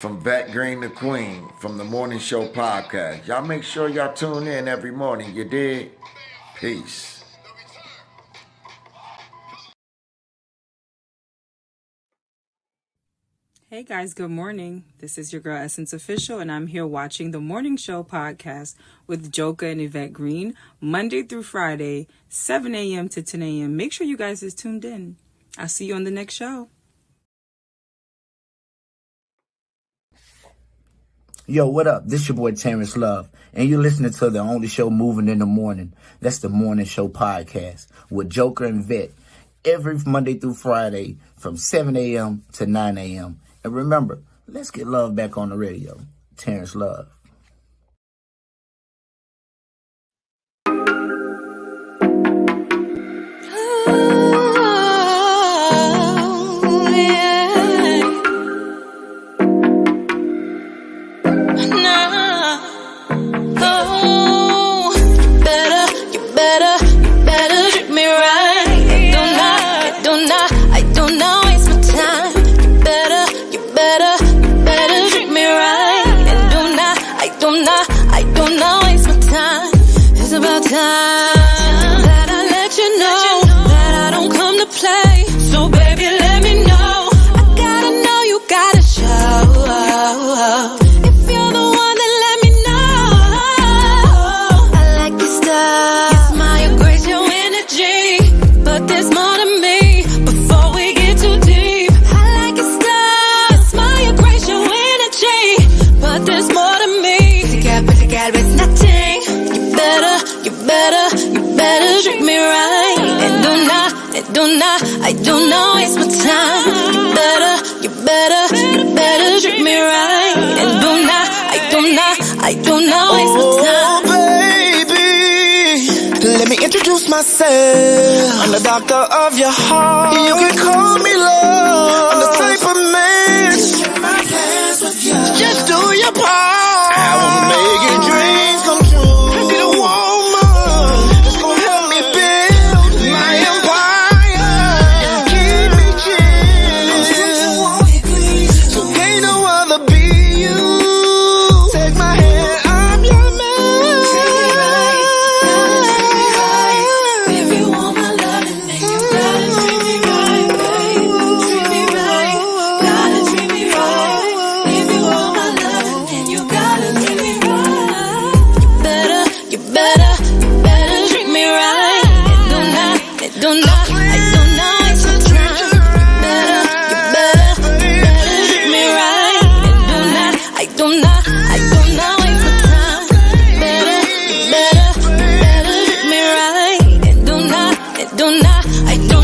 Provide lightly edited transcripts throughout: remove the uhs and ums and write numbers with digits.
From Vettegreen to Queen, from the Morning Show podcast. Y'all make sure y'all tune in every morning, you dig? Peace. Hey guys, good morning. This is your girl Essence Official, and I'm here watching the Morning Show podcast with Joker and Yvette Green, Monday through Friday, 7 a.m. to 10 a.m. Make sure you guys is tuned in. I'll see you on the next show. Yo, what up? This your boy Terrence Love, and you're listening to the only show moving in the morning. That's the Morning Show podcast with Joker and Vette every Monday through Friday from 7 a.m. to 9 a.m. And remember, let's get love back on the radio. Terrence Love. I do not waste my time. You better treat me right. And I do not waste my time. Oh, baby, let me introduce myself. I'm the doctor of your heart. You can call me love. I'm the type of man. Just do your part. I will make your dreams come true. I need a woman that's gonna help me build my empire and keep me chill. So can't no other be you. Take my hand, I'm your man. If you want my loving, then you gotta treat me right, babe. Treat me right, gotta treat me right. If you want my loving, then you gotta treat me right. You better treat me right. And do not waste my time. You better treat me right. And do not waste my time. You better treat me right. And do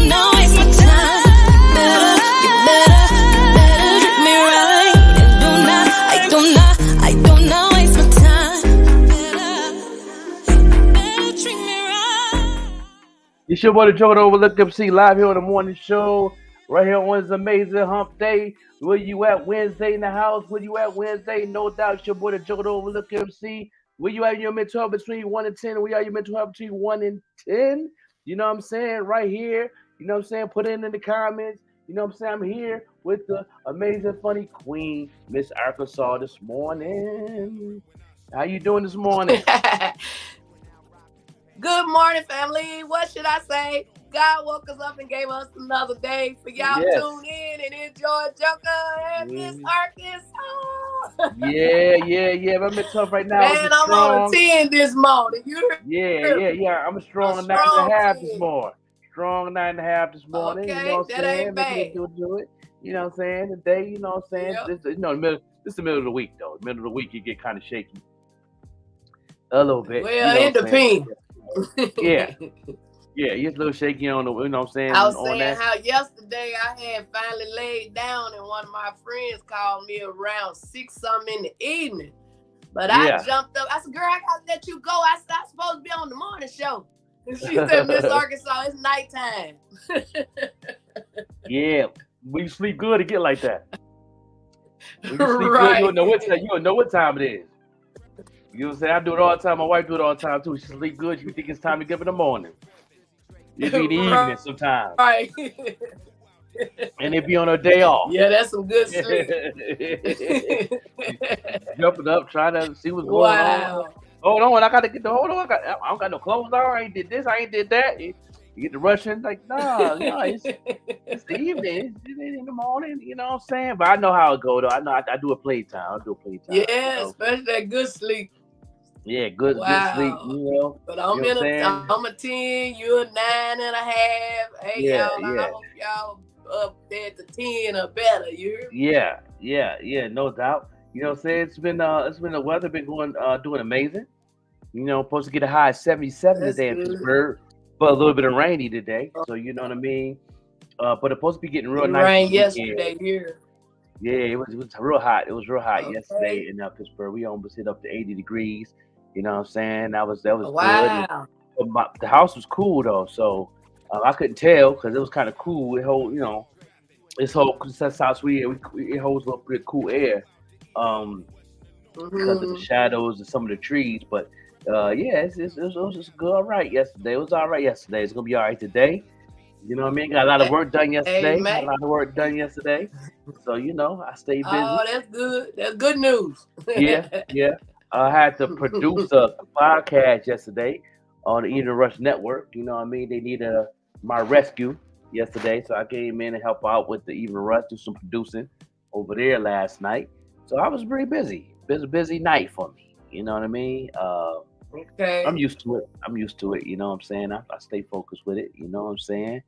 not waste my time. You better treat me right. And do not waste my time. Better treat me right. It's your boy, the Joker Overlook MC, live here on the morning show, right here on this amazing hump day. Where you at Wednesday in the house? Where you at Wednesday? No doubt, it's your boy, the Joker Overlook MC. Where you at in your mental health between 1 and 10? And we are your mental health between 1 and 10. You know what I'm saying? Right here. You know what I'm saying? Put it in the comments. You know what I'm saying? I'm here with the amazing, funny queen, Miss Arkansas, this morning. How you doing this morning? Good morning, family. What should I say? God woke us up and gave us another day for y'all Yes. tune in and enjoy Joker and Miss Arkansas. Yeah. I'm in tough right now. Man, I'm on a 10 this morning. You heard? Yeah. I'm a strong A 9.5 strong this 10. morning. Strong 9.5 this morning. Okay, You know what that I'm saying? ain't Making bad. it do it. You know what I'm saying? Today, you know what I'm saying? Yep. This is the middle of the week though. Middle of the week you get kind of shaky. A little bit. Well, you know it what I'm saying? depends. Yeah, you're a little shaky on the, you know what I'm saying? I was on saying that. how yesterday I had finally laid down and one of my friends called me around 6-something in the evening. But Yeah. I jumped up. I said, girl, I gotta let you go. I said, I'm supposed to be on the morning show. And she said, Miss Arkansas, it's nighttime. Yeah. When you sleep good, it get like that. When you sleep Right. good, you'll know what time it is. You know what I'm saying? I do it all the time. My wife do it all the time too. She sleep good. You think it's time to get up in the morning. It be the evening sometimes. Right. and they be on a day off. Yeah, that's some good sleep. Jumping up, trying to see what's going on. Wow. Hold on, I gotta get the hold on. I don't got no clothes on. I ain't did this. I ain't did that. You get the rushing like no, it's the evening. It's in the morning. You know what I'm saying? But I know how it go though. I know I do a playtime. Yeah, especially that good sleep. Yeah, good sleep. You know. But I'm you know I'm a 10. You're a 9.5. Hey y'all, I hope y'all up there to 10 or better. You hear me? Yeah, no doubt. You know what I'm saying? It's been the weather been doing amazing. You know, supposed to get a high of 77 That's today in good. Pittsburgh, but a little bit of rainy today. So you know what I mean. But it's supposed to be getting real It nice. rained yesterday here. Yeah, it was real hot. It was real hot yesterday in Pittsburgh. We almost hit up to 80 degrees. You know what I'm saying? That was good. Wow. But the house was cool though, so I couldn't tell because it was kind of cool. It hold, you know, this whole house it holds a little bit of cool air, because of the shadows and some of the trees. But yeah, it was just good. All right yesterday. It was all right yesterday. It's gonna be all right today. You know what I mean? Got a lot of work done yesterday. So you know, I stayed busy. Oh, that's good. That's good news. Yeah. I had to produce a podcast yesterday on the Evening Rush Network. You know what I mean? They needed my rescue yesterday, so I came in and help out with the Evening Rush, do some producing over there last night. So I was pretty busy. Busy night for me. You know what I mean? Okay. I'm used to it. You know what I'm saying? I stay focused with it. You know what I'm saying?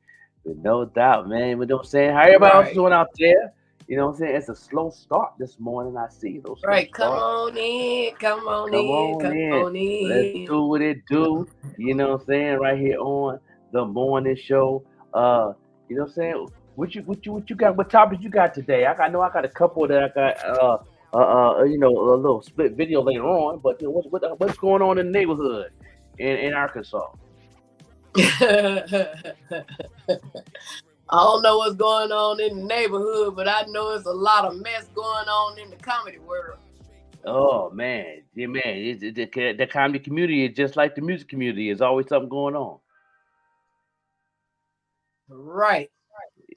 But no doubt, man. But know what I'm saying? How everybody else doing out there? You know what I'm saying? It's a slow start this morning. I see those. Right. Come on in. Let's do what it do. You know what I'm saying? Right here on the morning show. You know what I'm saying? What you got? What topics you got today? I know I got a couple that I got. You know, a little split video later on. But you know, what's going on in the neighborhood in Arkansas? I don't know what's going on in the neighborhood, but I know it's a lot of mess going on in the comedy world. Oh man, yeah, man. The comedy community is just like the music community. There's always something going on. Right.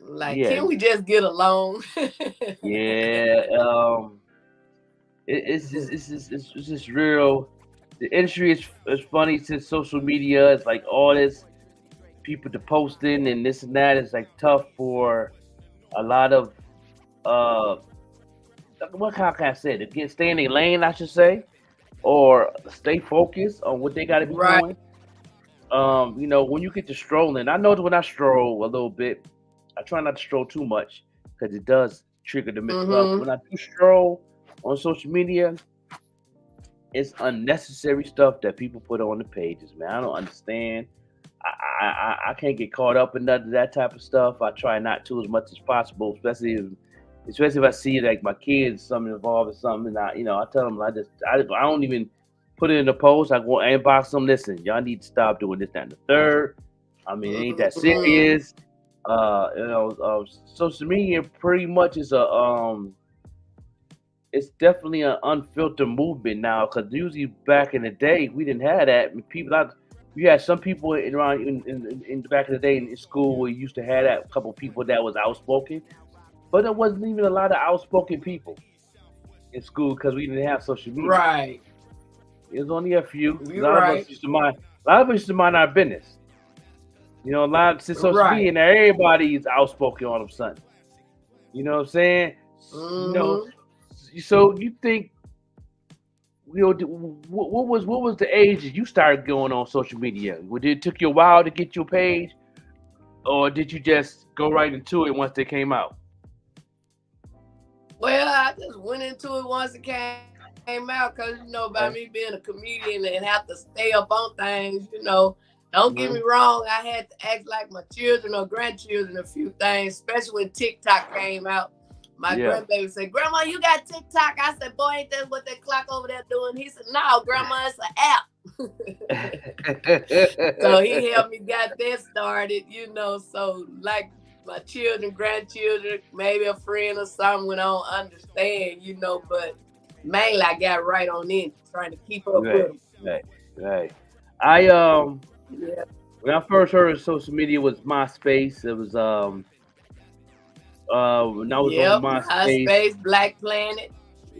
Like, can we just get along? Yeah. It's just real. The industry is funny since social media. It's like all this people to posting and this and that is like tough for a lot of how can I say it? Again, stay in their lane, I should say, or stay focused on what they got to be doing. You know, when you get to strolling, I know when I stroll a little bit, I try not to stroll too much because it does trigger the mental health. When I do stroll on social media, it's unnecessary stuff that people put on the pages, man. I don't understand. I can't get caught up in none of that type of stuff. I try not to as much as possible, especially if I see like my kids something involved in something. And I tell them I don't even put it in the post. I go inbox them. Listen, y'all need to stop doing this, that, and the third. I mean, it ain't that serious. Social media pretty much is it's definitely an unfiltered movement now. Because usually back in the day, we didn't have that. You had some people in the back of the day in school where you used to have that couple people that was outspoken, but there wasn't even a lot of outspoken people in school because we didn't have social media. Right. It was only a few. A lot of us used to mind our business. You know, since social media, now everybody's outspoken all of a sudden. You know what I'm saying? You know, so you think, you know, what was the age that you started going on social media? It took you a while to get your page, or did you just go right into it once they came out? Well, I just went into it once it came out because, you know, by me being a comedian and have to stay up on things, you know. Don't get me wrong, I had to act like my children or grandchildren a few things, especially when TikTok came out. My grandbaby said, "Grandma, you got TikTok?" I said, "Boy, ain't that what that clock over there doing?" He said, "No, Grandma, it's an app." So he helped me get that started, you know. So like my children, grandchildren, maybe a friend or something when I don't understand, you know. But mainly I got right on in trying to keep up with them. Right. When I first heard of social media, it was MySpace. It was When I was on MySpace. MySpace, Black Planet.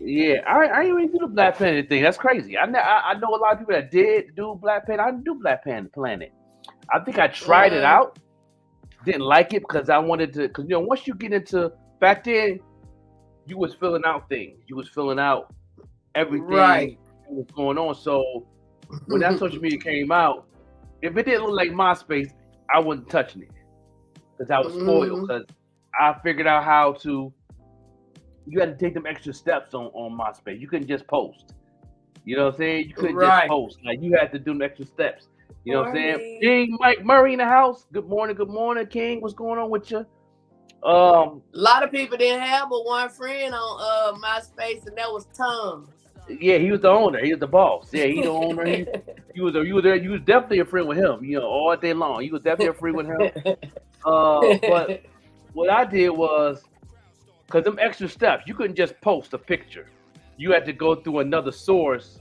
Yeah, I didn't even do the Black Planet thing. That's crazy. I know a lot of people that did do Black Planet. I didn't do Black Planet. I think I tried it out. Didn't like it because I wanted to. Because once you get into back then, you was filling out things. You was filling out everything that was going on. So when that social media came out, if it didn't look like MySpace, I wasn't touching it because I was spoiled. Because I figured out how to. You had to take them extra steps on MySpace. You couldn't just post. You know what I'm saying? You couldn't just post. Like you had to do them extra steps. You know what I'm saying? King Mike Murray in the house. Good morning, King. What's going on with you? A lot of people didn't have but one friend on MySpace, and that was Tom. Yeah, he was the owner. He was the boss. Yeah, he the owner. You was definitely a friend with him. All day long. You was definitely a friend with him. But what I did was, because them extra steps, you couldn't just post a picture. You had to go through another source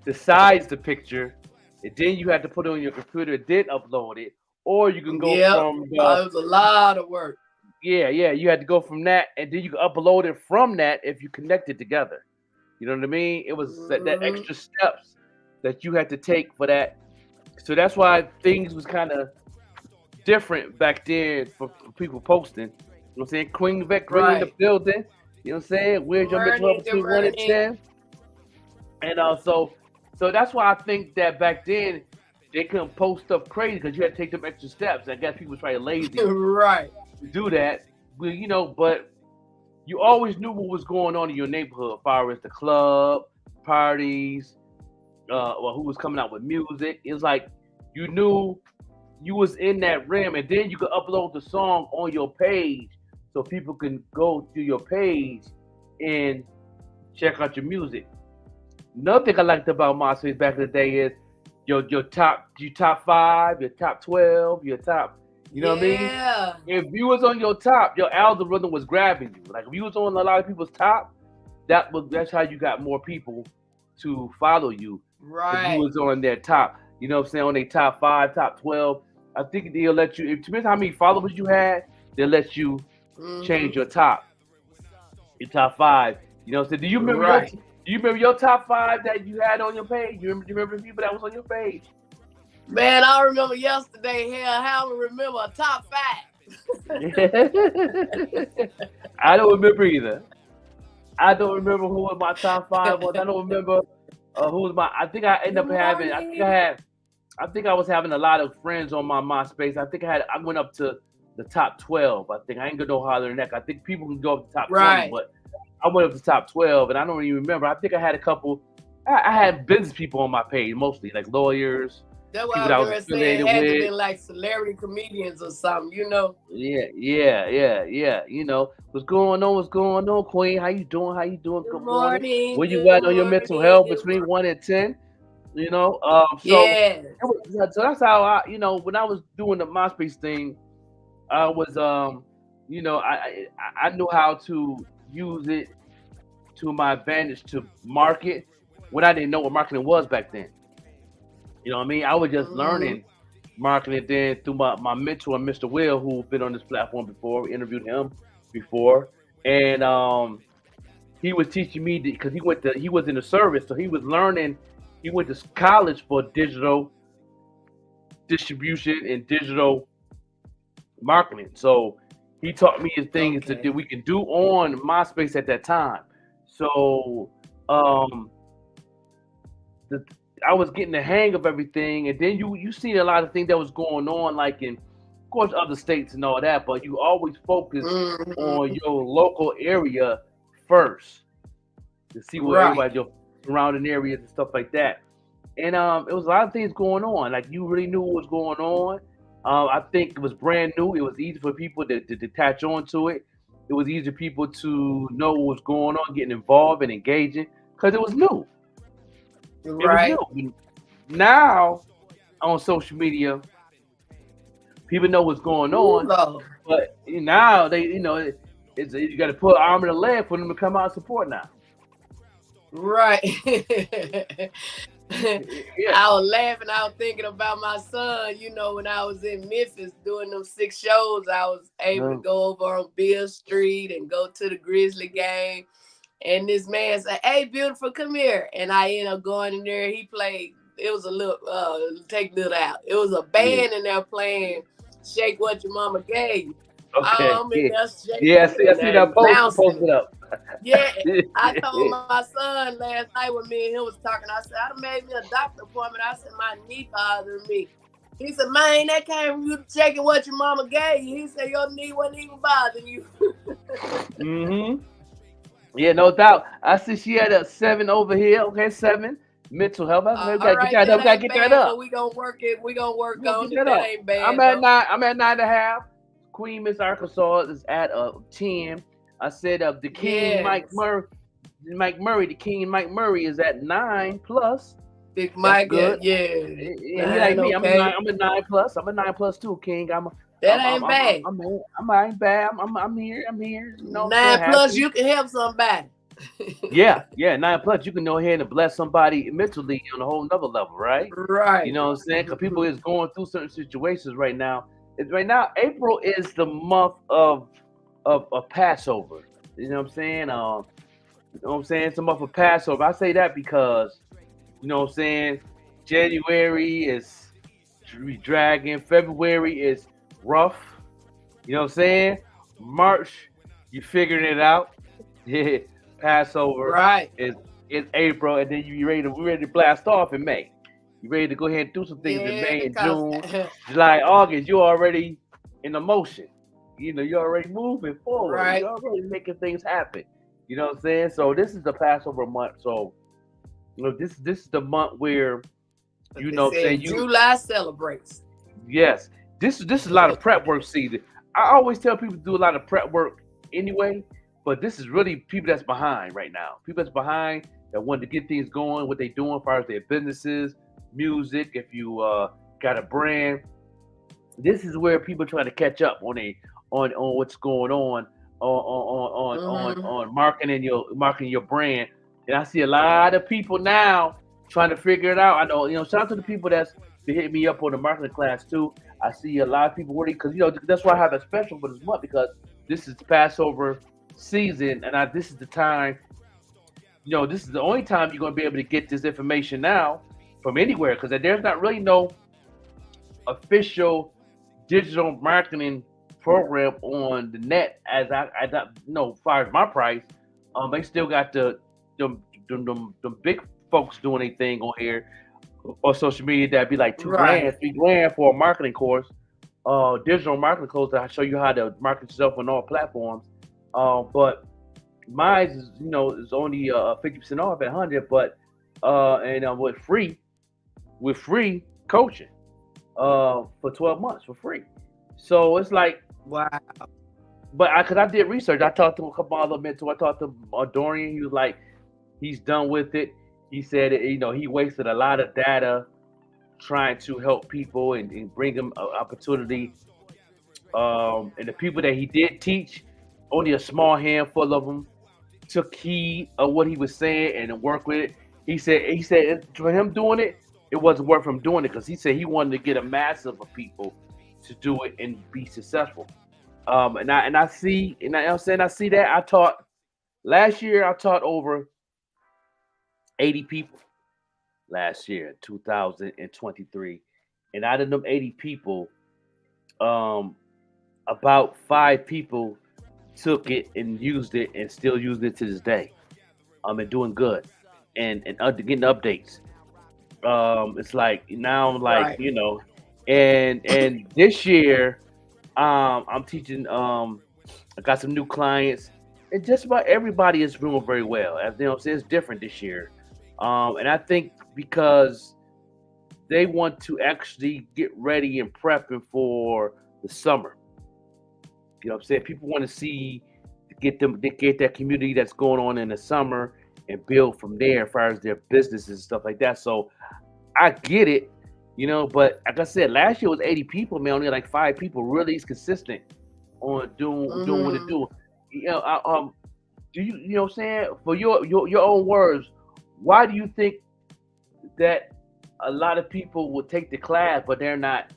besides the picture, and then you had to put it on your computer, then upload it. Or you can go from it was a lot of work. Yeah, you had to go from that, and then you can upload it from that if you connect it together. You know what I mean? It was that extra steps that you had to take for that. So that's why things was kind of different back then for people posting. You know what I'm saying? Queen Vettegreen in the building. You know what I'm saying? Where's your mental health between 1 and 10? And so that's why I think that back then they couldn't post stuff crazy because you had to take them extra steps. I guess people was probably lazy to do that. But you always knew what was going on in your neighborhood as far as the club, parties, or who was coming out with music. It's like you knew you was in that rim, and then you could upload the song on your page so people can go to your page and check out your music. Another thing I liked about MySpace back in the day is your top 5, your top 12, your top. You know what I mean? If you was on your top, your algorithm was grabbing you. Like if you was on a lot of people's top, that's how you got more people to follow you. Right. If you was on their top, you know what I'm saying, on their top 5, top 12. I think they'll let you, if depends how many followers you had, they'll let you change your top 5. You know what I'm saying? Do you remember your top 5 that you had on your page? Do you remember the people that was on your page? Man, I remember yesterday. Hell, how I remember a top 5. I don't remember either. I don't remember who was my top 5 was. I don't remember who was my. I think I ended up having. I think I was having a lot of friends on my MySpace. I went up to the top 12. I think I ain't gonna go higher than that. I think people can go up to top 20, but I went up to top 12, and I don't even remember. I think I had a couple. I had business people on my page mostly, like lawyers. That's what I was going to say. It had to be like celebrity comedians or something, Yeah. What's going on, Queen? How you doing? Good morning. Where you at on your mental health between 1 and 10? So that's how I, when I was doing the MySpace thing, I was, I knew how to use it to my advantage to market when I didn't know what marketing was back then. You know what I mean? I was just learning marketing then through my mentor, Mr. Will, who's been on this platform before. We interviewed him before. And he was teaching me because he was in the service, so he was learning. He went to college for digital distribution and digital marketing. So he taught me his things that we can do on MySpace at that time. So I was getting the hang of everything, and then you see a lot of things that was going on, like in, of course, other states and all that, but you always focus on your local area first to see what everybody, your surrounding areas and stuff like that. And it was a lot of things going on. Like you really knew what was going on. I think it was brand new. It was easy for people to detach onto it. It was easy for people to know what was going on, getting involved and engaging because it was new. Right. Now on social media, people know what's going on, but now they, you got to put an arm and a leg for them to come out and support now. Right. Yeah. I was laughing. I was thinking about my son. You know, when I was in Memphis doing them 6 shows, I was able to go over on Beale Street and go to the Grizzly game. And this man said, "Hey, beautiful, come here." And I ended up going in there. He played. It was a little take little out. It was a band in there playing "Shake What Your Mama Gave You." Okay. I'm in there shaking. Yeah, I see that post posted up. Yeah, I told my son last night when me and him was talking, I said, I done made me a doctor appointment. I said, my knee bothering me. He said, man, that came from you checking what your mama gave you. He said, your knee wasn't even bothering you. Mm-hmm. Yeah, no doubt. I see she had a 7 over here. Okay, 7. Mental health. All right, that ain't bad, but we gonna work it. We gonna work on it. That ain't bad. I'm at 9. I'm at 9.5. Queen Miss Arkansas is at 10. I said the King Mike Murray, the King Mike Murray is at 9 plus. Big Mike, good. Yeah, he like me. I'm a 9 plus. I'm a 9 plus too, King. That ain't bad. I ain't bad. I'm here. You know, 9 plus, you can help somebody. yeah, 9 plus, you can go ahead and bless somebody mentally on a whole nother level, right? Right. You know what I'm saying? Because people is going through certain situations right now. Right now, April is the month of Passover. You know what I'm saying? You know what I'm saying? It's a month of Passover. I say that because, you know what I'm saying, January is dragging, February is rough. You know what I'm saying? March, you figuring it out. Yeah, Passover is April, and then we're ready to blast off in May. You ready to go ahead and do some things in May and June, July, August. You're already in the motion. You know, you're already moving forward. Right. You're already making things happen. You know what I'm saying? So this is the Passover month. So, you know, this is the month where, you know what I'm saying, July celebrates. Yes. This is a lot of prep work season. I always tell people to do a lot of prep work anyway, but this is really people that's behind right now. People that's behind that want to get things going, what they're doing as far as their businesses, music, if you got a brand. This is where people try to catch up on what's going on marketing your brand. And I see a lot of people now trying to figure it out. I know, you know, shout out to the people that's been hitting me up on the marketing class too. I see a lot of people working because, you know, that's why I have a special for this month, because this is Passover season, and this is the time, you know, this is the only time you're going to be able to get this information now from anywhere, because there's not really no official digital marketing program on the net as I know, as far as my price. They still got the big folks doing their thing on here or social media that'd be like $2,000, $3,000 for a marketing course, digital marketing course that show you how to market yourself on all platforms. But mine is, you know, is only 50% off at 100, but and with free coaching for 12 months for free. So it's like, wow. But because I did research, I talked to a couple other mentors. I talked to Dorian. He was like, he's done with it. He said, you know, he wasted a lot of data trying to help people and bring them an opportunity. And the people that he did teach, only a small handful of them took heed of what he was saying and worked with it. He said for him doing it, it wasn't worth him doing it, because he said he wanted to get a massive of people to do it and be successful. And I see that. I taught last year. I taught over 80 people last year, 2023, and out of them 80 people, about 5 people took it and used it and still using it to this day. And doing good and getting updates. It's like now I'm like, right. You know, and this year I'm teaching. I got some new clients, and just about everybody is doing very well. As you know, it's different this year, and I think because they want to actually get ready and prepping for the summer. You know what I'm saying? People want to see, get that community that's going on in the summer and build from there as far as their businesses and stuff like that. So I get it, you know, but like I said, last year was 80 people, man. Only like 5 people really is consistent on doing what they do. You know, do you know what I'm saying? For your own words, why do you think that a lot of people will take the class, but they're not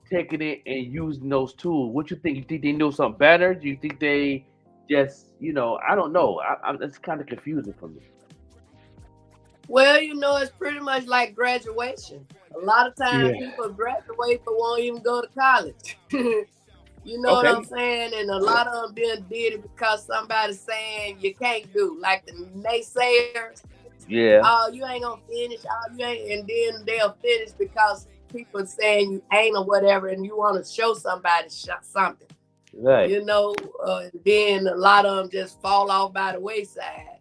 taking it and using those tools. What you think? You think they know something better? Do you think they just, I don't know. It's kind of confusing for me. Well, it's pretty much like graduation. A lot of times Yeah. people graduate but won't even go to college. You know what Okay. I'm saying? And a lot of them did it because somebody's saying you can't do, like the naysayers. Yeah. Oh, you ain't gonna finish. Oh, you ain't, and then they'll finish because people saying you ain't or whatever, and you want to show somebody something. Right. And then a lot of them just fall off by the wayside.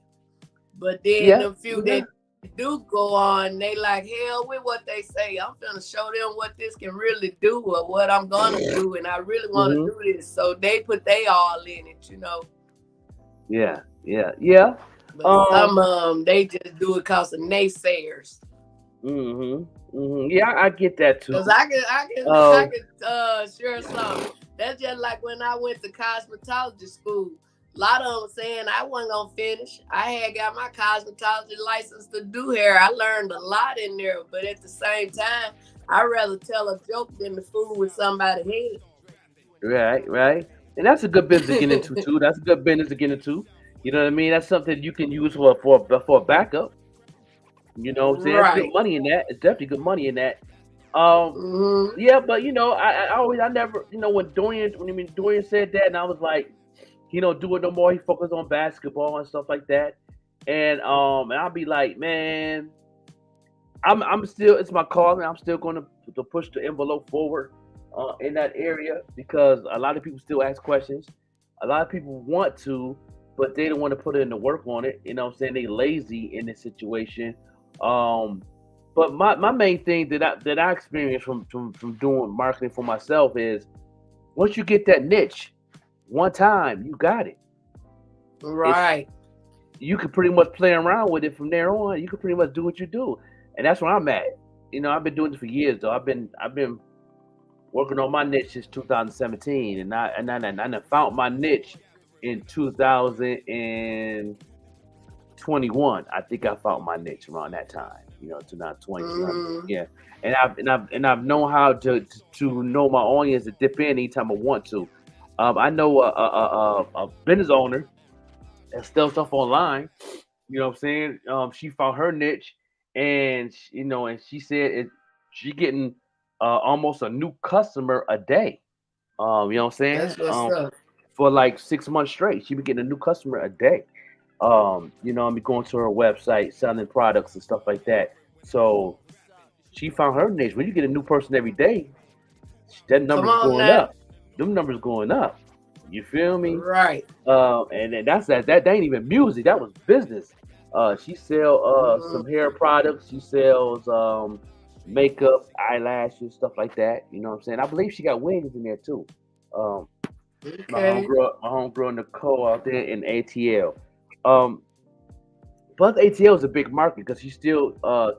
But then the few that do go on, they like, hell with what they say. I'm gonna show them what this can really do or what I'm gonna do, and I really want to do this. So they put they all in it, Yeah. But some of them, they just do it because of naysayers. Yeah, I get that too. Cause I can share something. That's just like when I went to cosmetology school. A lot of them saying I wasn't gonna finish. I had got my cosmetology license to do hair. I learned a lot in there, but at the same time, I'd rather tell a joke than to fool with somebody's head. Right. And that's a good business to get into too. That's a good business to get into. You know what I mean? That's something you can use for a backup. You know what I'm saying? There's good money in that. It's definitely good money in that. Yeah, but I never, when Dorian said that, and I was like, he don't do it no more. He focused on basketball and stuff like that. And I'll be like, man, I'm still, it's my calling. I'm still going to push the envelope forward in that area because a lot of people still ask questions. A lot of people want to, but they don't want to put in the work on it. You know what I'm saying? They lazy in this situation. But my main thing that I experienced from doing marketing for myself is once you get that niche, one time you got it. Right. You can pretty much play around with it from there on. You can pretty much do what you do, and that's where I'm at. I've been doing this for years though. I've been working on my niche since 2017, and I found my niche in 2021. I think I found my niche around that time. 2020. Yeah, and I've known how to know my audience to dip in anytime I want to. I know a business owner that sells stuff online. You know what I'm saying? She found her niche, and she said she getting almost a new customer a day. You know what I'm saying? That's what's up. For like 6 months straight, she be getting a new customer a day. I'm going to her website, selling products and stuff like that. So she found her niche. When you get a new person every day, that number's going up. Them numbers going up. You feel me? Right. And then that ain't even music. That was business. She sells some hair products. She sells makeup, eyelashes, stuff like that. You know what I'm saying? I believe she got wings in there too. Okay. My homegirl Nicole out there in ATL. Plus ATL is a big market because she still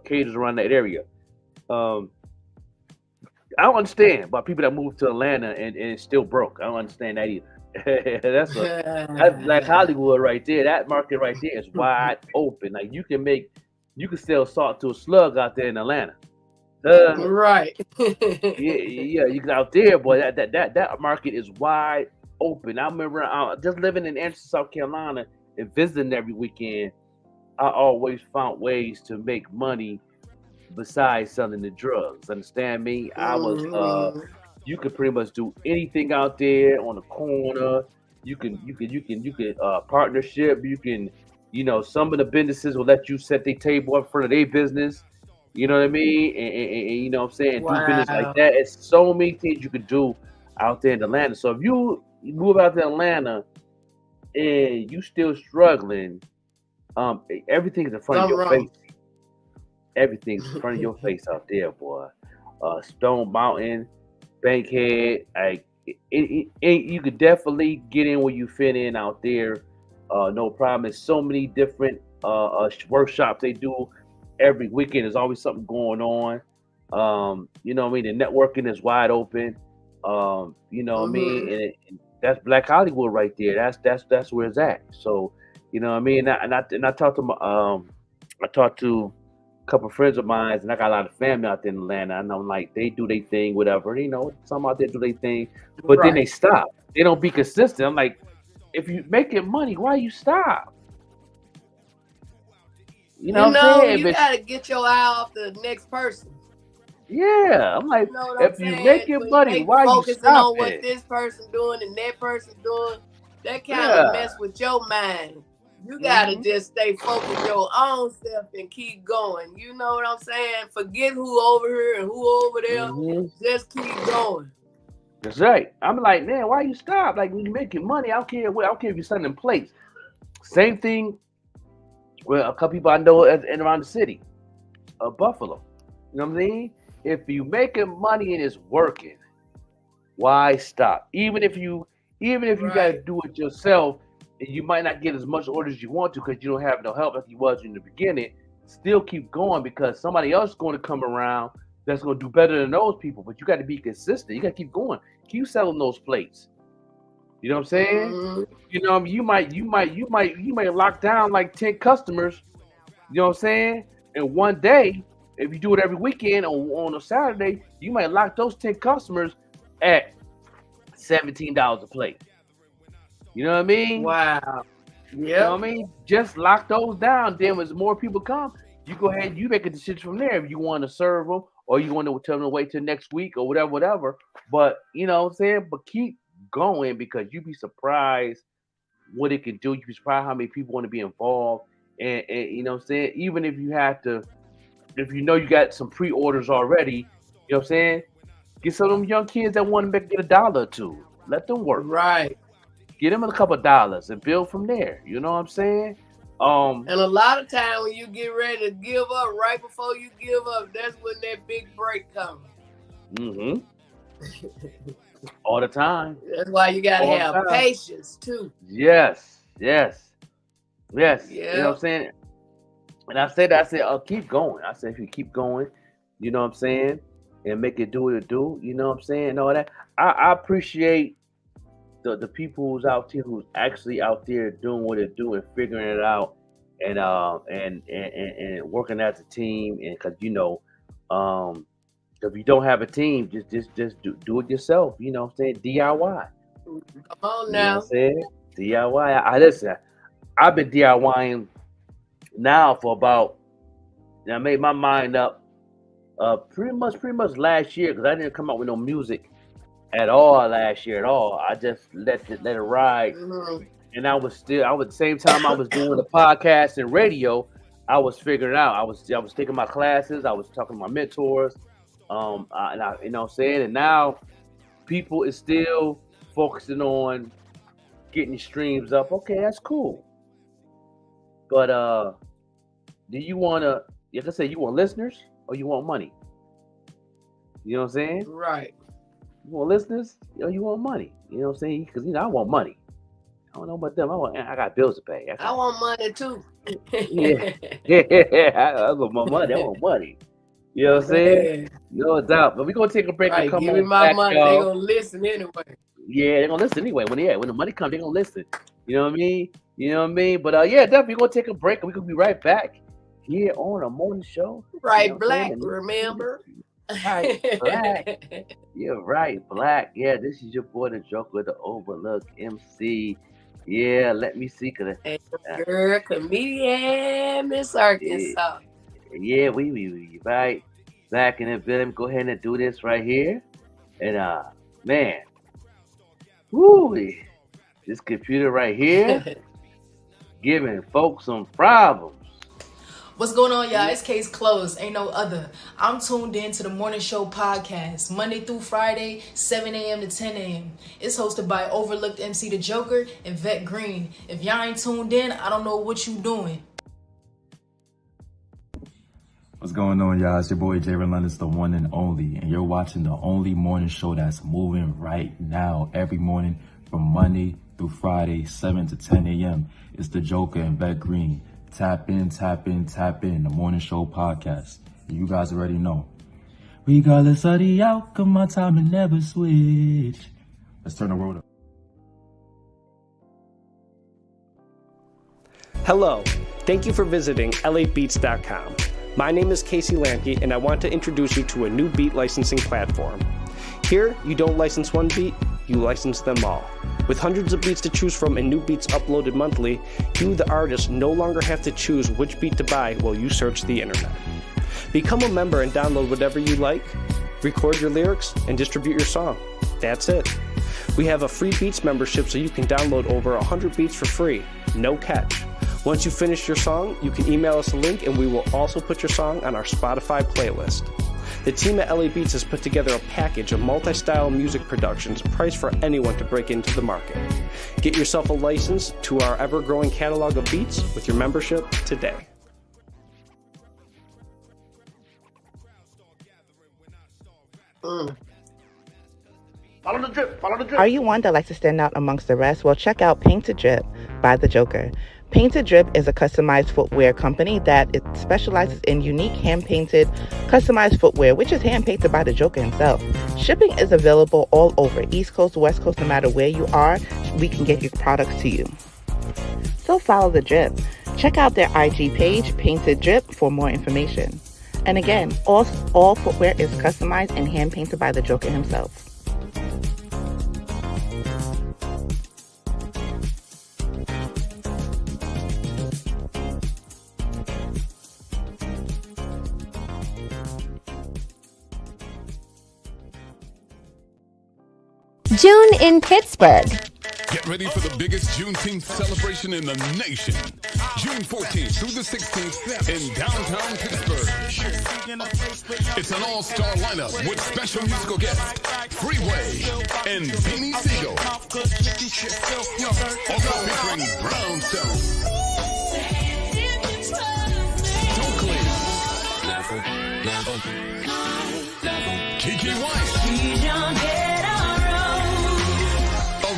caters around that area. I don't understand about people that move to Atlanta and it's still broke. I don't understand that either. That's like Hollywood right there. That market right there is wide open. Like you can sell salt to a slug out there in Atlanta. Right. yeah, you get out there, boy. That market is wide open. I remember just living in Anderson, South Carolina, and visiting every weekend. I always found ways to make money besides selling the drugs. Understand me? I was you could pretty much do anything out there on the corner. You can partnership. You can, some of the businesses will let you set their table up in front of their business. You know what I mean? And you know what I'm saying? Wow. Do business like that. It's so many things you could do out there in Atlanta. So if you move out to Atlanta and you still struggling, everything's in front of your face. Everything's in front of your face out there, boy. Stone Mountain, Bankhead, you could definitely get in where you fit in out there. No problem. There's so many different workshops they do every weekend. There's always something going on. You know what I mean? The networking is wide open. You know what I mean? And that's Black Hollywood right there. That's where it's at. So, you know what I mean? And I talked to couple friends of mine, and I got a lot of family out there in Atlanta. I know, like, they do their thing, whatever. You know, some out there do their thing, but then they Right. stop. They don't be consistent. I'm like, if you making money, why you stop? You know what I'm saying? You gotta get your eye off the next person. Yeah, I'm like, You know what I'm if you saying? making When money, they why you focusing on stop what it? this person doing and that person doing, that kind Yeah. of mess with your mind. You gotta just stay focused your own self and keep going. You know what I'm saying? Forget who over here and who over there. Just keep going. That's right. I'm like, man, why you stop? Like, when you making money, I don't care what. I don't care if you're selling plates. Same thing with a couple people I know and around the city, Buffalo. You know what I mean? If you making money and it's working, why stop? Even if you gotta do it yourself, and you might not get as much orders as you want to because you don't have no help like you was in the beginning, still keep going because somebody else is going to come around that's going to do better than those people. But you got to be consistent. You got to keep going. Keep selling those plates. You know what I'm saying? You know, you might lock down like 10 customers. You know what I'm saying? And one day, if you do it every weekend on a Saturday, you might lock those 10 customers at $17 a plate. You know what I mean? Wow. You know what I mean? Just lock those down. Then as more people come, you go ahead and you make a decision from there if you want to serve them or you want to tell them to wait till next week or whatever. But you know what I'm saying? But keep going because you'd be surprised what it can do. You'd be surprised how many people want to be involved. And you know what I'm saying? Even if you have to, if you know you got some pre-orders already, you know what I'm saying? Get some of them young kids that want to get $1 or $2. Let them work. Right. Get them a couple of dollars and build from there. You know what I'm saying? And a lot of time when you get ready to give up, right before you give up, that's when that big break comes. All the time. That's why you gotta All the have time. patience too. Yes. You know Yeah. what I'm saying? And I said, keep going. I said, if you keep going, you know what I'm saying, and make it do what it do, you know what I'm saying, and all that. I appreciate the people who's out here who's actually out there doing what they do and figuring it out and working as a team. And because you know, if you don't have a team, just do it yourself. You know what I'm saying? DIY. Come on You know now. what I'm saying? DIY. I listen. I've been DIYing now for about. I made my mind up pretty much last year because I didn't come out with no music at all last year at all. I just let it ride. And I was same time I was doing the podcast and radio, I was figuring out. I was taking my classes, I was talking to my mentors, and I, you know what I'm saying? And now people is still focusing on getting the streams up. Okay, that's cool. But do you wanna, like I said, you want listeners or you want money? You know what I'm saying? Right. You want listeners or you want money? You know what I'm saying? Because you know I want money. I don't know about them. I got bills to pay. I want money too. I want my money. I want money. You know what I'm saying? No doubt. But we're gonna take a break and come give on me my back, money. y'all. They gonna listen anyway. Yeah, they're gonna listen anyway. When the money comes, they're gonna listen. You know what I mean? You know what I mean? But yeah, definitely we're gonna take a break and we're gonna be right back here on a morning show. Right, You know what I'm Black, saying? remember? Right, Black. You're right, Black. Yeah, this is your boy, the Joker, the Overlook MC. Yeah, let me see. And girl, comedian, Miss Arkansas. Yeah, we right back in the building. Go ahead and do this right here. And man, woo, this computer right here giving folks some problems. What's going on, y'all? It's Case Closed. Ain't no other. I'm tuned in to the Morning Show podcast, Monday through Friday, 7 a.m. to 10 a.m. It's hosted by Overlooked MC The Joker and Vette Green. If y'all ain't tuned in, I don't know what you doing. What's going on, y'all? It's your boy Jay Relentless, the one and only, and you're watching the only morning show that's moving right now, every morning from Monday through Friday, 7 to 10 a.m. It's The Joker and Vette Green. Tap in, the morning show podcast. You guys already know. Regardless of the outcome, my time will never switch. Let's turn the road up. Hello, thank you for visiting LAbeats.com. My name is Casey Lamke, and I want to introduce you to a new beat licensing platform. Here, you don't license one beat, you license them all. With hundreds of beats to choose from and new beats uploaded monthly, you, the artist, no longer have to choose which beat to buy while you search the internet. Become a member and download whatever you like, record your lyrics, and distribute your song. That's it. We have a free Beats membership so you can download over 100 beats for free, no catch. Once you finish your song, you can email us a link and we will also put your song on our Spotify playlist. The team at LA Beats has put together a package of multi-style music productions priced for anyone to break into the market. Get yourself a license to our ever-growing catalog of beats with your membership today. Follow the drip, follow the drip. Are you one that likes to stand out amongst the rest? Well, check out Painted Drip by The Joker. Painted Drip is a customized footwear company that it specializes in unique hand-painted, customized footwear, which is hand-painted by The Joker himself. Shipping is available all over, East Coast, West Coast, no matter where you are, we can get your products to you. So follow The Drip. Check out their IG page, Painted Drip, for more information. And again, all footwear is customized and hand-painted by The Joker himself. June in Pittsburgh. Get ready for the biggest Juneteenth celebration in the nation. June 14th through the 16th in downtown Pittsburgh. It's an all-star lineup with special musical guests, Freeway and Beanie Siegel. Also featuring Brownstone, Stokely, Kiki White,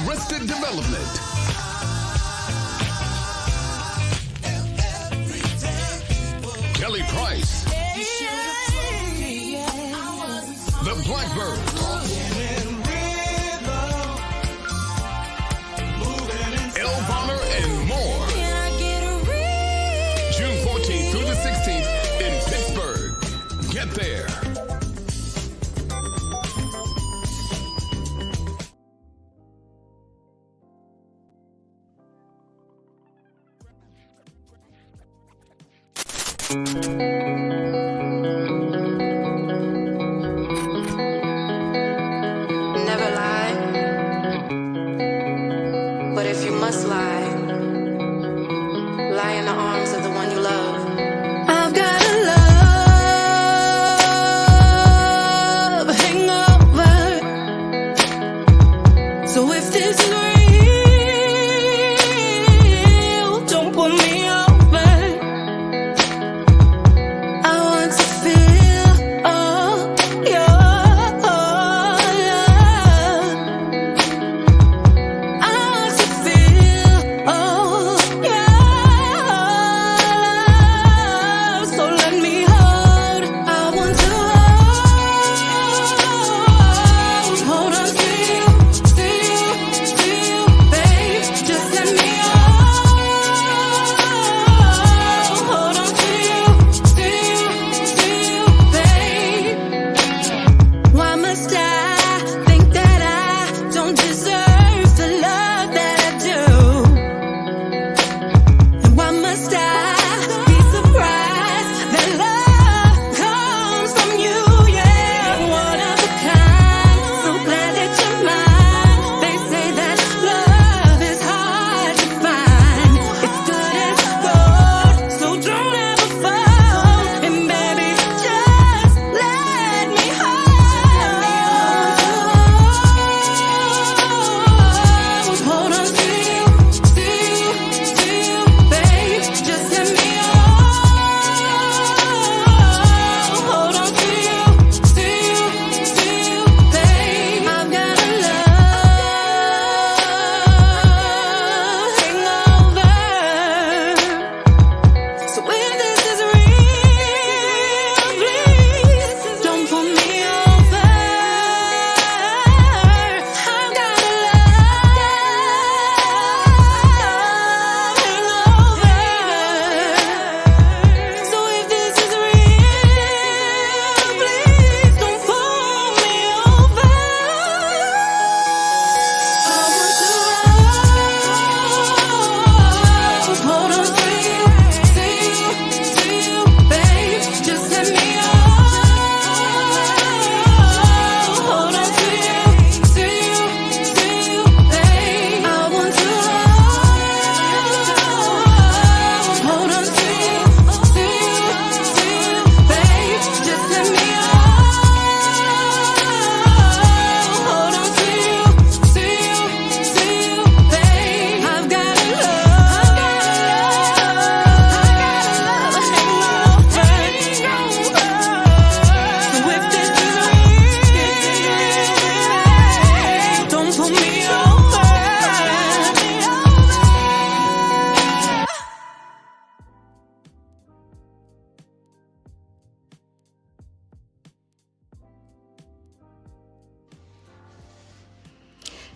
Arrested Development, Kelly Price, The Blackbirds, El Bonner, and more. June 14th through the 16th in Pittsburgh. Get there. Never lie, but if you must lie, lie in the arms of the one you love. I've got a love hangover. So if this is real, don't put me over.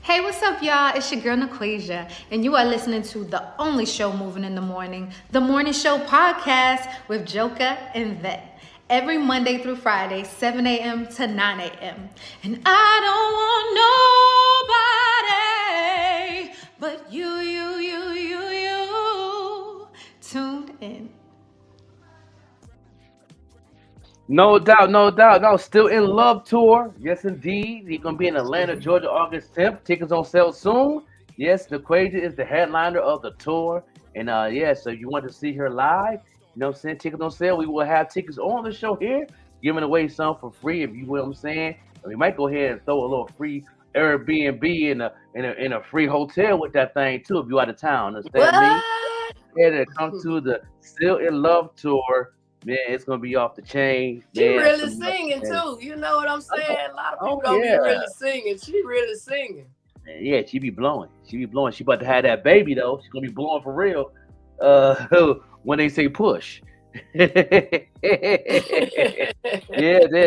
Hey, what's up, y'all? It's your girl, Naquasia, and you are listening to the only show moving in the morning, the Morning Show Podcast with Joker and Vette. Every Monday through Friday, 7 a.m. to 9 a.m. And I don't want nobody but you tuned in. No doubt, no doubt. No, Still in Love tour. Yes, indeed. He's going to be in Atlanta, Georgia, August 10th. Tickets on sale soon. Yes, Naquasia is the headliner of the tour. And so you want to see her live, you know what I'm saying? Tickets on sale. We will have tickets on the show here, giving away some for free, if you know what I'm saying. And we might go ahead and throw a little free Airbnb in a free hotel with that thing too, if you're out of town. Understand me? Yeah, to come to the Still in Love tour. Man, it's gonna be off the chain. She Man, really singing too. You know what I'm saying? A lot of people don't be really singing. She really singing. Yeah, she be blowing. She about to have that baby though. She's gonna be blowing for real. When they say push. yeah,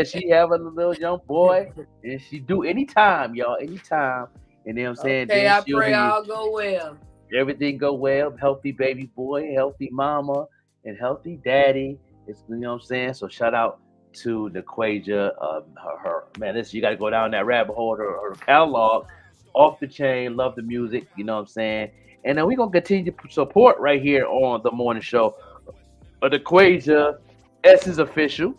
she have a little young boy, and she do anytime, y'all, anytime. And then I'm saying, okay, I pray all go well. Everything go well. Healthy baby boy, healthy mama, and healthy daddy. It's, you know what I'm saying? So shout out to Naquasia. Her man, you got to go down that rabbit hole. Her catalog, off the chain. Love the music. You know what I'm saying? And then we're gonna continue to support right here on the morning show. Naquasia, Essence Official,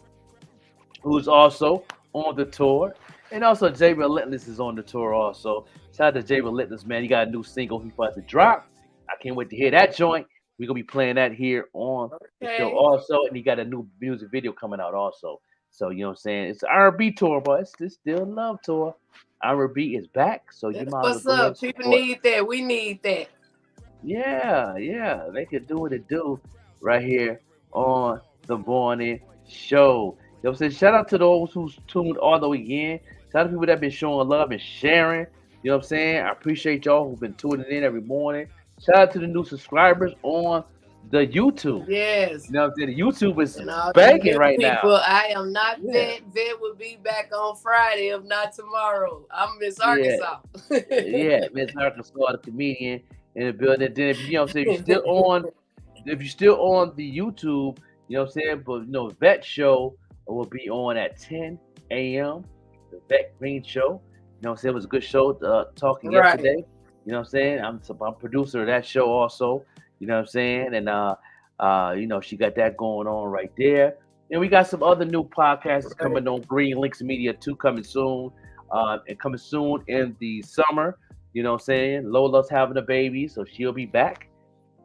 who's also on the tour, and also Jay Relentless is on the tour also. Shout out to Jay Relentless, man. He got a new single he's about to drop. I can't wait to hear that joint. We're gonna be playing that here on the show also, and he got a new music video coming out also. So you know what I'm saying? It's an R&B tour, but it's Still in Love tour. R&B is back, so you might as well. What's up? People need that. We need that. Yeah, they can do what it do right here on the morning show. You know what I'm saying? Shout out to those who's tuned all the way in. Shout out to people that been showing love and sharing. You know what I'm saying? I appreciate y'all who've been tuning in every morning. Shout out to the new subscribers on the YouTube. Yes. You know what I'm saying? The YouTube is banging right now. I am not Vette. Vette will be back on Friday, if not tomorrow. I'm Miss Arkansas. Miss Arkansas, the comedian in the building. Then if you know what I'm saying, if you're still on the YouTube, you know what I'm saying, but you know, Vette show will be on at 10 a.m. The vettegreen show. You know what I'm saying? It was a good show talking yesterday. You know what I'm saying? I'm producer of that show also. You know what I'm saying? And you know, she got that going on right there. And we got some other new podcasts coming on Green Lynx Media 2 coming soon. And coming soon in the summer. You know what I'm saying? Lola's having a baby, so she'll be back.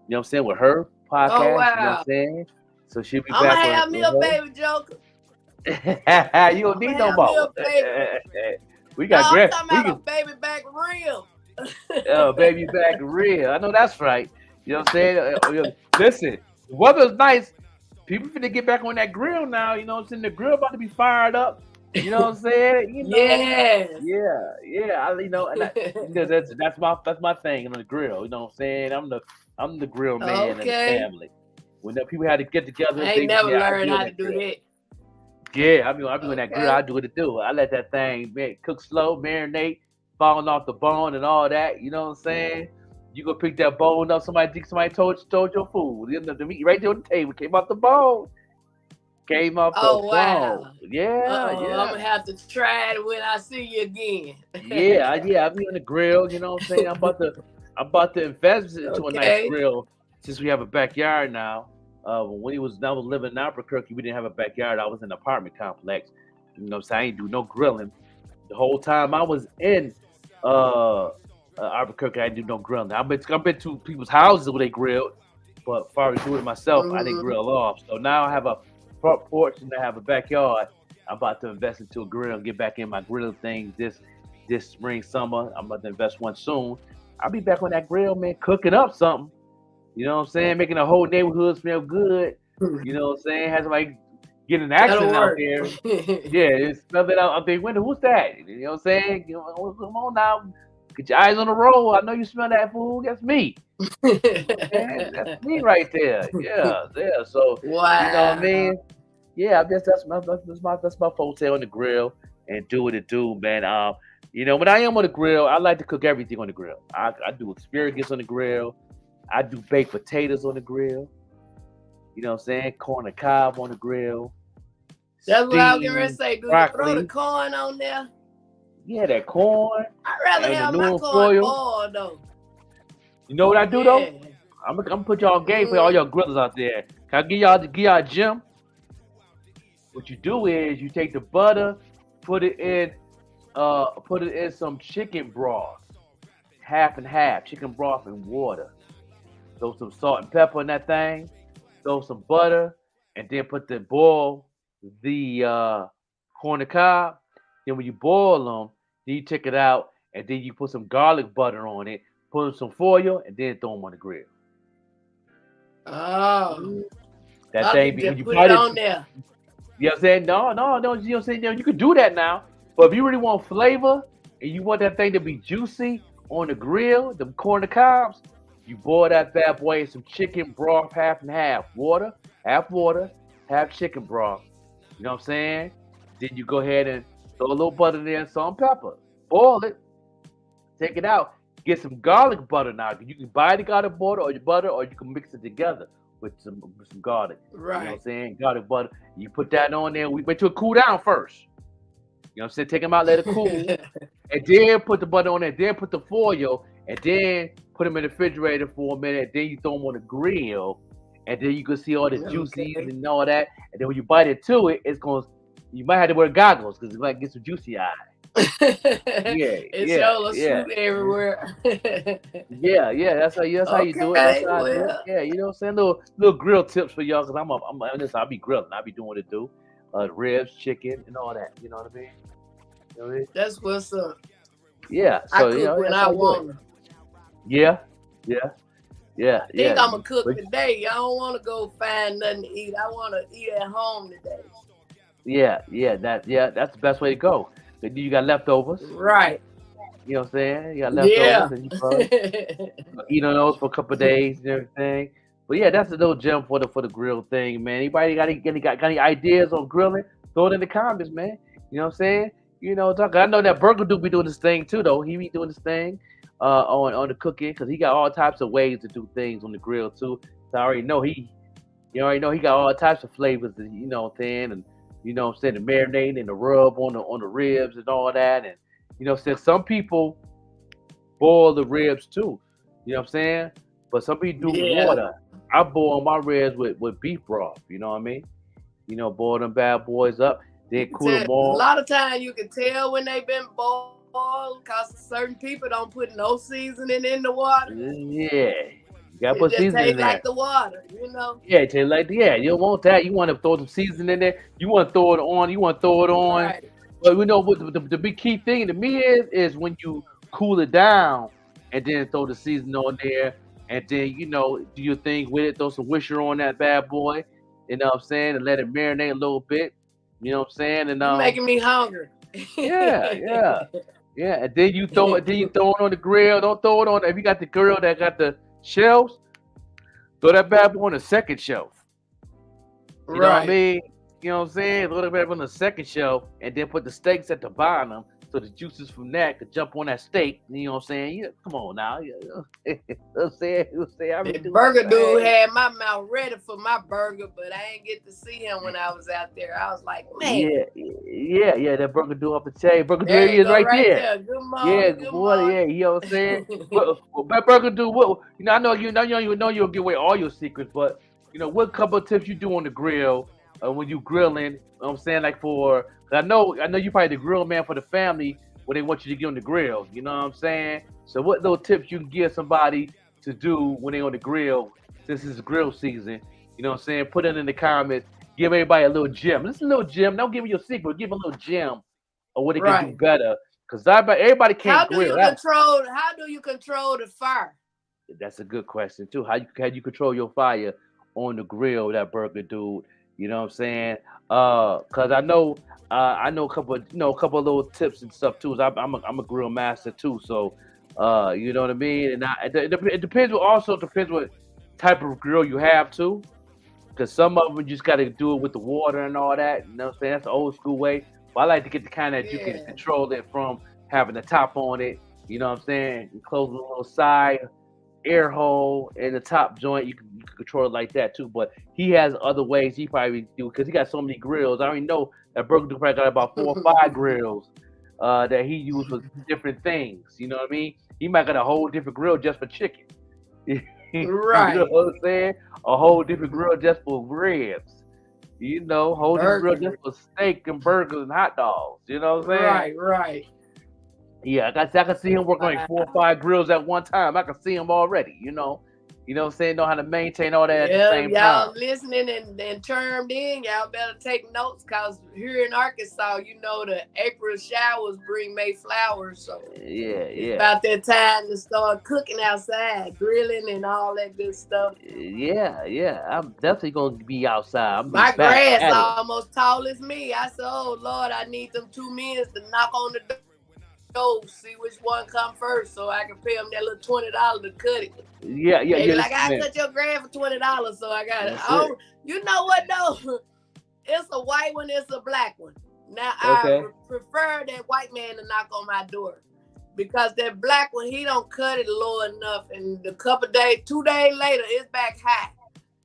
You know what I'm saying? With her podcast. Oh, wow. You know what I'm saying? So she'll be I'm back. going to have me a baby, Joker. You don't need no more. We got I'm talking about a baby back real. Baby back real. I know that's right. You know what I'm saying? Listen, the weather's nice. People finna get back on that grill now. You know what I'm saying? The grill about to be fired up. You know what I'm saying? You know, yes. Yeah. You know, and that's my thing on the grill. You know what I'm saying? I'm the grill man in the family. When the people had to get together, I ain't never learned how to do that. Yeah, I mean when that grill, I do what it do. I let that thing cook slow, marinate, falling off the bone and all that. You know what I'm saying? You go pick that bone up. Somebody told your food. The meat right there on the table came off the bone. Came off the bone. Wow. Yeah. I'm gonna have to try it when I see you again. yeah. I be on the grill. You know what I'm saying? I'm about to invest into a nice grill since we have a backyard now. When I was living in Albuquerque, we didn't have a backyard. I was in an apartment complex. You know what I'm saying? I ain't do no grilling. The whole time I was in Albuquerque, I didn't do no grilling. I've been to people's houses where they grilled, but as far as doing it myself, I didn't grill off. So now I have a front porch and I have a backyard. I'm about to invest into a grill and get back in my grilling things this spring, summer. I'm about to invest one soon. I'll be back on that grill, man, cooking up something. You know what I'm saying? Making the whole neighborhood smell good. You know what I'm saying? Has like getting action out there. It's smell it out their window. Who's that? You know what I'm saying? Come on now. Get your eyes on the road. I know you smell that food. That's me. Man, that's me right there. Yeah. So wow. You know what I mean? Yeah, I guess that's my forte on the grill and do what it do, man. You know, when I am on the grill, I like to cook everything on the grill. I do asparagus on the grill. I do baked potatoes on the grill. You know what I'm saying? Corn and cob on the grill. That's what I was getting ready to Steamed say. Do you throw broccoli. the corn on there? Yeah, that corn I'd rather and the have my new corn foil. boiled though. You know what I do Yeah. though? I'm gonna put y'all on game for all y'all grillers out there. Can I give y'all a gem? What you do is you take the butter, put it in some chicken broth, half and half, chicken broth and water. Throw some salt and pepper in that thing. Throw some butter, and then boil the corn and cob. Then when you boil them, then you take it out, and then you put some garlic butter on it, put some foil, and then throw them on the grill. Oh. That I thing, could when just you put bite it it, on there. you know what I'm saying? No, you know what I'm saying? You can do that now. But if you really want flavor and you want that thing to be juicy on the grill, the corn and cobs, you boil that bad boy in some chicken broth, half and half. Water, half chicken broth. You know what I'm saying? Then you go ahead and throw a little butter in there and salt and pepper. Boil it. Take it out. Get some garlic butter now. You can buy the garlic butter, or you can mix it together with some garlic. Right. You know what I'm saying? Garlic butter. You put that on there. We wait till it cool down first. You know what I'm saying? Take them out, let it cool. And then put the butter on there. Then put the foil. And then put them in the refrigerator for a minute. Then you throw them on the grill. And then you can see all the juices and all that. And then when you bite into it, you might have to wear goggles because it might get some juicy eyes. It's all shoot everywhere. Yeah. That's how you do it. That's how I do it. Yeah, you know what I'm saying? Little grill tips for y'all because I'll be grilling. I'll be doing what it do. Ribs, chicken, and all that. You know what I mean? You know what I mean? That's what's up. Yeah. I So cook when I want to. Yeah. I think I'm gonna cook today. I don't want to go find nothing to eat. I want to eat at home today. Yeah. That's the best way to go. You got leftovers. Right. You know what I'm saying? You got leftovers and you probably eat on those for a couple of days and everything. But yeah, that's a little gem for the grill thing, man. Anybody got any ideas on grilling? Throw it in the comments, man. You know what I'm saying? You know, I know that Burger Dude be doing this thing too, though. He be doing this thing on the cooking because he got all types of ways to do things on the grill too. So I already know he got all types of flavors, and you know what I'm saying, and you know what I'm saying, the marinade and the rub on the ribs and all that, and you know, since some people boil the ribs too, you know what I'm saying, but some people do water. I boil my ribs with beef broth. You know what I mean? You know, boil them bad boys up. Then cool them A all. lot of times you can tell when they've been boiled because certain people don't put no seasoning in the water. Yeah. You gotta put seasoning in It there. tastes like the water, you know? Yeah, it tastes like you don't want that. You want to throw some seasoning in there. You want to throw it on. Right. But you know what the big key thing to me is when you cool it down and then throw the seasoning on there and then, you know, do your thing with it, throw some Wisher on that bad boy, you know what I'm saying, and let it marinate a little bit, you know what I'm saying? And You're making me hungry. Yeah. And then you throw it on the grill. Don't throw it on if you got the grill that got the shelves, throw that bad boy on the second shelf. You know what I mean? You know what I'm saying? Throw that bad boy on the second shelf and then put the steaks at the bottom so the juices from that could jump on that steak. You know what I'm saying? Yeah, come on now. You know what I'm saying? The burger dude had my mouth ready for my burger, but I ain't get to see him when I was out there. I was like, man. Yeah, that burger dude up the chain. Burger dude is right there. Good morning. Good morning. Yeah, you know what I'm saying? But burger dude, I know you'll give away all your secrets, but you know, what couple of tips you do on the grill when you grilling? You know what I'm saying, like I know you probably the grill man for the family when they want you to get on the grill. You know what I'm saying? So what little tips you can give somebody to do when they on the grill since it's grill season? You know what I'm saying? Put it in the comments. Give everybody a little gem. This is a little gem. Don't give me your secret. Give them a little gem of what they can do better. Because everybody can't grill. How do you control the fire? That's a good question too. How you control your fire on the grill, that burger dude? You know what I'm saying? Cause I know a couple of little tips and stuff too. I'm a grill master too, so you know what I mean. And it depends. Also depends what type of grill you have too. Cause some of them you just got to do it with the water and all that. You know what I'm saying? That's the old school way. But I like to get the kind that you can control it from having the top on it. You know what I'm saying? And closing a little side air hole in the top joint. You can control it like that too. But he has other ways he probably do because he got so many grills. I already know that Burger Dude probably got about 4 or 5 grills that he used for different things. You know what I mean? He might got a whole different grill just for chicken. Right. You know what I'm saying? A whole different grill just for ribs. You know, whole different grill just for steak and burgers and hot dogs. You know what I'm saying? Right. Yeah, I can see him working like 4 or 5 grills at one time. I can see him already, you know. You know what I'm saying? Know how to maintain all that at the same y'all time. listening and termed in, y'all better take notes because here in Arkansas, you know the April showers bring May flowers. So it's about that time to start cooking outside, grilling and all that good stuff. Yeah. I'm definitely going to be outside. My grass almost tall as me. I said, oh, Lord, I need them 2 men to knock on the door. See which one come first, so I can pay them that little $20 to cut it. Yeah. Like I cut your grass for $20, so I got it. You know what though? It's a white one, it's a black one. Now I prefer that white man to knock on my door because that black one he don't cut it low enough, and a couple days, 2 days later, it's back high.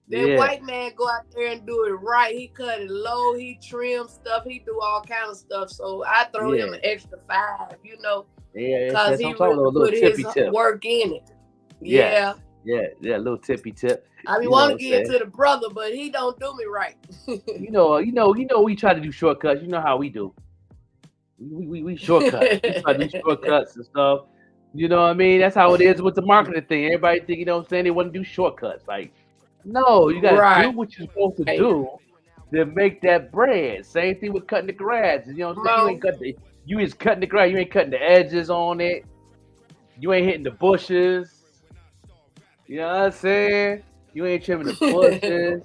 That white man go out there and do it right. He cut it low. He trim stuff. He do all kind of stuff. So I throw him an extra 5, you know, because he really put his work in it. Yeah, little tippy tip. I mean, want to get to the brother, but he don't do me right. you know, we try to do shortcuts. You know how we do. We shortcuts. We try to do shortcuts and stuff. You know what I mean? That's how it is with the marketing thing. Everybody think, you know what I'm saying, they want to do shortcuts. Like, no, you gotta do what you're supposed to do to make that bread. Same thing with cutting the grass. You know what I'm saying? You just cutting the grass. You ain't cutting the edges on it. You ain't hitting the bushes. You know what I'm saying? You ain't trimming the bushes.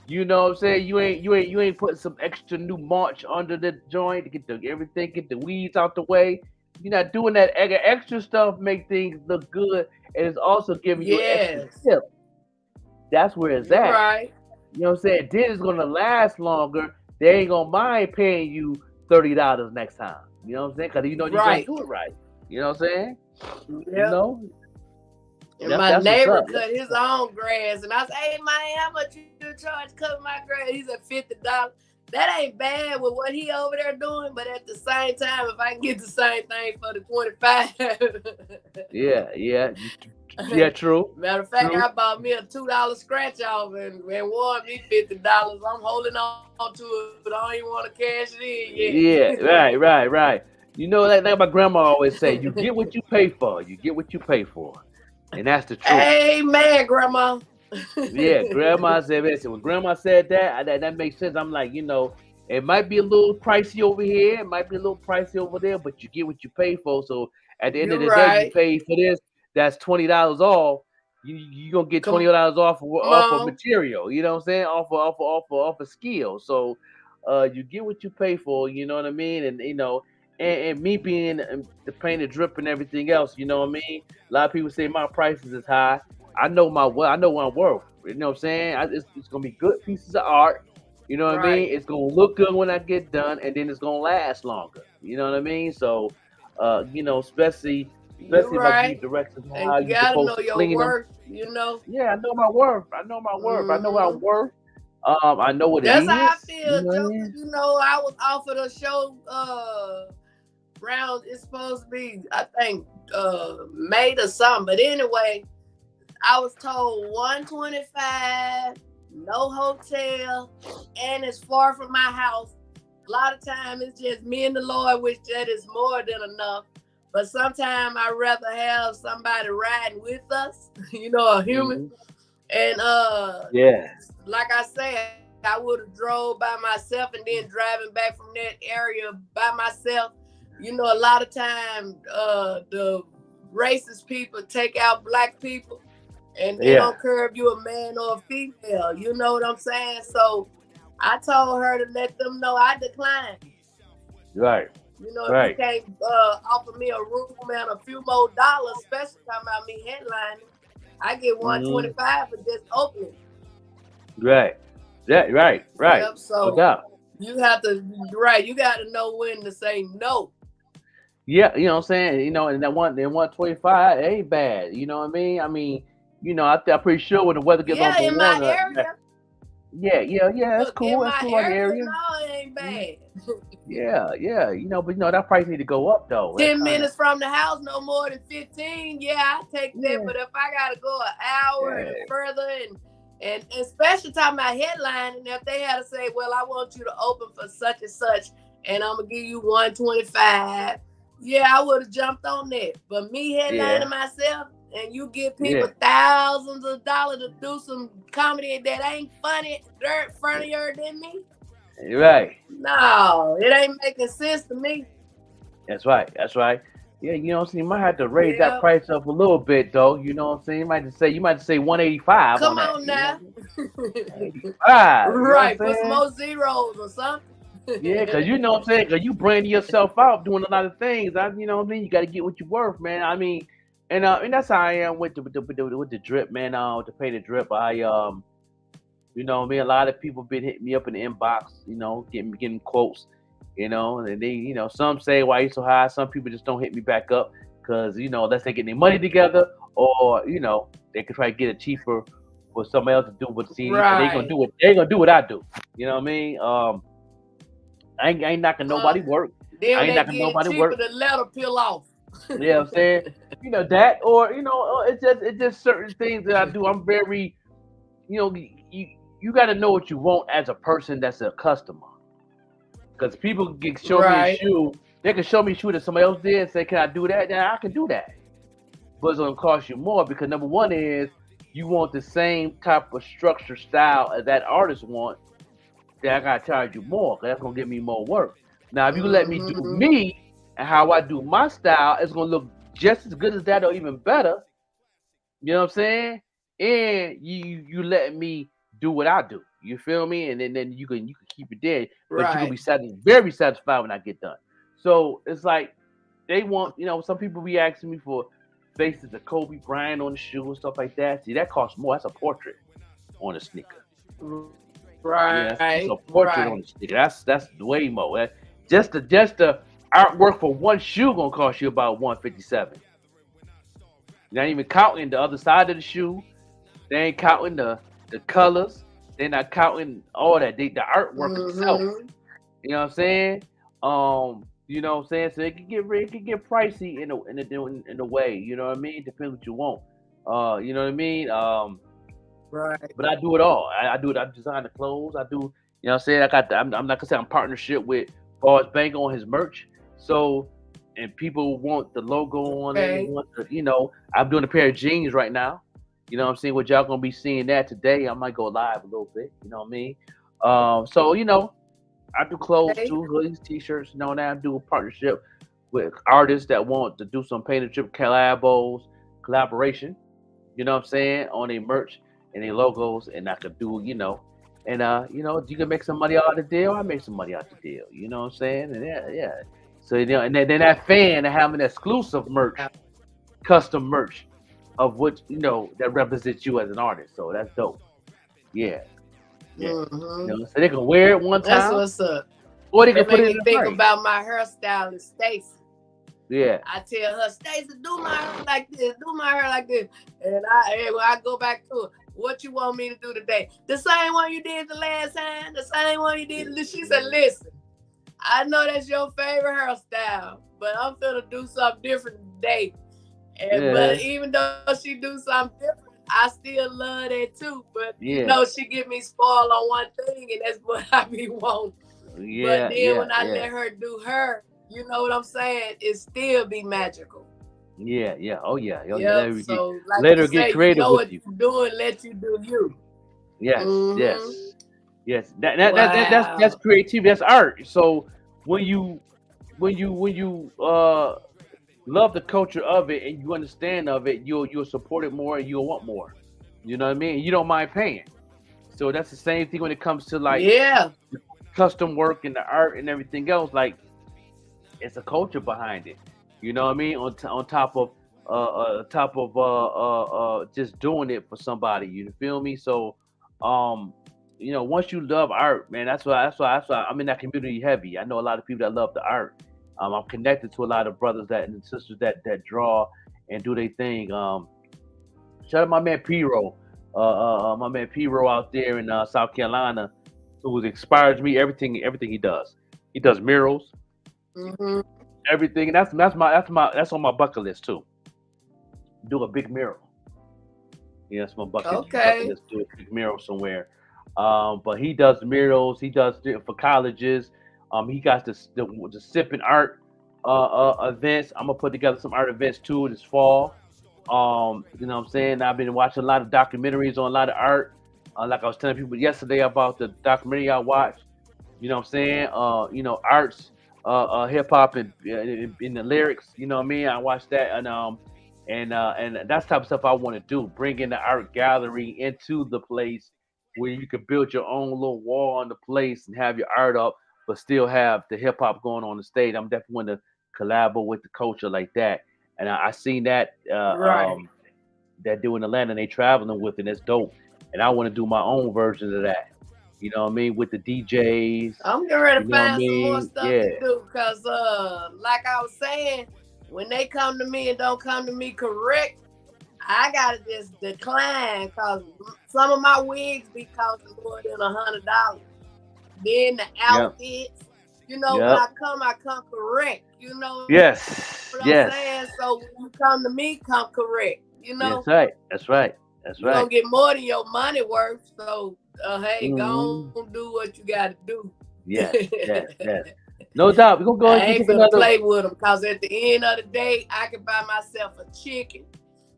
You know what I'm saying? You ain't putting some extra new mulch under the joint to get the weeds out the way. You're not doing that extra stuff. Make things look good, and it's also giving you an extra tip. That's where it's at. Right. You know what I'm saying? Then it's gonna last longer. They ain't gonna mind paying you $30 next time. You know what I'm saying? Because you know you're gonna do it right. You know what I'm saying? Yep. You know? And my neighbor cut his own grass, and I said, "Hey man, how much you charge cutting my grass?" He said $50. That ain't bad with what he over there doing, but at the same time, if I can get the same thing for the 25. Yeah, true. Matter of fact, I bought me a $2 scratch off and won me $50. I'm holding on to it, but I don't even want to cash it in yet. Yeah, right. You know, like my grandma always say, you get what you pay for. You get what you pay for. And that's the truth. Amen, Grandma. Yeah, Grandma said that. So when Grandma said that makes sense. I'm like, you know, it might be a little pricey over here. It might be a little pricey over there, but you get what you pay for. So at the end of the day, you pay for this. That's $20 off. You gonna get $20 off of material. You know what I'm saying? Off of skill. So you get what you pay for. You know what I mean? And you know, and me being the paint and drip and everything else. You know what I mean? A lot of people say my prices is high. I know what I'm worth. You know what I'm saying? It's gonna be good pieces of art. You know what I mean? It's gonna look good when I get done, and then it's gonna last longer. You know what I mean? So, you know, especially if I give directions on how you gotta know your worth. You know? Yeah, I know my worth. I know my worth. I know what I'm worth. I know what it is. That's how I feel, Joker. You know, I was offered a show round. It's supposed to be, I think, May or something. But anyway, I was told $125, no hotel, and it's far from my house. A lot of times it's just me and the Lord, which that is more than enough. But sometimes I'd rather have somebody riding with us, you know, a human. And like I said, I would have drove by myself and then driving back from that area by myself. You know, a lot of times the racist people take out black people and they don't care if you're a man or a female. You know what I'm saying? So I told her to let them know I declined. Right. You know, if you can't offer me a room and a few more dollars, especially talking about me headlining, I get $125 for just opening. Right. Yeah, right. Yep, so you have to, you got to know when to say no. Yeah, you know what I'm saying? And that 125 ain't bad. You know what I mean? I'm pretty sure when the weather gets on Yeah, for in my warmer, area. yeah, that's Look, in cool. That's my cool on the area, area. no, it ain't bad. Yeah. But that price need to go up though. That 10 kind of minutes from the house, no more than 15. Yeah, I take that. But if I gotta go an hour and further, and especially talking about headline, and if they had to say, well, I want you to open for such and such, and I'm gonna give you 125. Yeah, I would have jumped on that. But me headlining myself, and you give people thousands of dollars to do some comedy that ain't funny, dirt funnier than me. Right. No, it ain't making sense to me. That's right. Yeah, you know what I'm saying? You might have to raise that price up a little bit though. You know what I'm saying? You might just say 185 Come on on that. now. Right. Put some more zeros or something. Yeah, because you know what I'm saying? Because you branding yourself out doing a lot of things. You know what I mean? You got to get what you're worth, man. And that's how I am with the drip, man. To pay the drip, you know what I mean? A lot of people been hitting me up in the inbox, getting quotes, and they, some say, why you so high? Some people just don't hit me back up because, unless they get their money together or, they can try to get it cheaper for somebody else to do what they ain't gonna do what I do. You know what I mean? I ain't knocking nobody work. Then I ain't they knocking get nobody cheaper work. to let her peel off. You know what I'm saying? That, or it's just certain things that I do. I'm very, you got to know what you want as a person that's a customer. Because people can show me a shoe, they can show me a shoe that somebody else did and say, can I do that? Then I can do that. But it's going to cost you more because number one is you want the same type of structure style as that artist want. Then I got to charge you more because that's going to give me more work. Now, if you let me do me and how I do my style, it's going to look just as good as that or even better. You know what I'm saying? And you let me do what I do. You feel me? And then you can keep it there, but you can be very satisfied when I get done. So it's like they want, some people be asking me for faces of Kobe Bryant on the shoe and stuff like that. See, that costs more. That's a portrait on a sneaker. Right. That's a portrait on the sneaker. That's way more. Just the artwork for one shoe gonna cost you about $157. You're not even counting the other side of the shoe. They ain't counting the colors. They're not counting all that. The artwork itself. You know what I'm saying? You know what I'm saying? So it can get pricey in a way. You know what I mean? Depends what you want. You know what I mean? Right. But I do it all. I do it. I design the clothes. I do. You know what I'm saying? I'm not gonna say I'm partnership with Forrest Bank on his merch. So, and people want the logo on it. Want the, I'm doing a pair of jeans right now. You know what I'm saying? What y'all gonna be seeing that today. I might go live a little bit. You know what I mean? So, I do clothes too, hoodies, t-shirts. Now I do a partnership with artists that want to do some painted trip collaboration. You know what I'm saying? On their merch and their logos, and I could do, and you can make some money out of the deal. I make some money out of the deal. You know what I'm saying? And yeah. So and then that fan and having exclusive merch, custom merch of what that represents you as an artist. So that's dope. Yeah. So they can wear it one time. That's what's up. Or they can put it in the think about my hairstylist, Stacy. Yeah. I tell her, Stacy, do my hair like this, do my hair like this. And when I go back to her, what you want me to do today? The same one you did the last time, the same one you did. She said, listen, I know that's your favorite hairstyle, but I'm finna do something different today. But even though she do something different, I still love that too. But she get me spoiled on one thing, and that's what I be wanting. But then when I let her do her, you know what I'm saying? It still be magical. Yeah. Oh yeah. So like let her get creative with you. Doing, let you do you. Yes. That's creativity. That's art. So when you love the culture of it and you understand of it, you'll support it more and you'll want more. You know what I mean? You don't mind paying. So that's the same thing when it comes to like custom work and the art and everything else. Like it's a culture behind it. You know what I mean? On top of just doing it for somebody. You feel me? So once you love art, man, that's why I'm in that community heavy. I know a lot of people that love the art. I'm connected to a lot of brothers and sisters that draw and do their thing. Shout out my man P-Ro, my man P-Ro out there in South Carolina, who inspires me. Everything he does. He does murals, everything, and that's on my bucket list too. Do a big mural. Yeah, that's my bucket list. Do a big mural somewhere. But he does murals. He does for colleges. He got the sipping art events. I'm gonna put together some art events too this fall. You know what I'm saying? I've been watching a lot of documentaries on a lot of art. Like I was telling people yesterday about the documentary I watched. You know what I'm saying? You know, arts, hip hop, and in the lyrics. You know what I mean? I watched that, and that's the type of stuff I want to do. Bring in the art gallery into the place where you can build your own little wall on the place and have your art up, but still have the hip hop going on the stage. I'm definitely want to collaborate with the culture like that. And I seen that that do in Atlanta, and they traveling with it. That's dope. And I want to do my own version of that. You know what I mean? With the DJs. I'm getting ready to find some more stuff to do because, like I was saying, when they come to me and don't come to me correct, I gotta just decline because some of my wigs be costing more than $100. Then the outfits, you know, when I come correct. You know what I'm saying? So when you come to me, come correct. You know? That's right. You're gonna get more than your money worth. So hey, go on, do what you gotta do. Yes. No doubt. We're gonna go I ain't gonna play with them because at the end of the day, I can buy myself a chicken.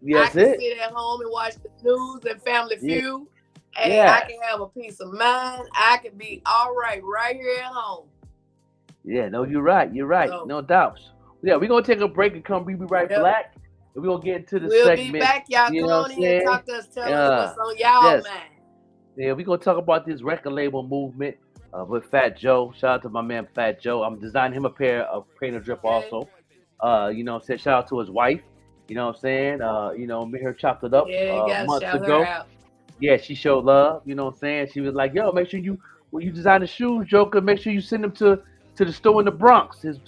I can sit at home and watch the news and Family Feud. Hey, I can have a peace of mind. I can be all right here at home. Yeah, no, you're right. So, no doubt. Yeah, we're gonna take a break and come be right back. And we're gonna get into the segment. We'll be back, y'all. Come on in and talk to us. Tell us what's on y'all mind. Yeah, we're gonna talk about this record label movement with Fat Joe. Shout out to my man Fat Joe. I'm designing him a pair of Painter Drip also. You know what I'm saying? Shout out to his wife. You know what I'm saying? You know, me and her chopped it up months ago. Yeah, she showed love. You know what I'm saying? She was like, yo, make sure when you design the shoes, Joker, make sure you send them to the store in the Bronx, his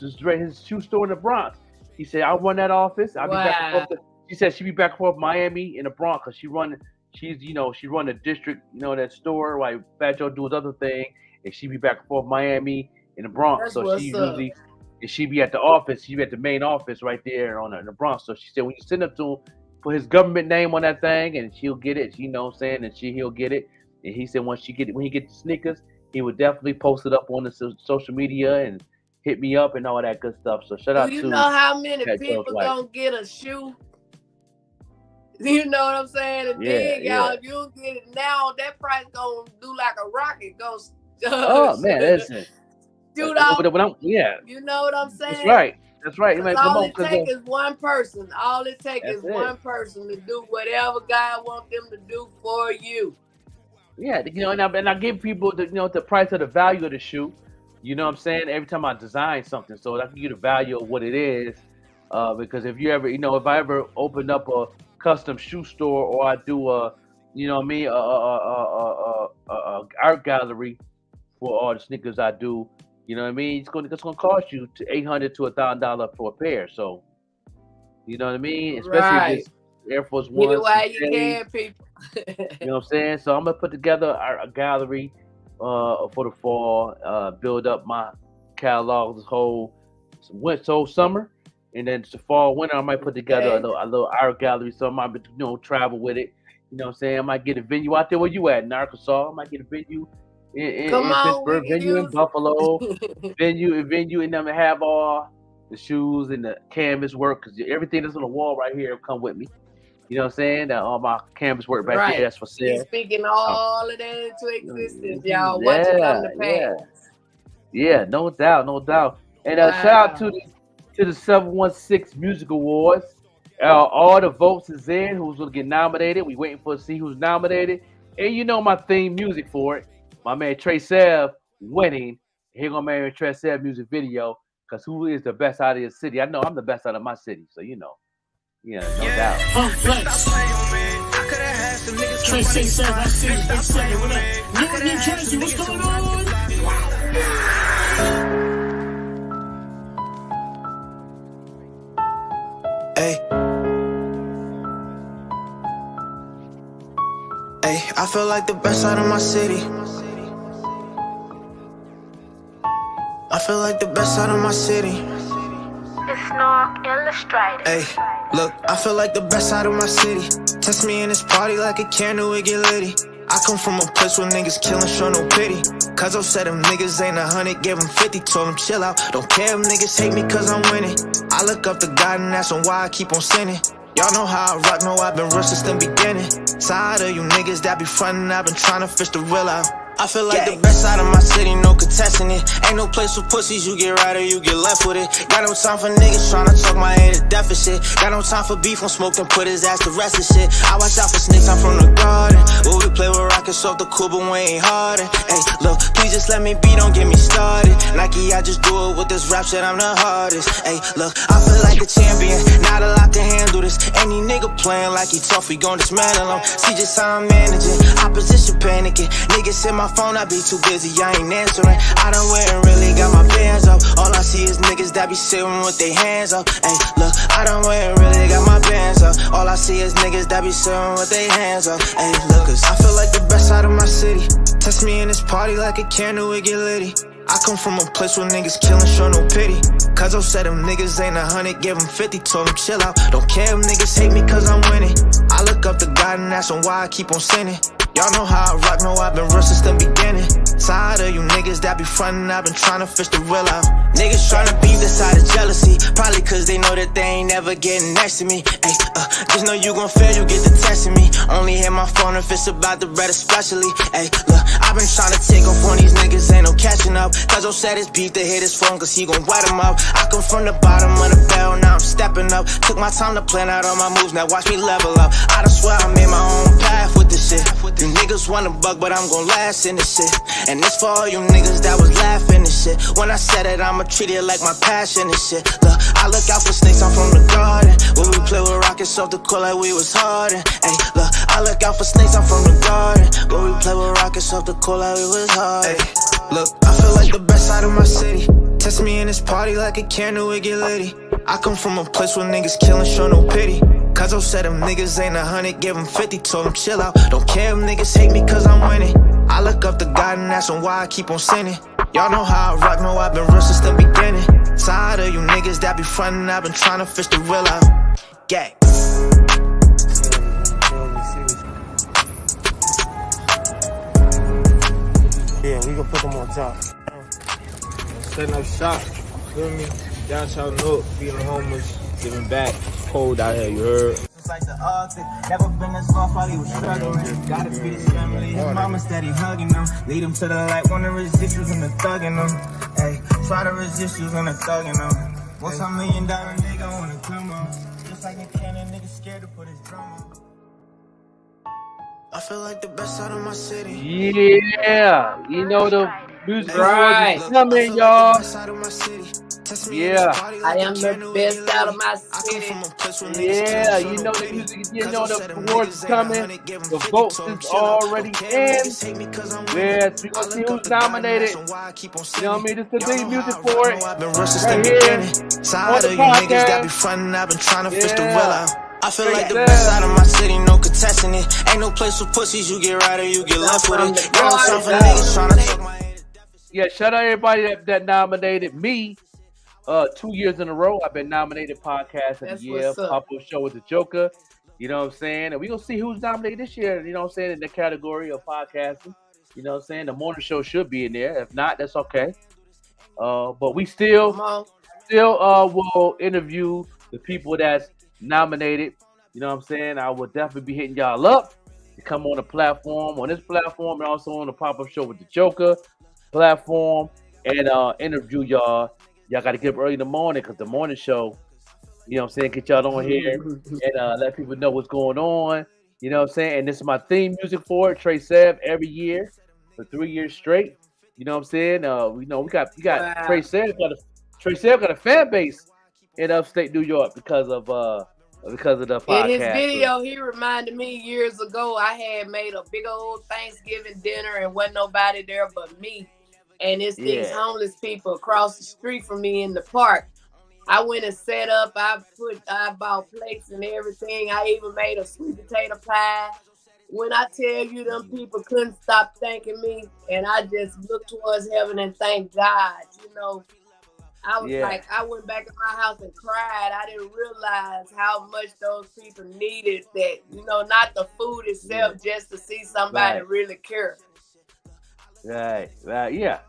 shoe store in the Bronx. He said, I'll run that office. I'll be back and forth. She said she'll be back and forth Miami in the Bronx because she run the district, you know, that store while Fat Joe do his other thing, and she be back and forth Miami in the Bronx. So she usually, and she be at the office, she be at the main office right there in the Bronx. So she said when you send it to him, put his government name on that thing, and she'll get it. You know what I'm saying? And he'll get it. And he said when he get the sneakers, he would definitely post it up on the social media and hit me up and all that good stuff. So shout out to. Do you know how many people don't get a shoe? You know what I'm saying? And then y'all, if you don't get it now, that price gonna do like a rocket. Oh man, listen. Shoot off. Yeah. You know what I'm saying? That's right. All it takes is one person. All it takes is one person to do whatever God wants them to do for you. Yeah, you know, and I give people the price of the value of the shoe. You know what I'm saying? Every time I design something, so I can give you the value of what it is. Because if you ever, if I ever open up a custom shoe store or I do a art gallery for all the sneakers I do, you know what I mean? It's gonna cost you $800 to $1,000 for a pair. So, you know what I mean? Especially if it's Air Force One. Get it while you can, people. You know what I'm saying? So I'm gonna put together a gallery for the fall, build up my catalog this whole summer, and then the fall winter I might put together a little art gallery. So I might travel with it. You know what I'm saying? I might get a venue out there where you at in Arkansas. I might get a venue in Pittsburgh, venue in Buffalo, venue, and then have all the shoes and the canvas work because everything that's on the wall right here will come with me. You know what I'm saying? All my canvas work back there, that's for sale. He's speaking all of that into existence, y'all. Watch it come to pass. Yeah, no doubt. And shout out to the 716 Music Awards. All the votes is in. Who's going to get nominated? We waiting to see who's nominated. And you know my theme music for it. My man Trey Sev winning. He gonna marry Trey Sev music video because who is the best out of his city? I know I'm the best out of my city, so no doubt. Trey Sev, I see it. What up? New Jersey, what's going on? feel like the best out of my city. I feel like the best out of my city. It's not illustrated. Hey, look, I feel like the best out of my city. Test me in this party like a candle, it get litty. I come from a place where niggas killin', show no pity. Cuz I said them niggas ain't 100, gave them 50, told them chill out. Don't care if niggas hate me cause I'm winning. I look up to God and ask him why I keep on sinning. Y'all know how I rock, know I've been real since the beginning. Tired of you niggas that be frontin', I've been trying to fish the real out. I feel like the best out of my city, no contesting it. Ain't no place for pussies, you get right or you get left with it. Got no time for niggas tryna talk my head to death and shit. Got no time for beef on smoke and put his ass to rest and shit. I watch out for snakes, I'm from the garden. Where we play with rockets off the cool, but we ain't hardened. Hey, look, please just let me be, don't get me started. Nike, I just do it with this rap shit, I'm the hardest. Hey, look, I feel like a champion, not a lot to handle this. Any nigga playing like he tough, we gon' dismantle him. See just how I'm managing, opposition panicking. Niggas hit my phone, I be too busy, I ain't answering. I done went and really got my bands up. All I see is niggas that be sitting with their hands up. Hey, look, I done went and really got my bands up. All I see is niggas that be sitting with their hands up. Hey, look, cause I feel like the best out of my city. Test me in this party like a candle, it get litty. I come from a place where niggas killin', show no pity. Cuz I said them niggas ain't 100, give them 50, told them chill out. Don't care if niggas hate me cause I'm winning. I look up to God and ask him why I keep on sinning. Y'all know how I rock, know I've been real since the beginning. Tired of you niggas that be frontin', I've been tryna fish the real out. Niggas tryna beef this out of jealousy, probably cause they know that they ain't never getting next to me. Ay, just know you gon' fail, you get to testing me. Only hit my phone if it's about the bread especially. Ay, look, I've been tryna take off on these niggas, ain't no catching up. Cuz I said it's beef to hit his phone cause he gon' wet him up. I come from the bottom of the barrel, now I'm stepping up. Took my time to plan out all my moves, now watch me level up. I done swear I made my own path with this shit. You niggas want a buck, but I'm gon' last in this shit. And this for all you niggas that was laughing and shit. When I said it, I'ma treat it like my passion and shit. Look, I look out for snakes, I'm from the garden. Where we play with rockets off the court like we was hardened. Hey, look, I look out for snakes, I'm from the garden. Where we play with rockets off the court like we was hardened. Hey, look, I feel like the best out of my city. Test me in this party like a candle, it get litty. I come from a place where niggas killin', show no pity. Cuz I said them niggas ain't 100, give them 50, told them chill out. Don't care if niggas hate me cause I'm winning. I look up to God and ask him why I keep on sinning. Y'all know how I rock, know I've been real since the beginning. Tired of you niggas that be frontin', I've been tryna fish the real out. Gang. Yeah, we gon' put them on top. Setting up shop, feel me? Downtown North, feeding the homeless, giving back. It's cold out here, you heard? It's like the Arctic, never been as soft while he was struggling. Gotta feed his family, his mama steady hugging them. Lead him to the light, wanna resist you from the thugging them. Hey, try to resist you from the thugging them. What's $1 million nigga wanna come on? Just like a cannon, nigga scared to put his drum on. I feel like the best out of my city. Yeah, you know the music Right. awards is coming, y'all. Yeah, I am the best out of my city. yeah, you know the music, you know the awards is coming. The votes is already in. Yes, we gonna see who's nominated. You know what I mean? This is the big music for it. Right here on the podcast. Yeah. I feel like the best out of my city, no contesting it. Ain't no place for pussies, you get right or you get left with it. Got no time for niggas tryna take my head. Yeah, shout out everybody that nominated me. 2 years in a row, I've been nominated Podcast of the Year, Pop-Up Show with the Joker. You know what I'm saying? And we're going to see who's nominated this year, you know what I'm saying, in the category of podcasting. You know what I'm saying? The morning show should be in there. If not, that's okay. But we still will interview the people that's nominated. You know what I'm saying? I will definitely be hitting y'all up to come on the platform, on this platform, and also on the Pop-Up Show with the Joker platform, and interview y'all. Y'all got to get up early in the morning because the morning show, you know what I'm saying, get y'all on here and let people know what's going on. You know what I'm saying? And this is my theme music for it, Trey Sev, every year for 3 years straight. You know what I'm saying? We got wow. Trey Sev got a fan base in upstate New York because of the podcast. In his video, he reminded me years ago I had made a big old Thanksgiving dinner and wasn't nobody there but me. And it's these homeless people across the street from me in the park. I went and set up. I bought plates and everything. I even made a sweet potato pie. when I tell you them people couldn't stop thanking me, and I just looked towards heaven and thank God. I was Yeah. like, I went back in my house and cried. I didn't realize how much those people needed that, not the food Yeah. itself, just to see somebody Right. really care. Right. Right. Yeah.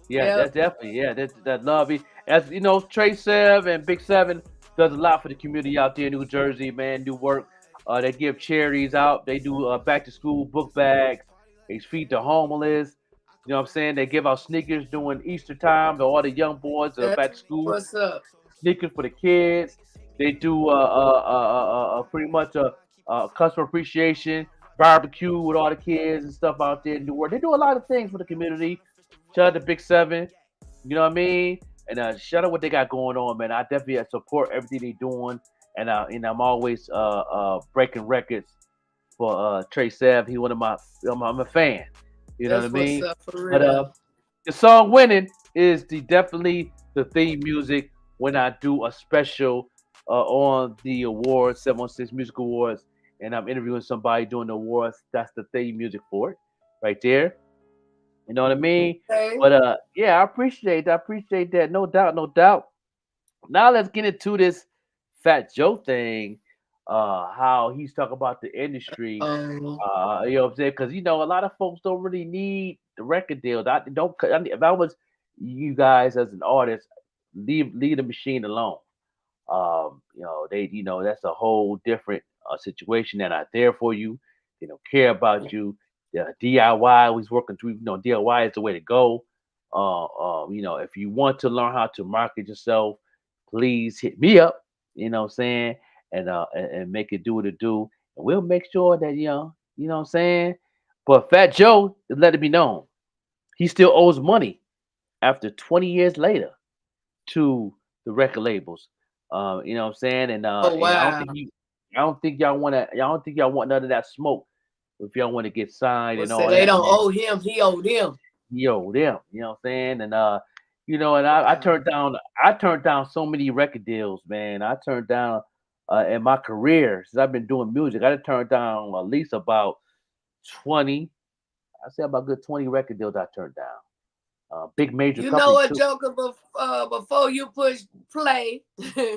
Yeah. Yep. That's definitely. Yeah. That love. As you know, Trey Sev and Big Seven does a lot for the community out there in New Jersey. Man, do work. They give charities out. They do back to school book bags. They feed the homeless. You know what I'm saying? They give out sneakers during Easter time to all the young boys that are That's back to school. what's up. Sneakers for the kids. They do pretty much a customer appreciation barbecue with all the kids and stuff out there in New Orleans. They do a lot of things for the community. Shout out to Big Seven. You know what I mean? And shout out what they got going on, man. I definitely support everything they doing, and I'm always breaking records for Trey Sav. He one of my I'm a fan. You know what I That's what's mean? up for But real. the song "Winning" is definitely the theme music when I do a special on the awards, 716 Music Awards, and I'm interviewing somebody doing the awards. That's the theme music for it, right there. You know what I mean? Okay. But yeah, I appreciate that. I appreciate that. No doubt, no doubt. Now let's get into this Fat Joe thing. How he's talking about the industry. Um, You know what I'm saying? Because a lot of folks don't really need the record deals. I don't. If I was you guys as an artist, leave the machine alone. That's a whole different situation. They're not there for you. They don't care about you. The DIY was working through. DIY is the way to go. If you want to learn how to market yourself, please hit me up. You know what I'm saying, and make it do what it do, and we'll make sure that you know what I'm saying. But Fat Joe is letting me know he still owes money after 20 years later to the record labels. You know what I'm saying? oh And wow. I don't think y'all want none of that smoke if y'all want to get signed Well, and say all they that, don't man. owe him, he owed them. Yo, them, you know what I'm saying? And Wow. I turned down so many record deals, man. I turned down in my career since I've been doing music, I done turned down at least about 20. I say about good 20 record deals I turned down. Big major You know companies what, too. Joker? Before you push play, I've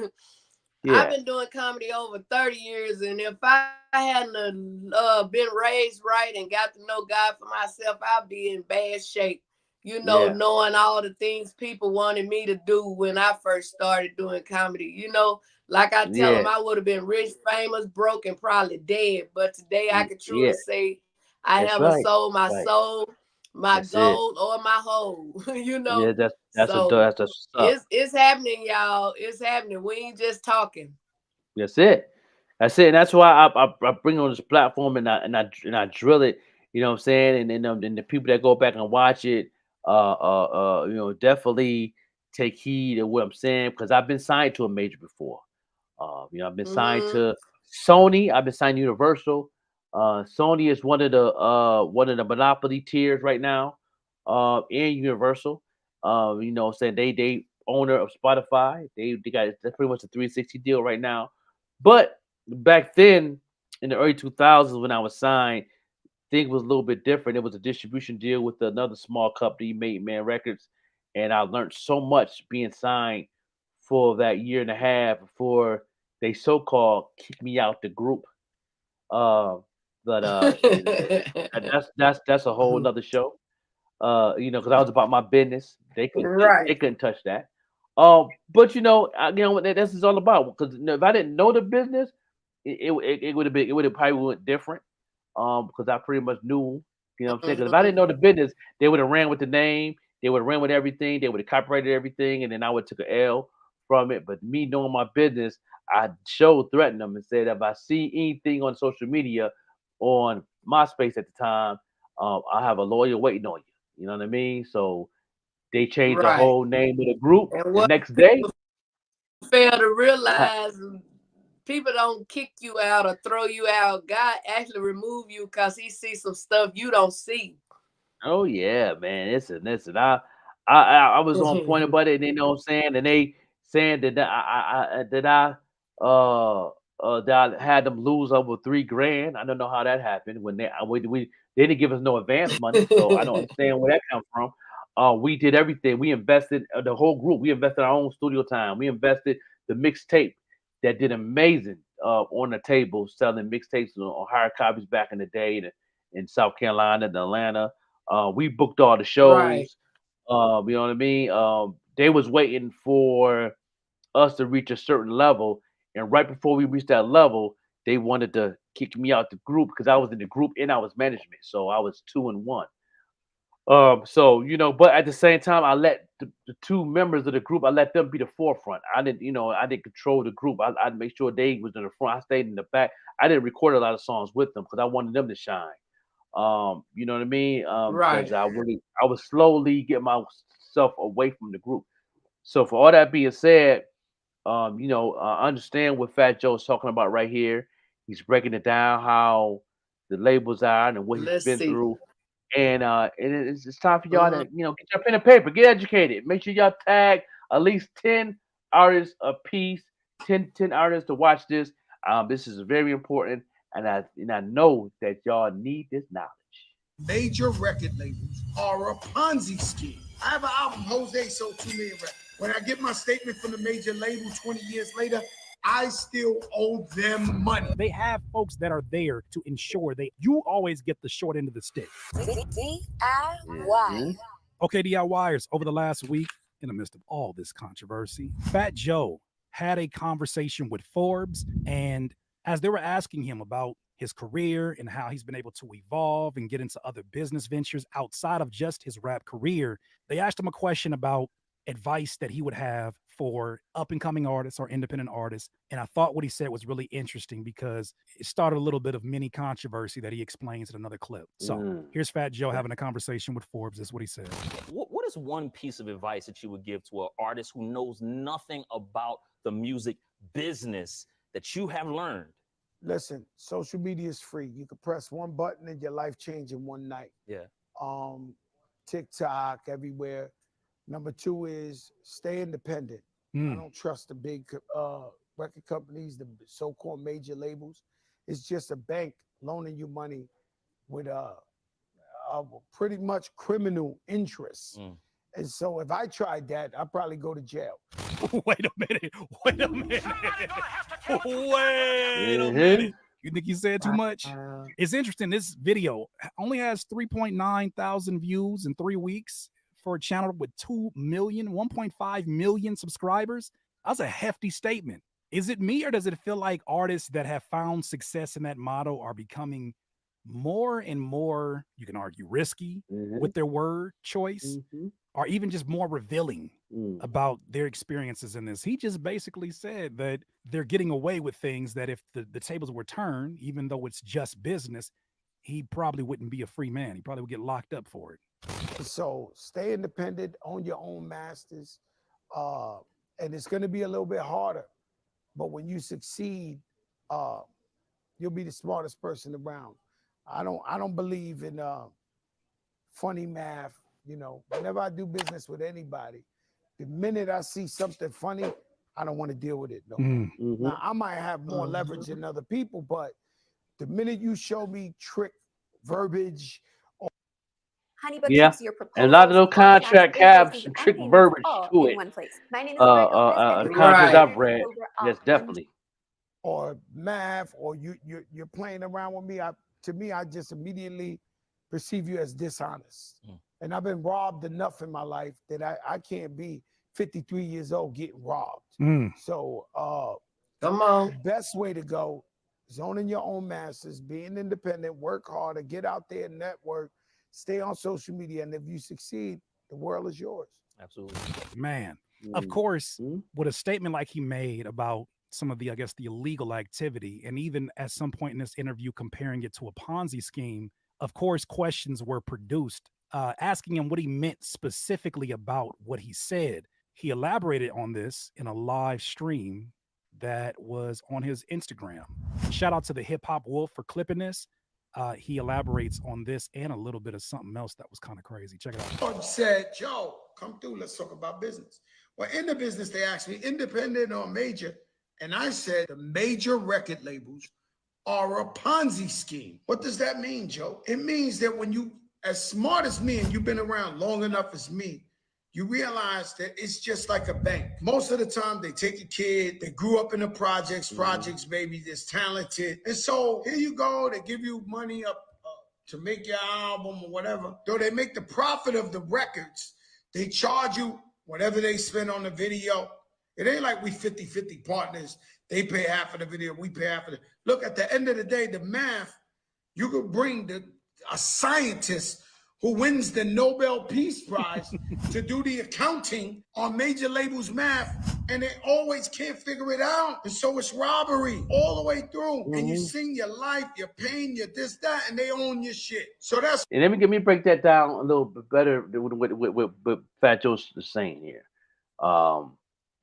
Yeah, been doing comedy over 30 years, and if I hadn't been raised right and got to know God for myself, I'd be in bad shape. yeah, Knowing all the things people wanted me to do when I first started doing comedy. Like I tell yeah. them, I would have been rich, famous, broke, and probably dead. But today I can truly Yeah, say I that's haven't right. sold my Right. soul, my That's it. gold, or my whole. Yeah, So that's what's up. it's happening, y'all. It's happening. We ain't just talking. That's it. That's it. And that's why I bring on this platform and I drill it. You know what I'm saying? And the people that go back and watch it, definitely take heed of what I'm saying because I've been signed to a major before. I've been signed Hmm. to Sony. I've been signed to Universal. Sony is one of the monopoly tiers right now. In Universal. Saying they owner of Spotify. They got that's pretty much a 360 deal right now. But back then, in the early 2000s, when I was signed, things was a little bit different. It was a distribution deal with another small company, Made Man Records, and I learned so much being signed for that year and a half before they so-called kicked me out the group. Uh, but that's a whole nother show. Because I was about my business. They Right. couldn't touch that. But what that this is all about. Because if I didn't know the business, it would have been it would have probably went different. Because I pretty much knew, what I'm saying. Because if I Mhm. didn't know the business, they would have ran with the name, they would have ran with everything, they would have copyrighted everything, and then I would have took an L from it. But me knowing my business, I showed threatened them and said if I see anything on social media on MySpace at the time, I have a lawyer waiting on you. You know what I mean? So they changed the Right. whole name of the group. And The what next day, people fail to realize, people don't kick you out or throw you out. God actually remove you because he sees some stuff you don't see. oh yeah, man. Listen. I was on point about it. You know what I'm saying? And they saying that I uh that I had them lose over $3,000. I don't know how that happened when they didn't give us no advance money, so I don't understand where that comes from. We did everything. We invested the whole group. We invested our own studio time. We invested the mixtape that did amazing on the table, selling mixtapes on higher copies back in the day in South Carolina and Atlanta. We booked all the shows. Right. You know what I mean? They was waiting for us to reach a certain level, and right before we reached that level, they wanted to kick me out the group because I was in the group and I was management, so I was 2 and 1. So but at the same time, I let the 2 members of the group, I let them be the forefront. I didn't control the group. I'd make sure they was in the front. I stayed in the back. I didn't record a lot of songs with them because I wanted them to shine. You know what I mean? Right. Because I was slowly getting myself away from the group. So for all that being said, I understand what Fat Joe's talking about right here. He's breaking it down how the labels are and what he's Let's been see. through. And it's time for y'all to, get your pen and paper, get educated. Make sure y'all tag at least 10 artists a piece, 10 artists to watch this. This is very important, and I know that y'all need this knowledge. Major record labels are a Ponzi scheme. I have an album, Jose sold 2 million records. When I get my statement from the major label 20 years later, I still owe them money. They have folks that are there to ensure you always get the short end of the stick. DIY. Okay, DIYers, over the last week, in the midst of all this controversy, Fat Joe had a conversation with Forbes, and as they were asking him about his career and how he's been able to evolve and get into other business ventures outside of just his rap career, they asked him a question about advice that he would have for up-and-coming artists or independent artists. And I thought what he said was really interesting because it started a little bit of mini controversy that he explains in another clip. So here's Fat Joe having a conversation with Forbes. This is what he said. What is one piece of advice that you would give to an artist who knows nothing about the music business that you have learned? Listen, social media is free. You can press one button and your life change in one night. Yeah. TikTok, everywhere. Number 2 is stay independent. I don't trust the big record companies, the so-called major labels. It's just a bank loaning you money with pretty much criminal interests. And so if I tried that, I'd probably go to jail. Wait a minute. You think you said too much? It's interesting. This video only has 3.9 thousand views in 3 weeks for a channel with 1.5 million subscribers. That's a hefty statement. Is it me, or does it feel like artists that have found success in that motto are becoming more and more, you can argue, risky with their word choice, or even just more revealing about their experiences in this? He just basically said that they're getting away with things that if the tables were turned, even though it's just business, he probably wouldn't be a free man. He probably would get locked up for it. So stay independent, own your own masters, and it's going to be a little bit harder. But when you succeed, you'll be the smartest person around. I don't believe in funny math. Whenever I do business with anybody, the minute I see something funny, I don't want to deal with it no more. Now, I might have more leverage than other people, but the minute you show me trick verbiage, and a lot of those contract have some trick verbiage to it. The contracts I've read, yes, definitely. Or math, or you're playing around with me. To me, I just immediately perceive you as dishonest. And I've been robbed enough in my life that I can't be 53 years old getting robbed. So come on. The best way to go is owning your own masters, being independent, work harder, get out there, network, stay on social media, and if you succeed, the world is yours. Absolutely. Man, of course, with a statement like he made about some of the, I guess, the illegal activity, and even at some point in this interview comparing it to a Ponzi scheme, of course, questions were produced asking him what he meant specifically about what he said. He elaborated on this in a live stream that was on his Instagram. Shout out to the Hip Hop Wolf for clipping this. He elaborates on this and a little bit of something else that was kind of crazy. Check it out. Forbes said, Joe, come through. Let's talk about business. Well, in the business, they asked me, independent or major? And I said the major record labels are a Ponzi scheme. What does that mean, Joe? It means that when you, as smart as me, and you've been around long enough as me, you realize that it's just like a bank. Most of the time, they take a kid, they grew up in the projects, baby, that's talented. And so here you go, they give you money up to make your album or whatever. Though they make the profit of the records, they charge you whatever they spend on the video. It ain't like we 50-50 partners. They pay half of the video, we pay half of it. Look, at the end of the day, the math, you could bring a scientist who wins the Nobel Peace Prize to do the accounting on major labels' math, and they always can't figure it out. And so it's robbery all the way through. And you sing your life, your pain, your this, that, and they own your shit. So that's... And let me break that down a little bit better with Fat Joe's saying here.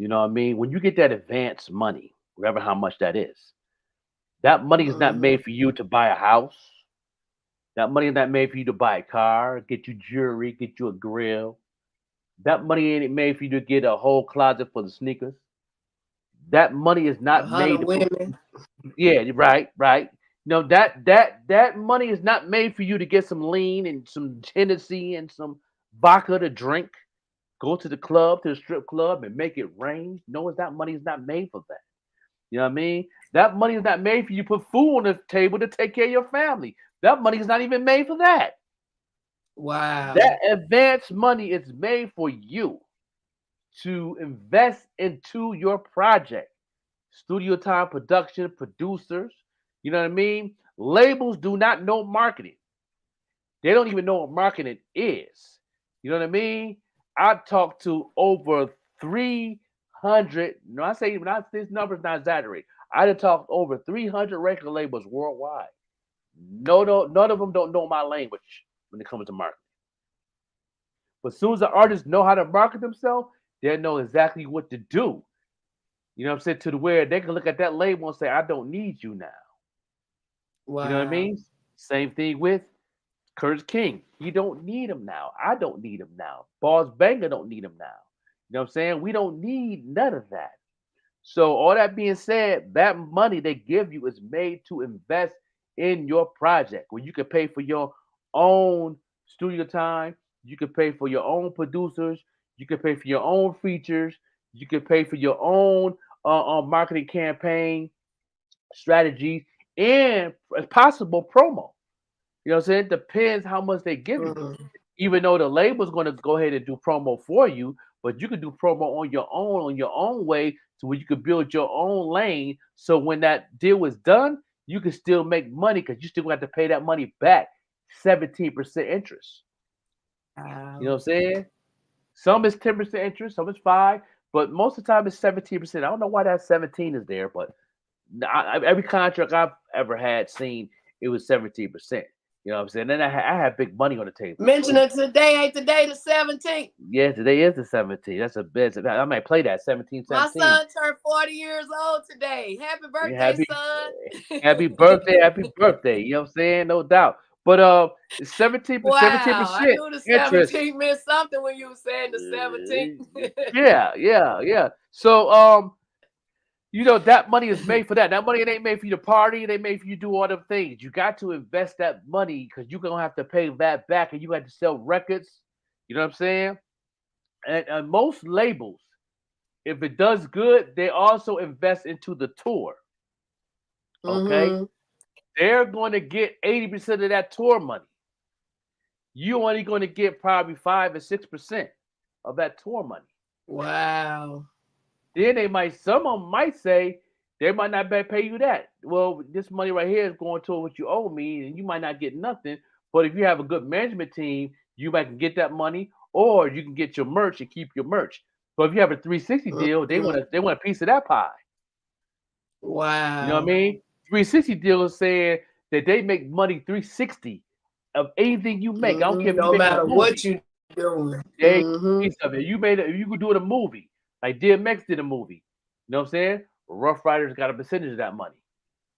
You know what I mean? When you get that advance money, whatever how much that is, that money is not made for you to buy a house. That money is not made for you to buy a car, get you jewelry, get you a grill. That money ain't made for you to get a whole closet for the sneakers. That money is not made. Yeah, right. No, that money is not made for you to get some lean and some Tennessee and some vodka to drink. Go to the club, to the strip club, and make it rain. No, that money is not made for that. You know what I mean? That money is not made for you to put food on the table to take care of your family. That money is not even made for that. Wow. That advance money is made for you to invest into your project. Studio time, production, producers. You know what I mean? Labels do not know marketing. They don't even know what marketing is. You know what I mean? I've talked to over 300. No, I say this number's not exaggerated. I'd have talked over 300 record labels worldwide. None of them don't know my language when it comes to marketing. But as soon as the artists know how to market themselves, they know exactly what to do. You know what I'm saying? To the where they can look at that label and say, I don't need you now. Wow. You know what I mean? Same thing with Curtis King. You don't need him now. I don't need him now. Boss Banger don't need him now. You know what I'm saying? We don't need none of that. So all that being said, that money they give you is made to invest in your project, where you can pay for your own studio time, you can pay for your own producers, you can pay for your own features, you can pay for your own marketing campaign strategies, and possible promo. You know what I'm saying? It depends how much they give you. Even though the label's going to go ahead and do promo for you, but you can do promo on your own way, to where you can build your own lane. So when that deal is done, you can still make money, because you still have to pay that money back, 17% interest. You know what I'm saying? Some is 10% interest, some is 5%, but most of the time it's 17%. I don't know why that 17 is there, but every contract I've ever had seen, it was 17%. You know what I'm saying? Then I had big money on the table. Mention it today, ain't today the 17th? Yeah, today is the 17th. That's a bit. I might play that 17. My son turned 40 years old today. Happy birthday, son. Happy birthday. You know what I'm saying? No doubt. But 17%, wow, 17% I knew the 17th interest meant something when you were saying the 17th. Yeah. So you know, that money is made for that. That money ain't made for you to party. It ain't made for you to do all them things. You got to invest that money, because you're going to have to pay that back, and you have to sell records. You know what I'm saying? And most labels, if it does good, they also invest into the tour. Okay? They're going to get 80% of that tour money. You're only going to get probably 5 or 6% of that tour money. Wow. Then some of them might say they might not pay you that. Well, this money right here is going toward what you owe me, and you might not get nothing. But if you have a good management team, you might get that money, or you can get your merch and keep your merch. But if you have a 360 deal, they want a piece of that pie. Wow. You know what I mean? 360 deal is saying that they make money 360 of anything you make. I don't care if no you make matter what you doing. They piece of it. You could do it a movie. Like DMX did a movie. You know what I'm saying? Rough Riders got a percentage of that money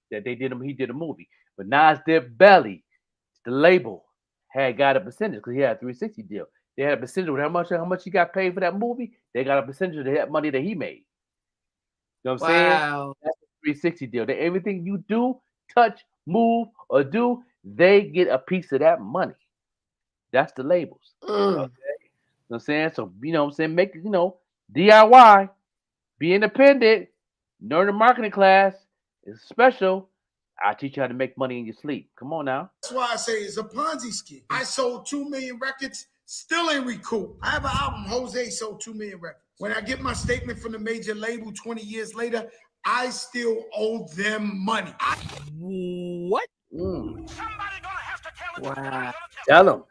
that they did. He did a movie. But Nas Dip Belly, the label, had got a percentage because he had a 360 deal. They had a percentage of how much he got paid for that movie. They got a percentage of that money that he made. You know what I'm saying? Wow. That's a 360 deal. That everything you do, touch, move, or do, they get a piece of that money. That's the labels. Mm. You know what I'm saying? So, you know what I'm saying? Make it, DIY, be independent, learn the marketing class. It's special. I teach you how to make money in your sleep. Come on now. That's why I say it's a Ponzi scheme. I sold 2 million records, still ain't recouped. I have an album, Jose sold 2 million records. When I get my statement from the major label 20 years later, I still owe them money. What? Wow. Tell them.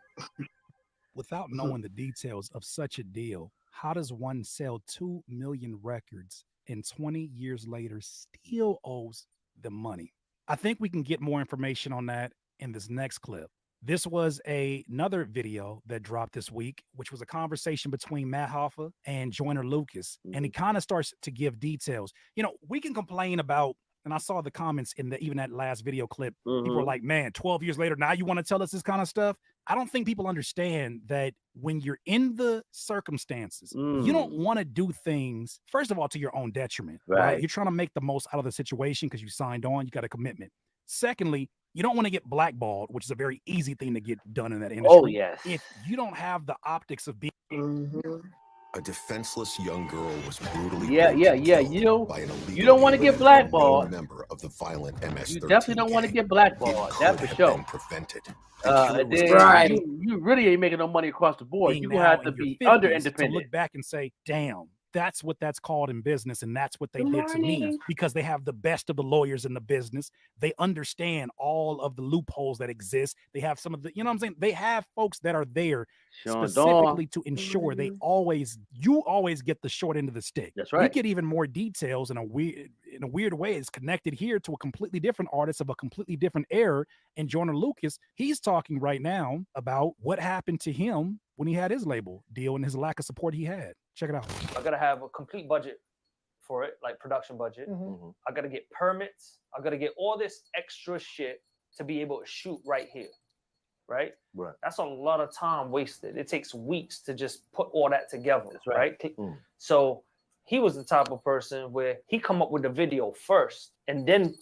Without knowing the details of such a deal, how does one sell 2 million records and 20 years later still owes them money? I think we can get more information on that in this next clip. This was another video that dropped this week, which was a conversation between Matt Hoffa and Joyner Lucas. And he kind of starts to give details. We can complain about, and I saw the comments in even that last video clip. People were like, man, 12 years later, now you want to tell us this kind of stuff? I don't think people understand that when you're in the circumstances, you don't want to do things, first of all, to your own detriment, right? You're trying to make the most out of the situation because you signed on, you got a commitment. Secondly, you don't want to get blackballed, which is a very easy thing to get done in that industry. Oh, yes. If you don't have the optics of being... A defenseless young girl was brutally Yeah. by an illegal You don't want to get blackballed. member of the violent MS-13 You definitely don't want to get blackballed. That's for have sure. been prevented. Then you really ain't making no money across the board. being You now have to in your be 50s under to independent. look back and say, damn, that's what that's called in business, and that's what they did to me, because they have the best of the lawyers in the business. They understand all of the loopholes that exist. They have some of the, you know what I'm saying? They have folks that are there specifically to ensure you always get the short end of the stick. That's We right. get even more details in a weird way. It's connected here to a completely different artist of a completely different era. And Joyner Lucas, he's talking right now about what happened to him when he had his label deal and his lack of support he had. Check it out. I gotta have a complete budget for it, like production budget. I gotta get permits. I gotta get all this extra shit to be able to shoot right here. Right? That's a lot of time wasted. It takes weeks to just put all that together. That's right. So he was the type of person where he come up with the video first and then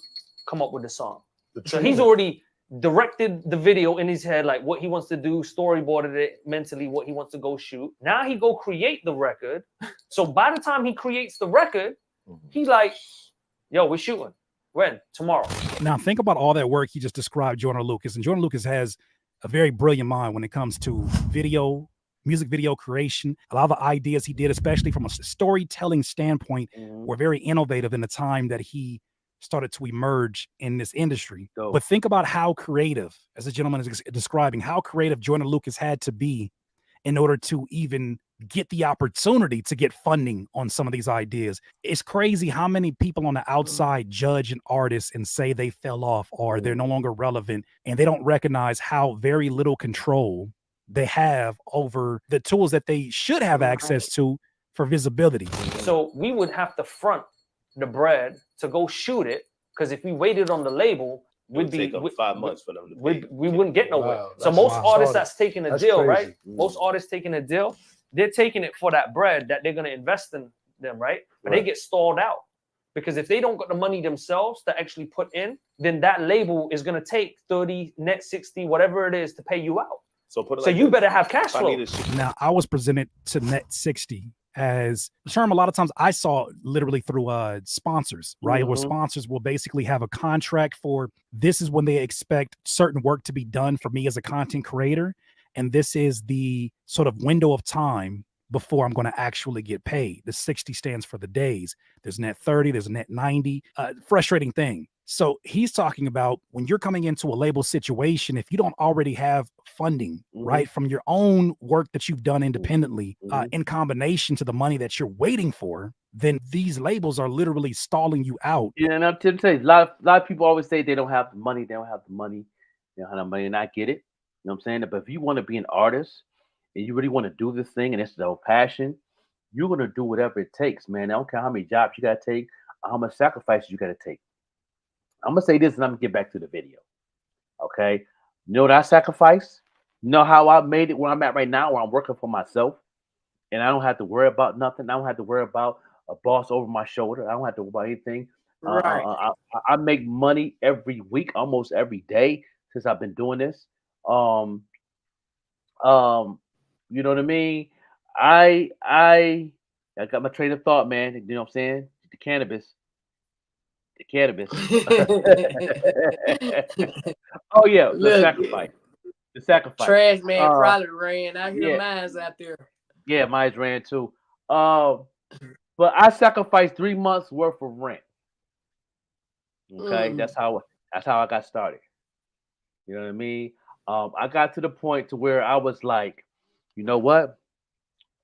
come up with the song. So he's already directed the video in his head, like what he wants to do, storyboarded it mentally, what he wants to go shoot. Now he go create the record. So by the time he creates the record, he's like, yo, we're shooting. When? Tomorrow. Now think about all that work he just described, Joyner Lucas. And Joyner Lucas has a very brilliant mind when it comes to music video creation. A lot of the ideas he did, especially from a storytelling standpoint, were very innovative in the time that he started to emerge in this industry. But think about how creative, as the gentleman is describing, how creative Joyner Lucas had to be in order to even get the opportunity to get funding on some of these ideas. It's crazy how many people on the outside judge an artist and say they fell off or they're no longer relevant, and they don't recognize how very little control they have over the tools that they should have access to for visibility. So we would have to front the bread to go shoot it, because if we waited on the label, we'd be 5 months for them to we wouldn't get nowhere. Wow, So that's most wild. artists that's taking a That's deal, crazy. right? Most artists taking a deal, they're taking it for that bread that they're gonna invest in them, right? But they get stalled out, because if they don't got the money themselves to actually put in, then that label is gonna take 30, net 60, whatever it is to pay you out. So put it So like you this. better have cash If I flow. need a shoot- Now, I was presented to net 60 as a term a lot of times I saw literally through sponsors, right? Where sponsors will basically have a contract for, this is when they expect certain work to be done for me as a content creator. And this is the sort of window of time before I'm going to actually get paid. The 60 stands for the days. There's net 30, there's net 90, frustrating thing. So he's talking about when you're coming into a label situation, if you don't already have funding, right, from your own work that you've done independently, in combination to the money that you're waiting for, then these labels are literally stalling you out. Yeah, and I'm to tell you, a lot of people always say they don't have the money, they don't have the money, and I get it. You know what I'm saying? But if you want to be an artist and you really want to do this thing and it's your passion, you're gonna do whatever it takes, man. I don't care how many jobs you gotta take, how much sacrifices you gotta take. I'm gonna say this and I'm gonna get back to the video. Okay. You know what I sacrificed? You know how I made it where I'm at right now, where I'm working for myself, and I don't have to worry about nothing. I don't have to worry about a boss over my shoulder. I don't have to worry about anything. Right. I make money every week, almost every day since I've been doing this. Um, you know what I mean? I got my train of thought, man. You know what I'm saying? The cannabis. Oh yeah, the Look, sacrifice. The sacrifice. trash man probably ran. I hear Yeah, mine's out there. yeah, mine ran too. But I sacrificed 3 months worth of rent. Okay, Mm. that's how I got started. You know what I mean? I got to the point to where I was like, you know what?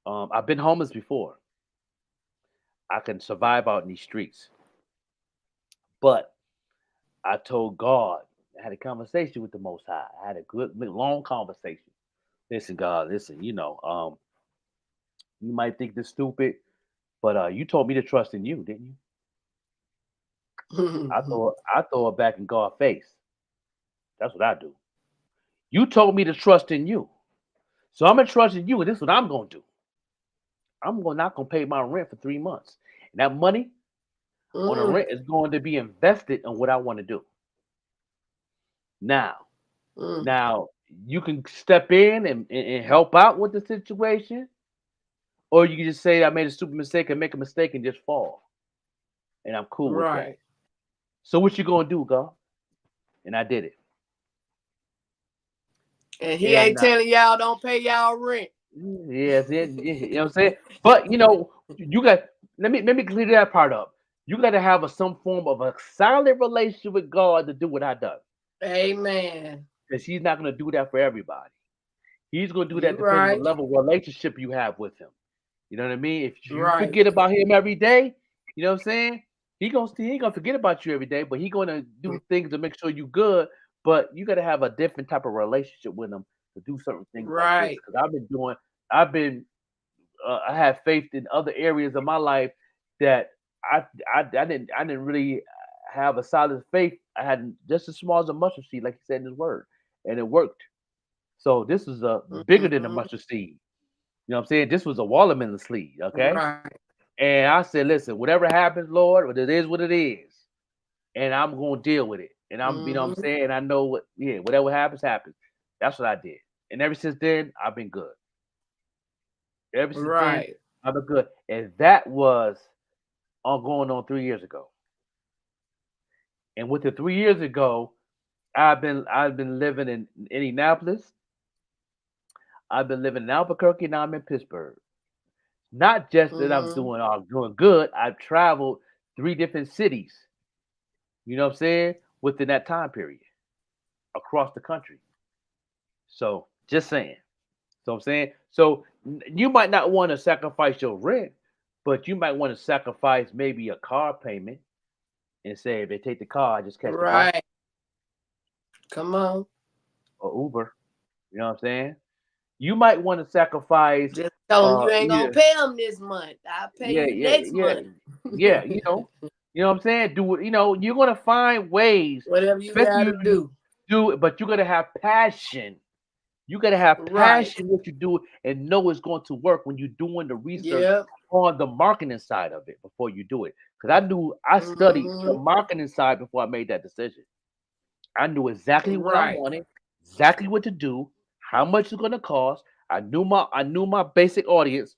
I've been homeless before. I can survive out in these streets. But I told God, I had a conversation with the Most High. I had a good, long conversation. Listen, God, listen, you might think this stupid, but you told me to trust in you, didn't you? I throw it back in God's face. That's what I do. You told me to trust in you. So I'm gonna trust in you, and this is what I'm gonna do. Not gonna pay my rent for 3 months. And that money on the rent is going to be invested in what I want to do. Now, you can step in and help out with the situation, or you can just say I made a stupid mistake and make a mistake and just fall. And I'm cool with that. Right. So what you gonna do, God? And I did it. And he ain't telling y'all don't pay y'all rent. Yes, you know what I'm saying? But you got let me clear that part up. You got to have some form of a solid relationship with God to do what I done. Amen. Because He's not going to do that for everybody. He's going to do that You depending on right. the level of relationship you have with Him. You know what I mean? If you Right. forget about Him every day, you know what I'm saying? He ain't gonna forget about you every day, but He gonna do things to make sure you good. But you got to have a different type of relationship with Him to do certain things like this. Right. Because I have faith in other areas of my life that I didn't really have a solid faith. I had just as small as a mustard seed, like He said in His word, and it worked. So this is bigger than a mustard seed. You know what I'm saying? This was a watermelon seed, okay? Right. And I said, listen, whatever happens, Lord, it is what it is, and I'm gonna deal with it. And you know what I'm saying? I know whatever happens, happens. That's what I did, and ever since then, I've been good. Ever since then, I've been good, and that was going on 3 years ago. And with the 3 years ago, I've been living in Indianapolis. I've been living in Albuquerque, now I'm in Pittsburgh. Not just that I'm doing good. I've traveled 3 different cities. You know what I'm saying? Within that time period, across the country. So just saying. So I'm saying. So you might not want to sacrifice your rent, but you might want to sacrifice maybe a car payment and say, if they take the car, I just catch the bus. Right. Come on. Or Uber. You know what I'm saying? You might want to sacrifice. Just tell them you ain't gonna pay them this month. I'll pay you next month. Yeah, you know what I'm saying? Do it. You're gonna find ways. Whatever you gotta do. Do it, but you gotta have passion. You gotta have passion what you do and know it's going to work when you're doing the research on the marketing side of it before you do it. Because I studied the marketing side before I made that decision. I knew exactly what I wanted, exactly what to do, how much it's gonna cost. I knew my basic audience.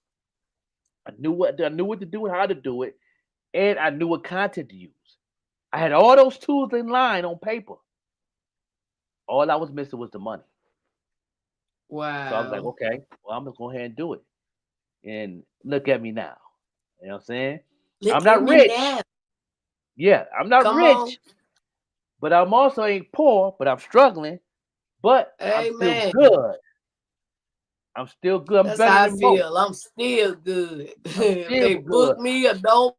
I knew what to do and how to do it, and I knew what content to use. I had all those tools in line on paper. All I was missing was the money. Wow. So I was like, okay, well, I'm gonna go ahead and do it. And look at me now. You know what I'm saying? I'm not rich. Yeah, I'm not rich, but I'm also ain't poor, but I'm struggling. But I'm still good. I'm still good. I'm That's better how I than feel. most. I'm still good. If Still they book good. me or don't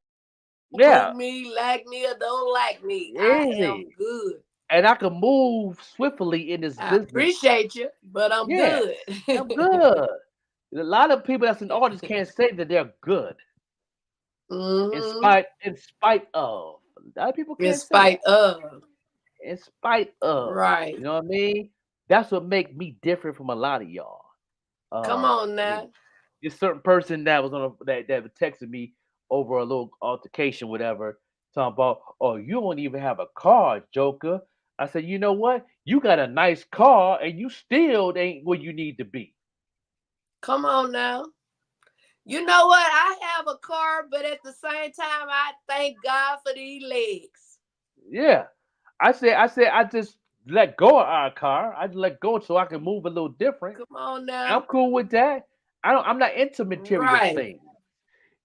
Yeah. book me, like me or don't like me, I am Easy. good. And I can move swiftly in this I business. appreciate you, but I'm good. I'm good. A lot of people that's in artists can't say that they're good. In spite of. A lot of people can't say that. In spite of. Right. You know what I mean? That's what makes me different from a lot of y'all. Come on now. This certain person that was that texted me over a little altercation, whatever. Talking about, oh, you don't even have a car, Joker. I said, you know what? You got a nice car, and you still ain't where you need to be. Come on now. You know what? I have a car, but at the same time, I thank God for these legs. Yeah, I just let go of our car. I just let go so I can move a little different. Come on now. I'm cool with that. I'm not into material Right. things,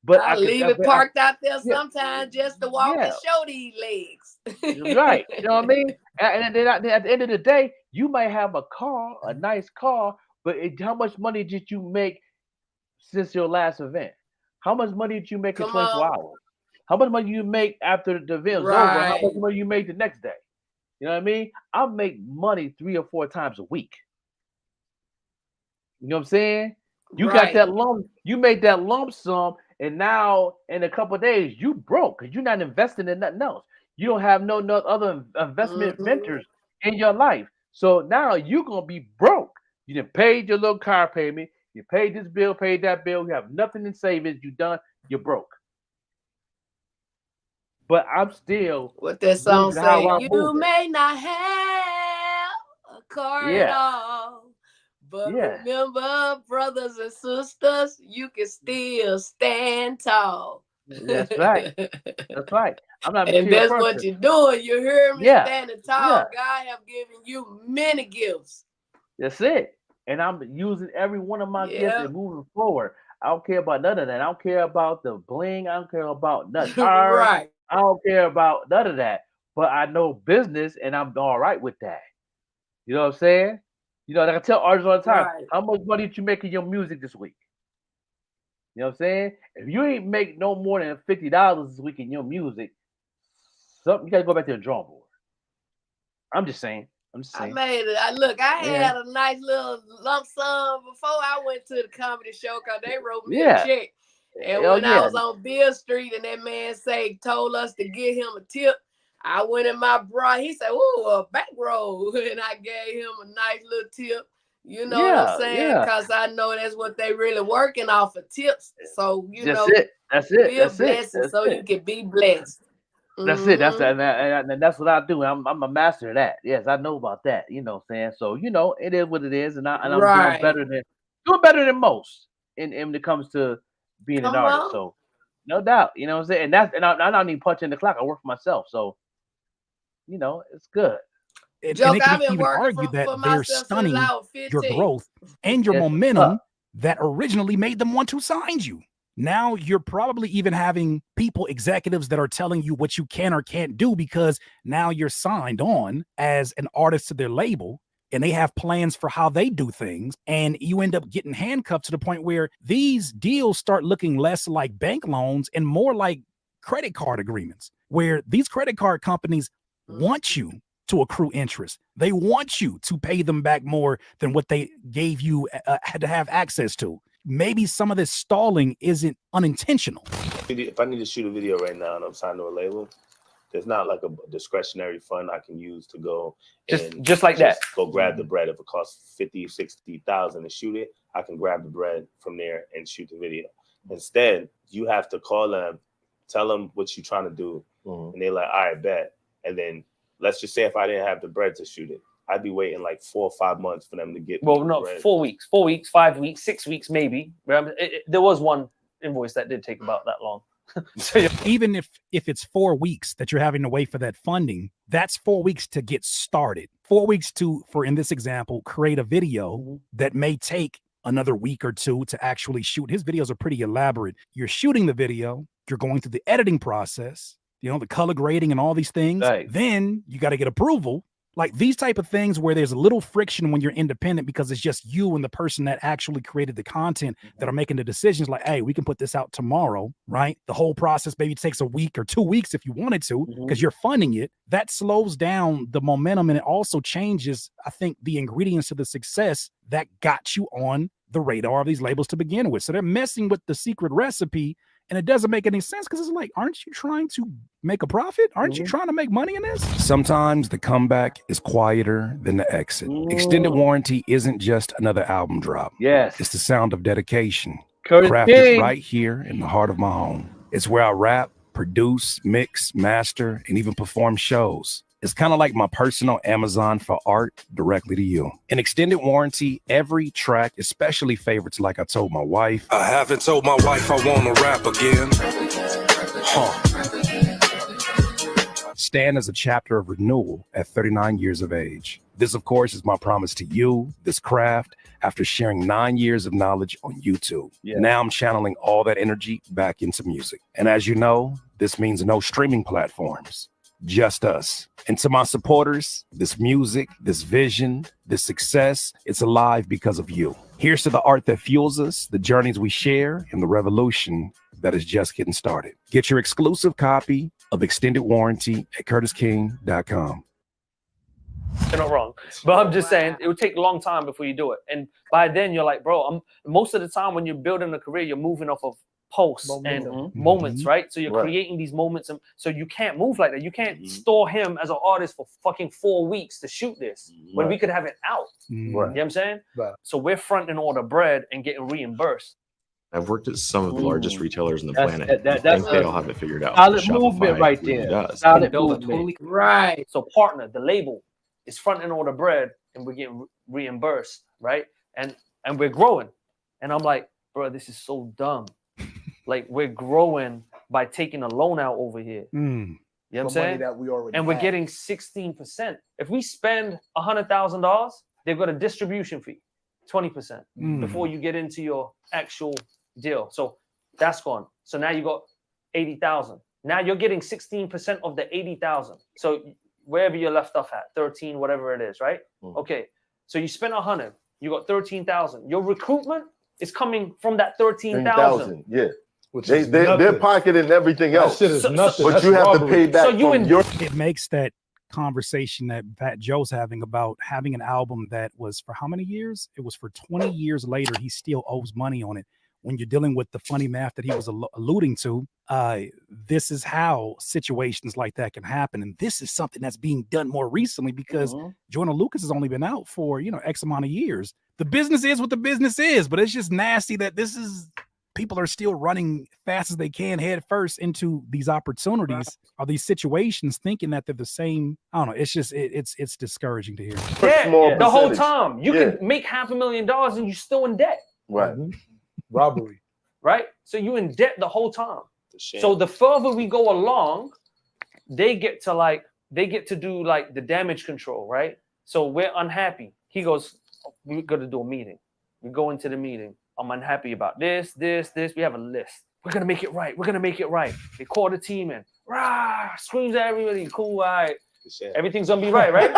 but I leave it parked out there yeah, sometimes just to walk yeah, and show these legs. right. You know what I mean? And then at the end of the day, you might have a car, a nice car, but how much money did you make since your last event? How much money did you make in Come 24 on. hours? How much money you make after the event's over? How much Right. money you make the next day? You know what I mean? I make money 3 or 4 times a week. You know what I'm saying? You got Right. that lump, you made that lump sum, and now in a couple of days you broke because you're not investing in nothing else. You don't have no other investment Mhm. ventures in your life. So now you're gonna be broke. You done paid your little car payment, you paid this bill, paid that bill, you have nothing in savings, you done, you're broke. But I'm still What that song moving how say? I'm You moving. may not have a car at Yeah, all, but yeah. remember, brothers and sisters, you can still stand tall. That's right. That's right. I'm not a And material that's what person. you're doing. You hear me? Yeah, Standing yeah. tall. God have given you many gifts. That's it. And I'm using every one of my gifts Yeah. and moving forward. I don't care about none of that. I don't care about the bling. I don't care about nothing. Right. I don't care about none of that. But I know business and I'm all right with that. You know what I'm saying? You know, like I tell artists all the time, Right. how much money did you make in your music this week? You know what I'm saying? If you ain't make no more than $50 this week in your music, something you gotta go back to the drawing board. I'm just saying. I'm just I saying. made it. I Yeah. had a nice little lump sum before I went to the comedy show because they wrote me a Yeah. check. And Hell when I yeah. was on Beale Street and that man told us to give him a tip, I went in my bra. He said, "Ooh, a back roll," and I gave him a nice little tip. You know what I'm Yeah, saying? yeah. Because I know that's what they really working off of tips. So That's it. That's it. be a That's it. blessing That's so you it. can be blessed. That's it. That's Mhm. and that's what I do. I'm a master of that. Yes, I know about that. You know what I'm saying? So, it is what it is, and I'm doing Right. doing better than most in when it comes to being an Come artist. on. So no doubt. You know what I'm saying? I'm not even punching the clock. I work for myself. So, it's good. And Joke, they can I've been even working argue that for they're myself since stunning I was your 15. growth and your Yes, momentum that originally made them want to sign you. Now you're probably even having executives that are telling you what you can or can't do because now you're signed on as an artist to their label and they have plans for how they do things. And you end up getting handcuffed to the point where these deals start looking less like bank loans and more like credit card agreements, where these credit card companies want you to accrue interest. They want you to pay them back more than what they gave you had to have access to. Maybe some of this stalling isn't unintentional. If I need to shoot a video right now and I'm signed to a label, there's not like a discretionary fund I can use to go just like that. Go grab the bread. If it costs 50, 60,000 to shoot it, I can grab the bread from there and shoot the video. Instead, you have to call them, tell them what you're trying to do, and they're like, all right, bet. And then let's just say if I didn't have the bread to shoot it, I'd be waiting like 4 or 5 months for them to get. Well, no, 4 weeks, 5 weeks, 6 weeks, maybe. There was one invoice that did take about that long. So even if it's 4 weeks that you're having to wait for that funding, that's 4 weeks to get started. 4 weeks for in this example, create a video that may take another week or two to actually shoot. His videos are pretty elaborate. You're shooting the video, you're going through the editing process, the color grading and all these things. Right. Then you got to get approval. Like these type of things where there's a little friction when you're independent because it's just you and the person that actually created the content that are making the decisions like, hey, we can put this out tomorrow, right? The whole process maybe takes a week or 2 weeks if you wanted to because you're funding it. That slows down the momentum and it also changes, I think, the ingredients to the success that got you on the radar of these labels to begin with. So they're messing with the secret recipe. And it doesn't make any sense because it's like, aren't you trying to make a profit? Aren't you trying to make money in this? Sometimes the comeback is quieter than the exit. Extended warranty isn't just another album drop. Yes. It's the sound of dedication. Curtis Crafted King. right here in the heart of my home. It's where I rap, produce, mix, master, and even perform shows. It's kind of like my personal Amazon for art directly to you. An extended warranty, every track, especially favorites like I told my wife. I haven't told my wife I want to rap again. Stand as a chapter of renewal at 39 years of age. This, of course, is my promise to you, this craft, after sharing 9 years of knowledge on YouTube. Yeah. Now I'm channeling all that energy back into music. And as you know, this means no streaming platforms, just us. And to my supporters, this music, this vision, this success, it's alive because of you. Here's to the art that fuels us, the journeys we share, and the revolution that is just getting started. Get your exclusive copy of Extended Warranty at curtisking.com. You're not wrong, but I'm just saying it would take a long time before you do it. And by then you're like, bro, most of the time when you're building a career, you're moving off of posts and moments, right? So you're creating these moments, and so you can't move like that. You can't store him as an artist for fucking 4 weeks to shoot this when we could have it out. You know what I'm saying? So we're fronting all the bread and getting reimbursed. I've worked at some of the largest retailers on the planet. That's they all have it figured out. Solid movement right there. Does. Solid movement. Right. So partner, the label is fronting all the bread and we're getting reimbursed, right? And we're growing. And I'm like, bro, this is so dumb. Like, we're growing by taking a loan out over here. You know what I'm saying? That we already and we're getting 16%. If we spend $100,000, they've got a distribution fee, 20% before you get into your actual deal. So that's gone. So now you got 80,000. Now you're getting 16% of the 80,000. So wherever you're left off at, 13, whatever it is, right? Okay. So you spent 100, you got 13,000. Your recruitment is coming from that 13,000. Yeah. They're pocketing everything else. That shit is nothing. But you have to pay back from your... It makes that conversation that Joe's having about having an album that was for how many years? It was for 20 years later. He still owes money on it. When you're dealing with the funny math that he was alluding to, this is how situations like that can happen. And this is something that's being done more recently because Joyner Lucas has only been out for, X amount of years. The business is what the business is, but it's just nasty that people are still running fast as they can head first into these opportunities or these situations thinking that they're the same. I don't know. It's just, it's discouraging to hear. Yeah, the whole time. You can make $500,000 and you're still in debt. Right. Robbery. Right? So you're in debt the whole time. So the further we go along, they get to do like the damage control, right? So we're unhappy. He goes, we're going to do a meeting. We go into the meeting. I'm unhappy about this. We have a list. We're going to make it right. We're going to make it right. They call the team in. Rah, screams at everybody. Cool, all right. Everything's going to be right, right?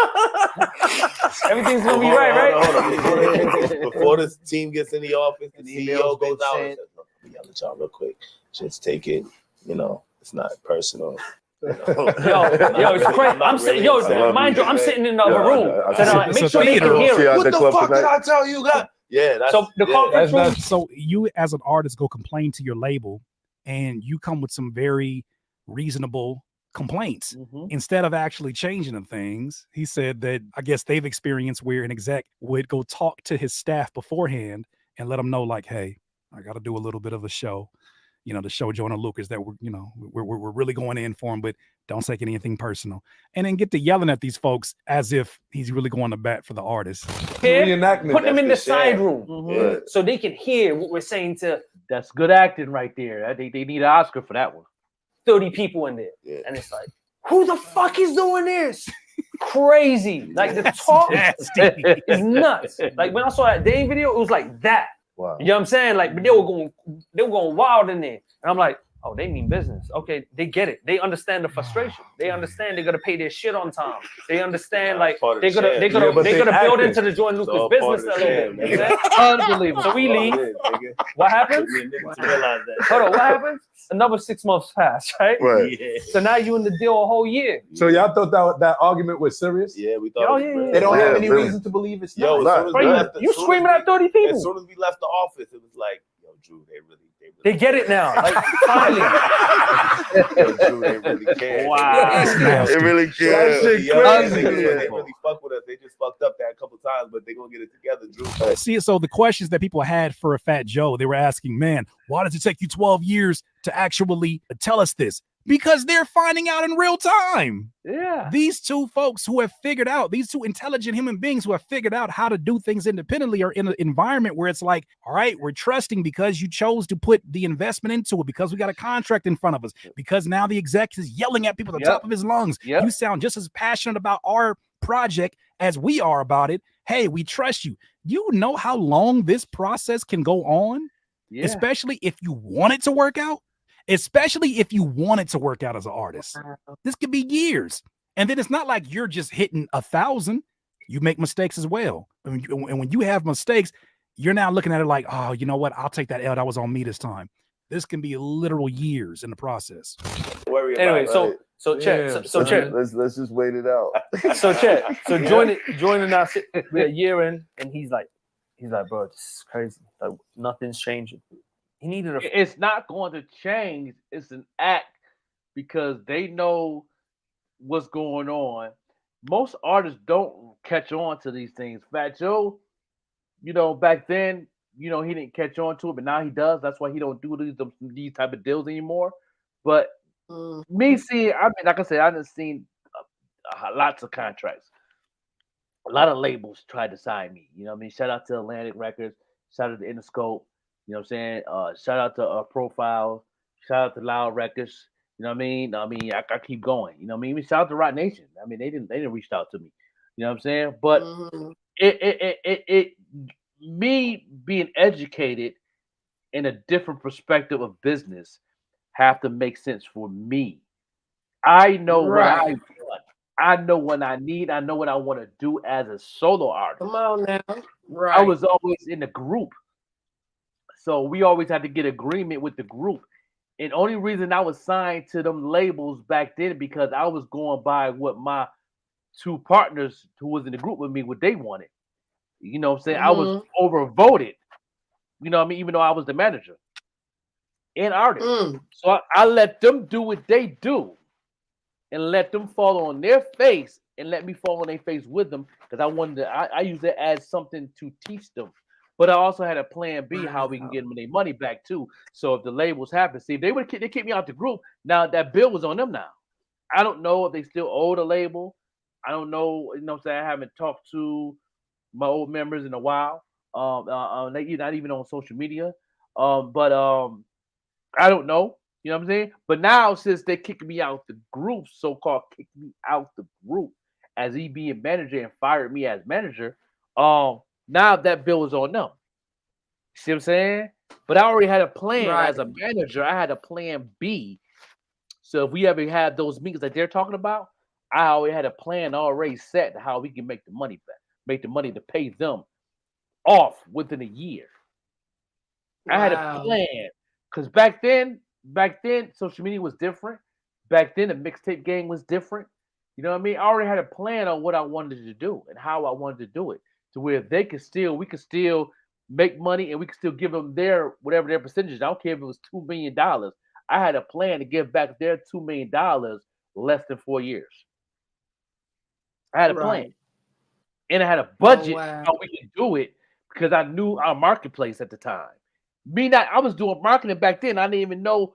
Everything's going to be right, right? Before this team gets in the office, the CEO goes out and says, look, let me let y'all real quick. Just take it, it's not personal. Yo, it's crazy. I'm sitting. Mind you, I'm sitting in the other room. So make sure they can hear it. What the fuck did I tell you guys? Yeah, that's so the conference room. So you as an artist go complain to your label, and you come with some very reasonable complaints instead of actually changing the things. He said that I guess they've experienced where an exec would go talk to his staff beforehand and let them know, like, hey, I got to do a little bit of a show, to show Joyner Lucas that we're really going in for him, but don't take anything personal. And then get to yelling at these folks as if he's really going to bat for the artist. Put them in the side room so they can hear what we're saying to. That's good acting right there. I think they need an Oscar for that one. 30 people in there. And it's like, who the fuck is doing this? Crazy. Like the talk is nuts. Like when I saw that Dane video, it was like that. Wow. You know what I'm saying? Like, but they were going wild in there. And I'm like, oh, they mean business. Okay, they get it. They understand the frustration. They understand they're gonna pay their shit on time. They understand they're gonna build into the Joyner Lucas business a little bit. Unbelievable. So we leave. What happens? Hold on, what happens? Another 6 months pass, right? Right. Yeah. So now you in the deal a whole year. So y'all thought that argument was serious? Yeah, we thought. They don't have any reason to believe it's not. You screaming at 30 people. As soon as we left the office, it was like, yo, Drew, they get it now. Like finally. Yo, Drew, they really care. Wow. They really care. They really fuck with us. They just fucked up that couple times, but they're gonna get it together, Drew. See, so the questions that people had for Fat Joe, they were asking, man, why does it take you 12 years to actually tell us this? Because they're finding out in real time. Yeah. These two folks who have figured out, these two intelligent human beings who have figured out how to do things independently are in an environment where it's like, all right, we're trusting because you chose to put the investment into it, because we got a contract in front of us, because now the exec is yelling at people at the top of his lungs. You sound just as passionate about our project as we are about it. Hey, we trust you. You know how long this process can go on, especially if you want it to work out. Especially if you want it to work out as an artist. This could be years. And then it's not like you're just hitting 1,000. You make mistakes as well. And when you have mistakes, you're now looking at it like, oh, you know what? I'll take that L. That was on me this time. This can be literal years in the process. Anyway, so Chet, so Chet, let's just wait it out. So Chet, so joining us, we're a year in, and he's like, bro, this is crazy. Like nothing's changing. He needed It's not going to change. It's an act because they know what's going on. Most artists don't catch on to these things. Fat Joe, back then, he didn't catch on to it, but now he does. That's why he don't do these type of deals anymore. But me seeing, like I said, I done seen lots of contracts. A lot of labels tried to sign me. Shout out to Atlantic Records. Shout out to Interscope. You know what I'm saying? Shout out to Profile. Shout out to Loud Records. You know what I mean? I keep going. You know what I mean? Even shout out to Rock Nation. They didn't reach out to me. You know what I'm saying? But me being educated in a different perspective of business have to make sense for me. I know what I want. I know what I need. I know what I want to do as a solo artist. Come on now. Right. I was always in the group. So we always had to get agreement with the group. And only reason I was signed to them labels back then because I was going by what my two partners who was in the group with me, what they wanted. You know what I'm saying? I was overvoted. You know what I mean? Even though I was the manager and artist. So I let them do what they do and let them fall on their face and let me fall on their face with them because I wanted to, I used it as something to teach them. But I also had a plan B how we can get them their money back too. So if the labels happen, see if they kick me out the group. Now that bill was on them now. I don't know if they still owe the label. I don't know. You know what I'm saying? I haven't talked to my old members in a while. They not even on social media. But I don't know. You know what I'm saying? But now since they kicked me out the group, so-called kicked me out the group as he being manager and fired me as manager, now that bill is on them. See what I'm saying? But I already had a plan as a manager. I had a plan B. So if we ever had those meetings that they're talking about, I already had a plan already set how we can make the money back, make the money to pay them off within a year. I had a plan because back then, social media was different. Back then, the mixtape game was different. You know what I mean? I already had a plan on what I wanted to do and how I wanted to do it. To where we could still make money and we could still give them whatever their percentage. I don't care if it was $2 million. I had a plan to give back their $2 million less than 4 years. I had a plan. And I had a budget how we could do it because I knew our marketplace at the time. I was doing marketing back then. I didn't even know.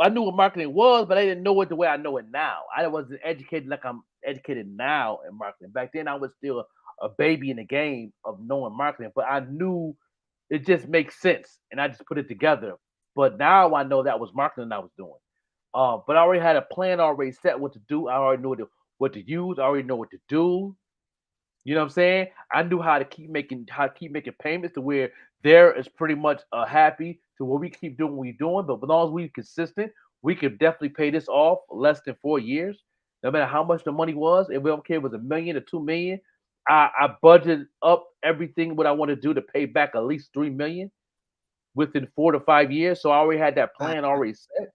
I knew what marketing was, but I didn't know it the way I know it now. I wasn't educated like I'm educated now in marketing. Back then, I was still a baby in the game of knowing marketing, but I knew it just makes sense, and I just put it together. But now I know that was marketing I was doing. But I already had a plan already set what to do. I already knew what to use. I already know what to do. You know what I'm saying? I knew how to keep making payments to where there is pretty much happy to where we keep doing what we're doing. But as long as we're consistent, we could definitely pay this off less than 4 years. No matter how much the money was, if we don't care if it was $1 million or $2 million, I budgeted up everything what I want to do to pay back at least $3 million within 4 to 5 years. So I already had that plan already set.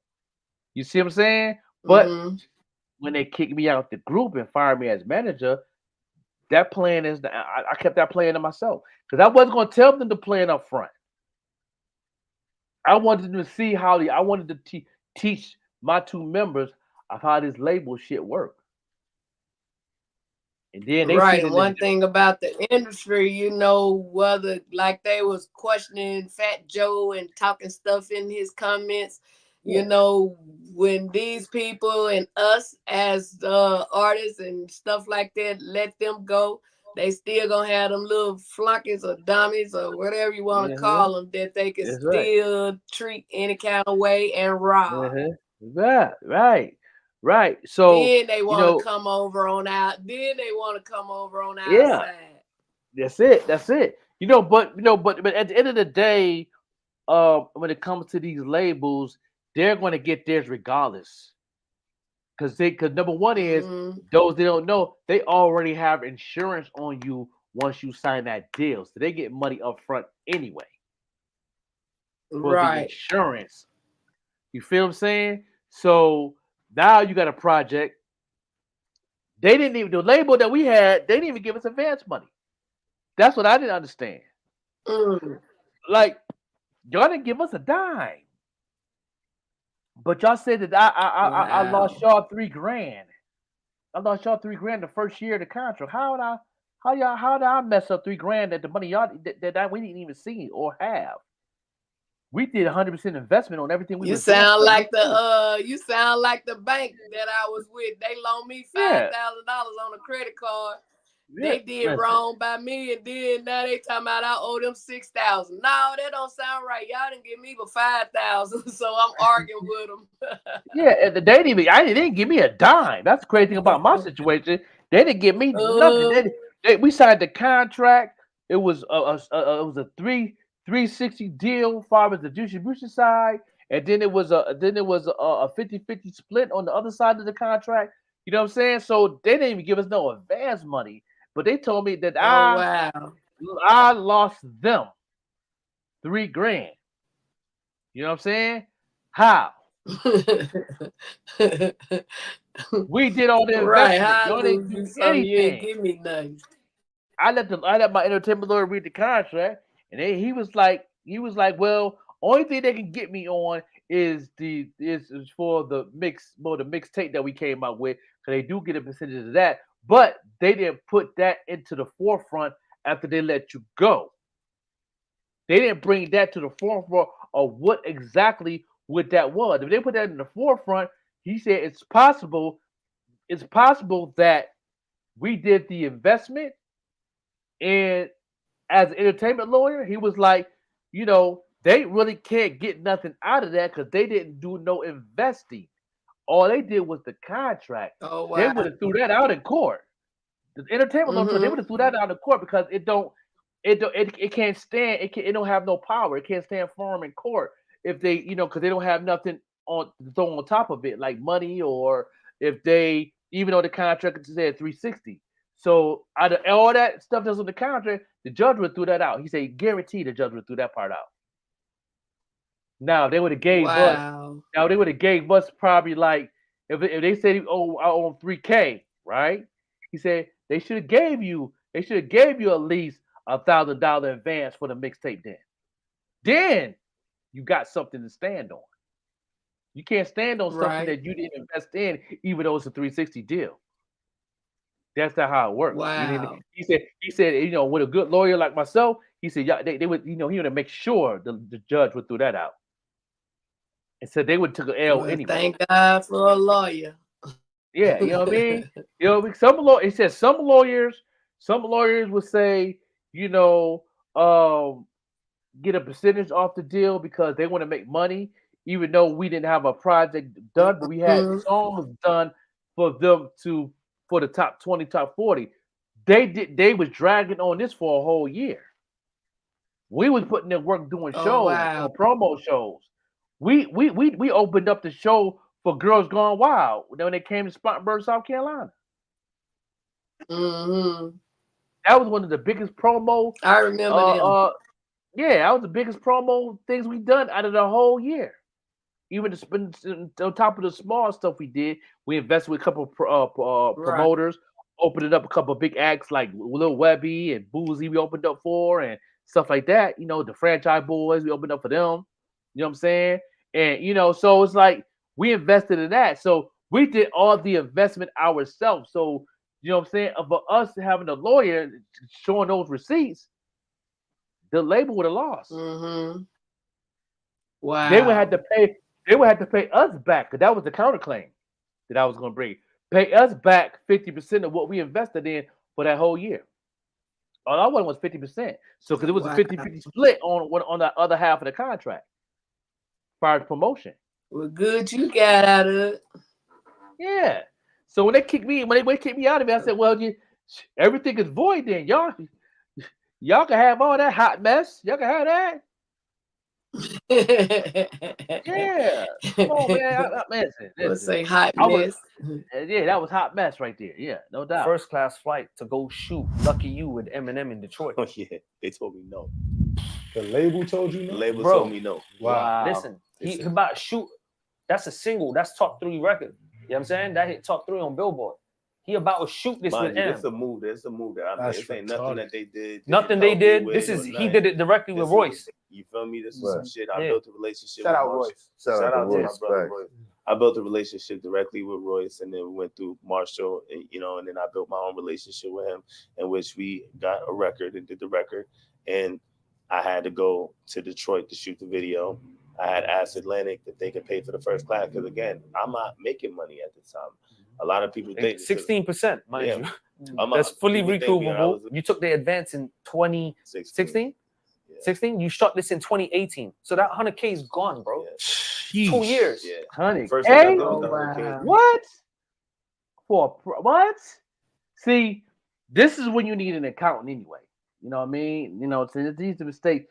You see what I'm saying? But when they kicked me out the group and fired me as manager, that plan is I kept that plan to myself because I wasn't going to tell them the plan up front. I wanted them to see how I wanted to teach my two members of how this label shit worked. And then they Right. see And one thing about the industry, you know, whether like they was questioning Fat Joe and talking stuff in his comments, you know, when these people and us as artists and stuff like that, let them go, they still gonna have them little flunkies or dummies or whatever you want to call them that they can still treat any kind of way and rob. Right. So Then they you want know, to come over on out. Then they want to come over on our yeah, side. that's it. But at the end of the day, when it comes to these labels, they're going to get theirs regardless. Because number one is those they don't know, they already have insurance on you once you sign that deal, so they get money up front anyway for the insurance. You feel what I'm saying? So now you got a project. They didn't even, the label that we had, they didn't even give us advance money. That's what I didn't understand. Like, y'all didn't give us a dime. But y'all said that I lost y'all $3,000. I lost y'all $3,000 the first year of the contract. How did I mess up $3,000 that the money y'all that we didn't even see or have? We did 100% investment on everything we You was doing. sound like the bank that I was with. They loaned me $5,000 on a credit card. They did wrong by me, and then now they talking about I owe them $6,000. No, that don't sound right. Y'all didn't give me but $5,000, so I'm arguing with them. Yeah, they didn't give me a dime. That's the crazy thing about my situation. They didn't give me nothing. We signed the contract. It was a 360 deal as far as the distribution side, and then it was a 50-50 split on the other side of the contract. You know what I'm saying? So they didn't even give us no advance money, but they told me that I lost them $3,000. You know what I'm saying? How? We did all the investment. Y'all didn't do anything. You ain't give me nothing. I let my entertainment lawyer read the contract, and he was like, well, only thing they can get me on is for the mixtape that we came out with, because they do get a percentage of that, but they didn't put that into the forefront after they let you go. They didn't bring that to the forefront of what exactly what that was. If they put that in the forefront, he said it's possible that we did the investment, and as an entertainment lawyer, he was like, they really can't get nothing out of that because they didn't do no investing. All they did was the contract. Oh, wow. They would have threw that out in court. The entertainment lawyer, they would have threw that out in court because it can't stand. It don't have no power. It can't stand firm in court if they, because they don't have nothing on thrown on top of it, like money, or if they, even though the contract said 360. So out of all that stuff that's on the contract, the judge would threw that out. He said, guaranteed the judge would threw that part out. Now they would have gave us probably, like, if they said, I own $3,000, right? He said they should have gave you at least $1,000 advance for the mixtape. Then you got something to stand on. You can't stand on something that you didn't invest in, even though it's a 360 deal. That's not how it works. Wow. He said, with a good lawyer like myself, he said, they would, he would make sure the judge would throw that out. And said they would took an L anyway. Thank God for a lawyer. Yeah, you know what I mean? Some lawyers would say, get a percentage off the deal because they want to make money, even though we didn't have a project done, but we had songs done for the top 20, top 40. They was dragging on this for a whole year. We was putting in work doing shows, promo shows. We opened up the show for Girls Gone Wild when they came to Spartanburg, South Carolina. That was one of the biggest promo. I remember them. Yeah, that was the biggest promo things we done out of the whole year. Even on top of the small stuff we did, we invested with a couple of promoters, opening up a couple of big acts like Lil Webby and Boozy we opened up for and stuff like that. The Franchise Boys, we opened up for them. You know what I'm saying? And, so it's like we invested in that. So we did all the investment ourselves. So You know what I'm saying? For us having a lawyer showing those receipts, the label would have lost. Mm-hmm. Wow. They would have to pay. They would have to pay us back because that was the counterclaim that I was going to bring. Pay us back 50% of what we invested in for that whole year. All I wanted was 50%. So because it was a 50-50 split on the other half of the contract, prior to promotion. Well, good you got out of it. Yeah. So when they kicked me out of it, I said, "Well, everything is void. Then y'all can have all that hot mess. Y'all can have that." Yeah. Come on, man. Let's say hot mess. Yeah, that was hot mess right there. Yeah, no doubt. First class flight to go shoot Lucky You with Eminem in Detroit. Oh yeah, they told me no. The label told you no? The label told me no. Wow. Listen, he about to shoot. That's a single. That's top 3 record. You know what I'm saying? That hit top 3 on Billboard. He about to shoot this with M. It's a move. It's a move that I mean. This ain't nothing that they did. Nothing they did. This is he did it directly with Royce. You feel me? This is some shit. I built a relationship. Shout out with Royce. Shout out to my Royce. brother Royce. I built a relationship directly with Royce, and then we went through Marshall, and then I built my own relationship with him, in which we got a record and did the record. And I had to go to Detroit to shoot the video. I had asked Atlantic if they could pay for the first class because again, I'm not making money at the time. A lot of people think 16%, mind you. That's fully recoupable. You took the advance in 2016? 16? You shot this in 2018. So that 100K is gone, bro. 2 years. Yeah. 100K? What? What? See, this is when you need an accountant anyway. You know what I mean? Since these are mistakes.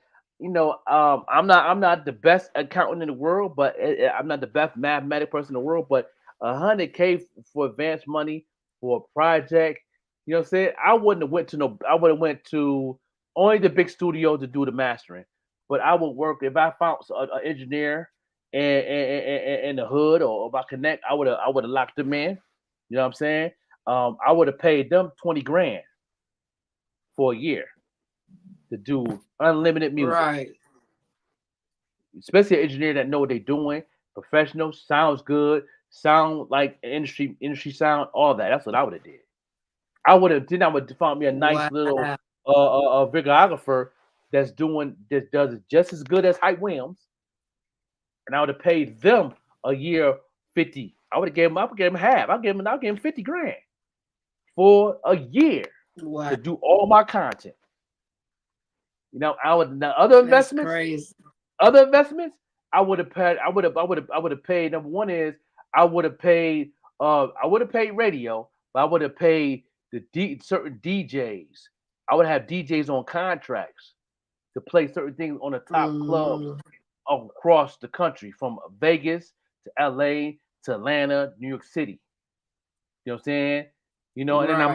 I'm not the best accountant in the world, but I'm not the best mathematic person in the world. But 100K for advance money for a project, you know what I'm saying? I wouldn't have went to only the big studio to do the mastering. But I would work if I found an engineer in the hood or if I connect, I would have locked them in. You know what I'm saying? I would have paid them $20,000 for a year to do unlimited music. Right. Especially an engineer that know what they're doing, professional, sounds good, sound like industry sound, all that. That's what I would have did. I would have found me a nice little videographer that does it just as good as Hype Williams, and I would have paid them a year 50. I would have gave him half. I'll give him $50,000 for a year to do all my content. Other investments. Other investments, I would have paid. Number one is I would have paid radio, but I would have paid certain DJs. I would have DJs on contracts to play certain things on the top clubs across the country, from Vegas to LA to Atlanta, New York City. You know what I'm saying? And then I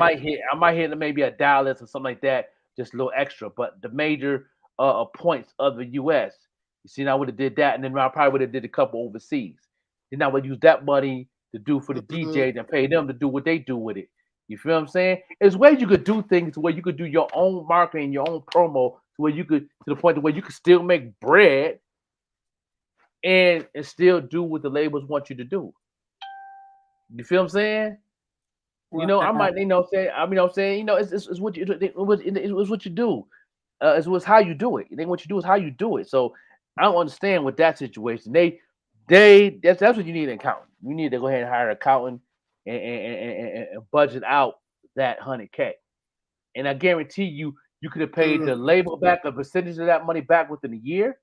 might hit maybe a Dallas or something like that, just a little extra. But the major points of the U.S. You see, I would have did that, and then I probably would have did a couple overseas. Then I would use that money to do for the DJs and pay them to do what they do with it. You feel what I'm saying? There's ways you could do things where you could do your own marketing, your own promo, to where you could, to the point where you could still make bread and still do what the labels want you to do. You feel what I'm saying? I might, it's what you do. It's how you do it. What you do is how you do it. So I don't understand with that situation. That's what you need an accountant. You need to go ahead and hire an accountant and budget out that 100K. And I guarantee you could have paid the label back a percentage of that money back within a year.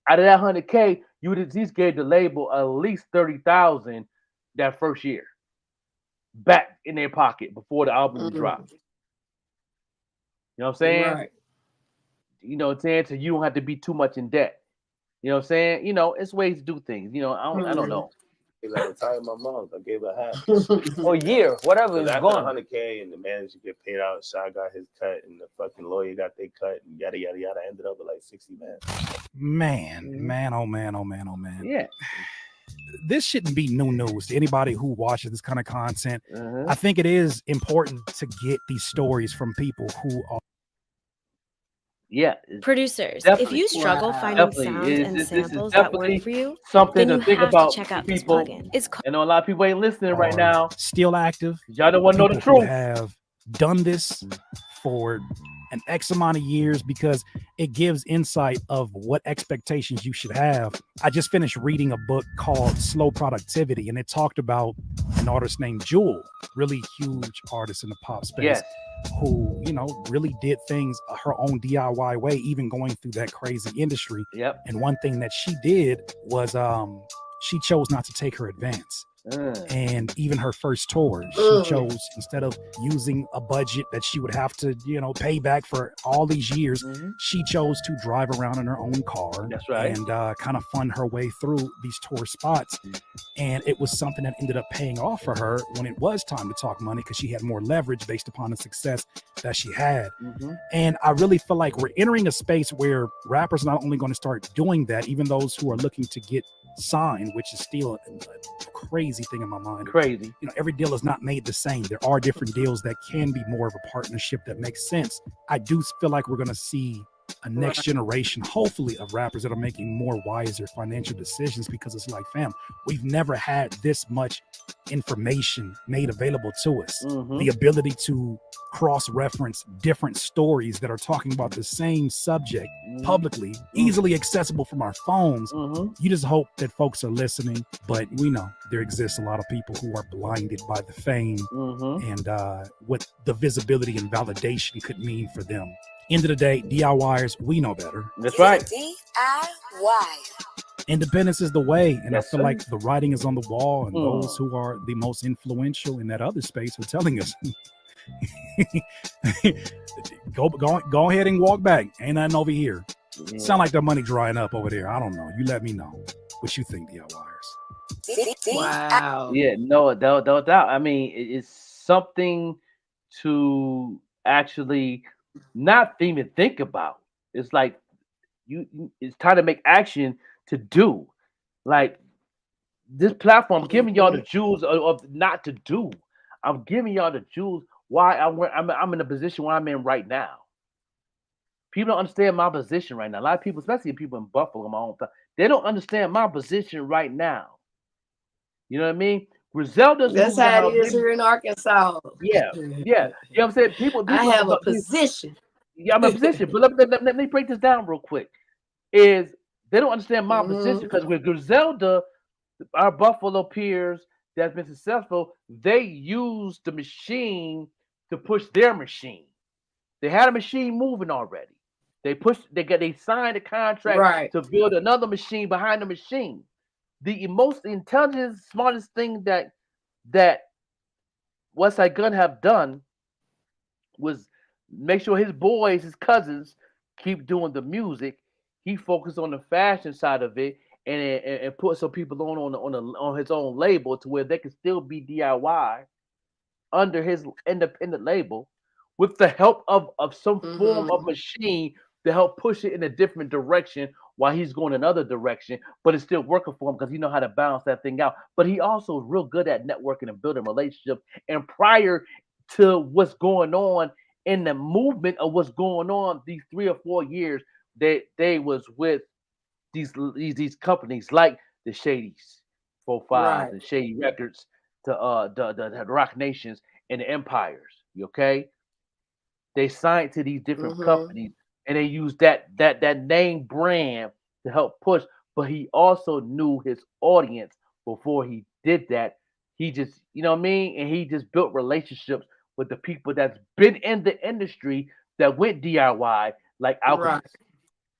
Out of that 100K, you would at least gave the label at least $30,000 that first year back in their pocket before the album dropped. You know what I'm saying? Right. You know what I'm saying? So you don't have to be too much in debt. You know what I'm saying? It's ways to do things. I don't know. I retired my mom. I gave her half. Or a year, whatever. It's after gone. 100K and the manager get paid out, Shy got his cut, and the fucking lawyer got their cut, and yada yada yada. I ended up with like 60 Man, oh man. Yeah. This shouldn't be new news to anybody who watches this kind of content. I think it is important to get these stories from people who are Yeah, Producers, if definitely. you struggle finding Definitely. sounds and This is samples that work definitely for you, something then to you think have to about check for out this people. plugin. It's I know a lot of people ain't listening right now. Still active. Y'all don't want to know the People who truth. have done this for an X amount of years, because it gives insight of what expectations you should have. I just finished reading a book called Slow Productivity, and it talked about an artist named Jewel, really huge artist in the pop space, Yes. who, you know, really did things her own DIY way, even going through that crazy industry. Yep. And one thing that she did was she chose not to take her advance. And even her first tour, she chose, instead of using a budget that she would have to, you know, pay back for all these years, she chose to drive around in her own car. That's right. And kind of fund her way through these tour spots. And it was something that ended up paying off for her when it was time to talk money, because she had more leverage based upon the success that she had. And I really feel like we're entering a space where rappers are not only going to start doing that, even those who are looking to get signed, which is still a crazy thing in my mind. Crazy. You know, every deal is not made the same. There are different deals that can be more of a partnership that makes sense. I do feel like we're going to see a next generation, hopefully, of rappers that are making more wiser financial decisions, because it's like, fam, we've never had this much information made available to us. The ability to cross-reference different stories that are talking about the same subject publicly, easily accessible from our phones. You just hope that folks are listening, but we know there exists a lot of people who are blinded by the fame and what the visibility and validation could mean for them. End of the day, DIYers, we know better. That's right. DIY. Independence is the way, and Yes, I feel sir. like the writing is on the wall, and those who are the most influential in that other space are telling us, go ahead and walk back. Ain't nothing over here. Sound like the money drying up over there. I don't know. You let me know what you think, DIYers. Wow. Yeah, no doubt. I mean, it's something to actually not even think about. It's like it's time to make action to do. Like this platform, giving y'all the jewels of not to do. I'm giving y'all the jewels why I'm in a position where I'm in right now. People don't understand my position right now. A lot of people, especially people in Buffalo, my own, they don't understand my position right now. You know what I mean? Griselda's That's moving how out. it is here in Arkansas. Yeah. You know what I'm saying? People I have a don't- position. Yeah, I'm in a position. But let me break this down real quick. Is they don't understand my position, because with Griselda, our Buffalo peers that's been successful, they use the machine to push their machine. They had a machine moving already. They signed a contract to build another machine behind the machine. The most intelligent, smartest thing that Westside Gun have done was make sure his boys, his cousins, keep doing the music. He focused on the fashion side of it, and put some people on his own label to where they can still be DIY under his independent label, with the help of some form of machine to help push it in a different direction while he's going another direction, but it's still working for him because he know how to balance that thing out. But he also is real good at networking and building relationships. And prior to what's going on in the movement of what's going on these 3 or 4 years, they was with these companies like the Shadys, 4-5, the Shady Records, the Rock Nations, and the Empires. You okay? They signed to these different companies, and they used that name brand to help push. But he also knew his audience before he did that. He just, you know what I mean? And he just built relationships with the people that's been in the industry that went DIY, like Alchemist.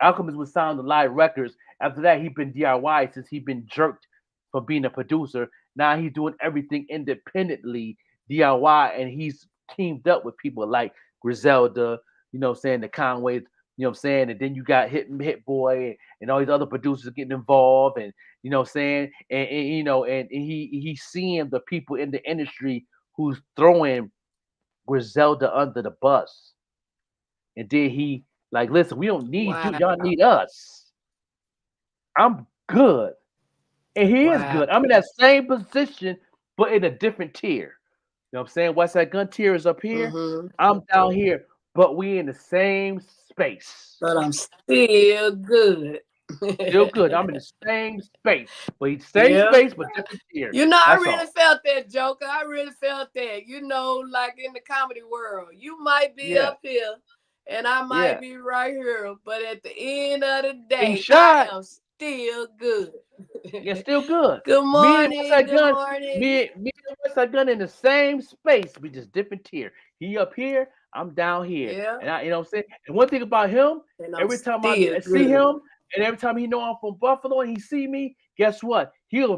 Alchemist was signed to Live Records. After that, he's been DIY since he's been jerked from being a producer. Now he's doing everything independently, DIY, and he's teamed up with people like Griselda, you know what I'm saying, the Conways, you know what I'm saying, and then you got Hit Boy and all these other producers getting involved, and you know what I'm saying, and you know, and he's seeing the people in the industry who's throwing Griselda under the bus. And then he like, listen, we don't need you, y'all need us. I'm good. And he is good. I'm in that same position, but in a different tier. You know what I'm saying? Westside Gun tier is up here. I'm down here, but we in the same space. But I'm still good. Still good. I'm in the same space. But same Yeah. space, but different tier. You know, I That's really all. felt that, Joker. I really felt that. You know, like in the comedy world, you might be Yeah. up here and I might Yeah. be right here, but at the end of the day, shot. I am still good. Yeah, still good. Good morning. Me and Good morning. me and Westside Gun in the same space. We just different tier. He up here, I'm down here. Yeah. And I, you know what I'm saying? And one thing about him, And I'm every time I still see good. him, and every time he know I'm from Buffalo and he see me, guess what? He'll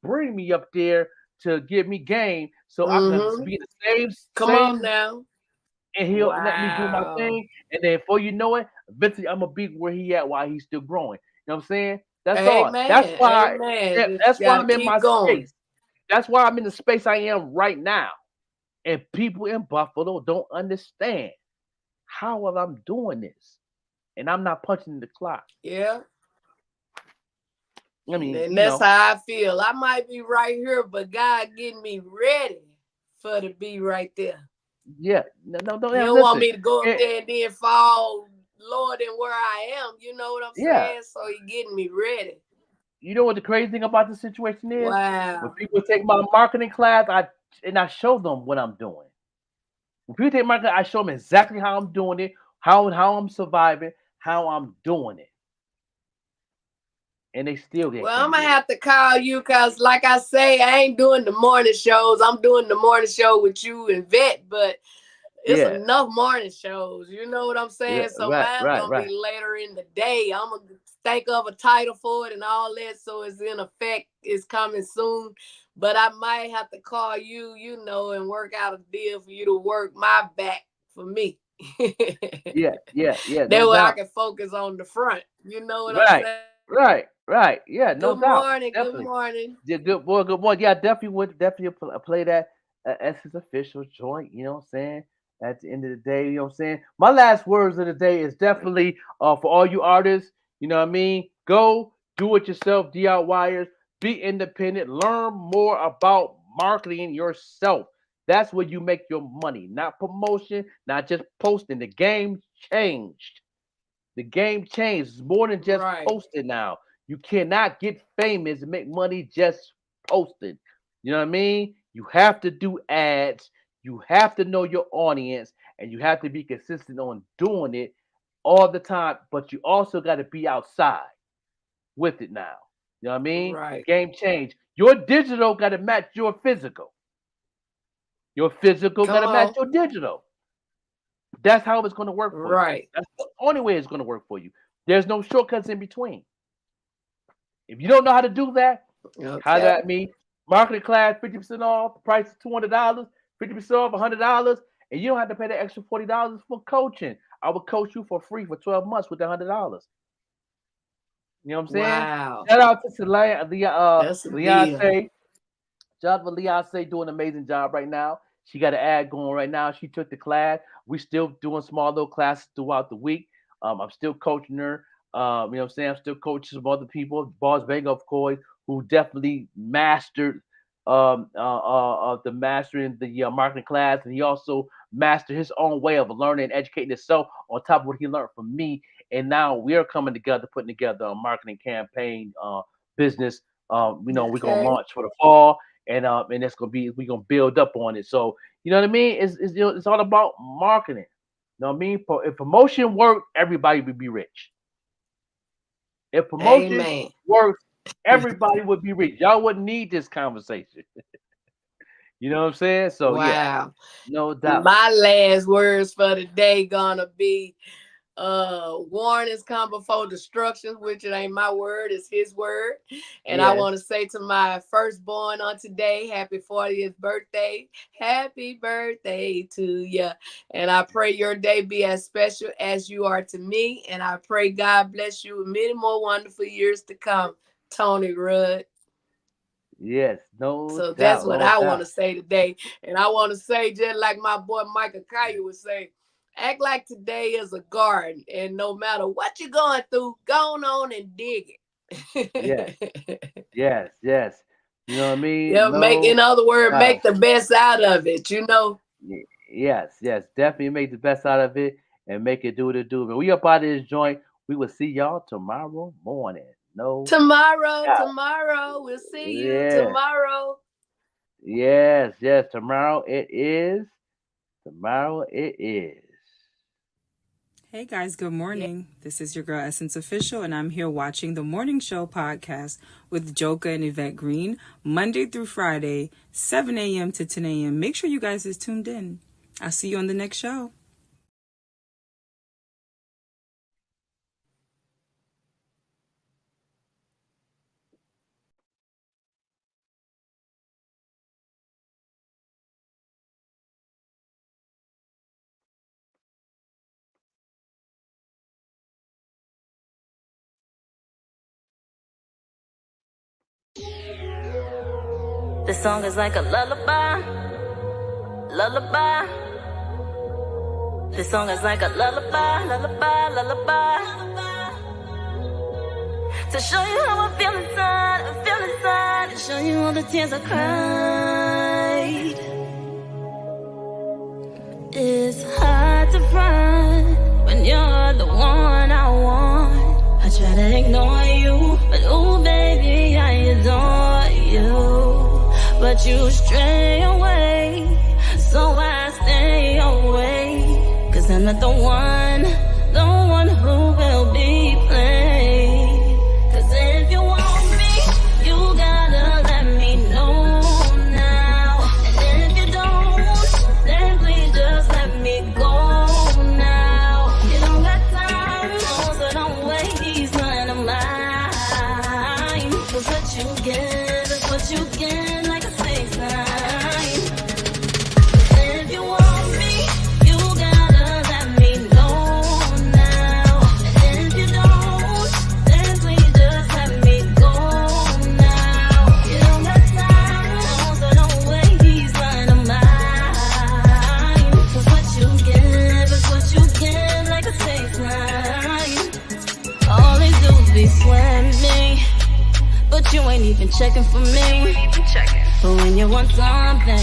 bring me up there to give me game so I can be in the same. Come on now. And he'll let me do my thing. And then before you know it, eventually I'm gonna be where he at while he's still growing. You know what I'm saying? That's all. That's why. That's why I'm in my space. That's why I'm in the space I am right now. And people in Buffalo don't understand how well I'm doing this. And I'm not punching the clock. Yeah. I mean, and that's how I feel. I might be right here, but God getting me ready for to be right there. Yeah. No. You don't want me to go up there and then fall lower than where I am. You know what I'm saying? So he getting me ready. You know what the crazy thing about the situation is? Wow. When people take my marketing class, I show them what I'm doing. When people take my class, I show them exactly how I'm doing it, how I'm surviving, how I'm doing it. And they still get. Well, I'm gonna have to call you because, like I say, I ain't doing the morning shows. I'm doing the morning show with you and Vette, but it's enough morning shows. You know what I'm saying? Yeah, So mine's gonna be later in the day. I'm gonna think of a title for it and all that, so it's in effect. It's coming soon. But I might have to call you, you know, and work out a deal for you to work my back for me. Yeah. That way I can focus on the front. You know what I'm saying? Right. Yeah, no doubt. Morning, definitely. Good morning. Yeah, good morning. Yeah, I definitely would play that as his official joint, you know what I'm saying? At the end of the day, you know what I'm saying? My last words of the day is definitely for all you artists, you know what I mean? Go do it yourself, DIYers, be independent, learn more about marketing yourself. That's where you make your money, not promotion, not just posting. The game changed. The game changed. It's more than just posting now. You cannot get famous and make money just posting. You know what I mean? You have to do ads. You have to know your audience, and you have to be consistent on doing it all the time. But you also got to be outside with it now. You know what I mean? Right. Game changed. Your digital got to match your physical. Your physical got to match your digital. That's how it's going to work for you. Right. That's the only way it's going to work for you. There's no shortcuts in between. If you don't know how to do that, holler at me. Marketing class, 50% off. Price is $200. 50% off, $100. And you don't have to pay the extra $40 for coaching. I will coach you for free for 12 months with the $100. You know what I'm saying? Wow. Shout out to Leonce. Shout out to Leonce doing an amazing job right now. She got an ad going right now. She took the class. We still doing small little classes throughout the week. I'm still coaching her. You know what I'm saying? I'm still coaching some other people. Boss Vega, of course, who definitely mastered the mastering the marketing class, and he also mastered his own way of learning and educating himself on top of what he learned from me. And now we are coming together, putting together a marketing campaign business. You know, we're gonna launch for the fall. And it's gonna be, we're gonna build up on it. So you know what I mean? It's all about marketing. You know what I mean? If promotion worked, everybody would be rich. If promotion worked, everybody would be rich. Y'all wouldn't need this conversation. You know what I'm saying? So yeah, no doubt. My last words for the day gonna be warnings come before destruction, which it ain't my word, it's his word. And I want to say to my firstborn on today, happy 40th birthday. Happy birthday to you. And I pray your day be as special as you are to me. And I pray God bless you with many more wonderful years to come, Tony Rudd. Yes, no So doubt, that's what no I doubt. want to say today. And I want to say, just like my boy Michael Kaya would say, act like today is a garden, and no matter what you're going through, go on and dig it. Yes. You know what I mean? Yeah, in other words, make the best out of it, you know? Yes, definitely make the best out of it and make it do what it do. But we up out of this joint. We will see y'all tomorrow morning. No. Tomorrow. We'll see you tomorrow. Yes. Tomorrow it is. Hey guys, good morning. This is your girl Essence Official, and I'm here watching the Morning Show podcast with Joka and Yvette Green, Monday through Friday, 7 a.m. to 10 a.m. Make sure you guys is tuned in. I'll see you on the next show. This song is like a lullaby. This song is like a lullaby. To show you how I feel inside, to show you all the tears I cried. It's hard to find when you're the one I want. I try to ignore you, but ooh baby, I adore you. But you stray away, so I stay away. 'Cause I'm not the one who will be played. 'Cause if you want me, you gotta let me know now. And if you don't, then please just let me go now. You don't got time, so don't waste none of mine. 'Cause what you get is what you get. But you ain't even checking for me. But when you want something,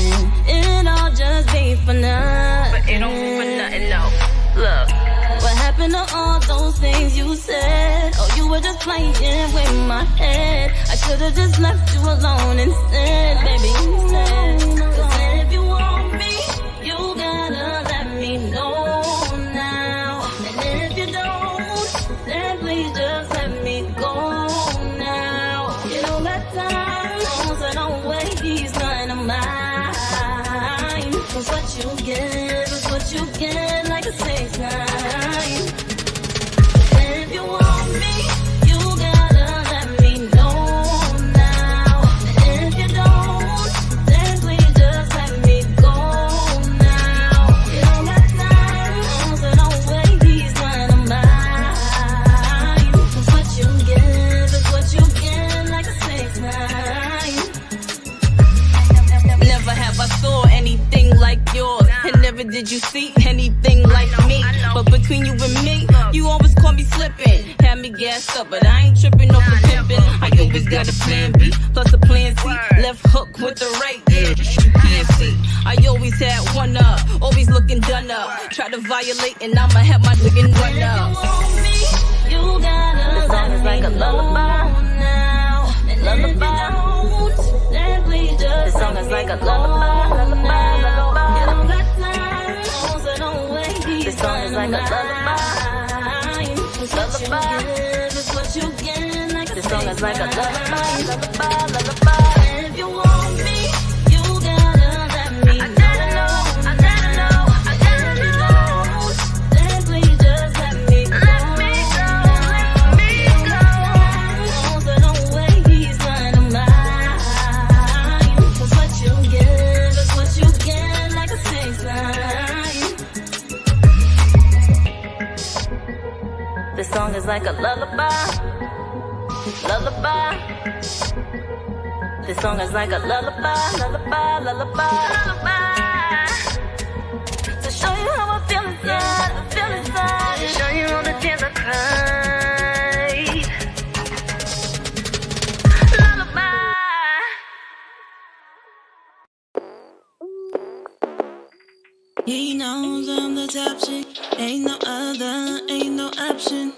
it all just be for nothing. But it don't be for nothing, no. Look, what happened to all those things you said? Oh, you were just playing with my head. I should've just left you alone instead, baby. Cause if you want me, you gotta let me know now. And if you don't, then please just let me go. Don't waste none of mine. 'Cause what you give is what you get, like a 6ix9ine. If you want me, you gotta let me know now. And if you don't, then please just let me go now. You don't got time, so don't waste none of mine. 'Cause what you give is what you get, like a 6ix9ine. Never have I saw anything like yours, and never did you see anything like me. But between you and me, you always call me slipping. Had me gassed up, but I ain't tripping off the pimpin'. I always got a plan B, plus a plan C. Left hook with the right edge, you can't see. I always had one up, always looking done up. Try to violate and I'ma have my chicken run up. You gotta this song is like a lullaby now. Lullaby. This song is like a lullaby. This song is like a lullaby. This song is like a lullaby. If you want me, you gotta let me know. I gotta know. If you don't, then please just let me go. So don't waste none of mine. 'Cause what you give is what you get, like a 6ix9ine. This song is like a lullaby. This song is like a lullaby. To show you how I feel inside, to show you all the tears I cried. Lullaby. He knows I'm the top chick. Ain't no other, ain't no option.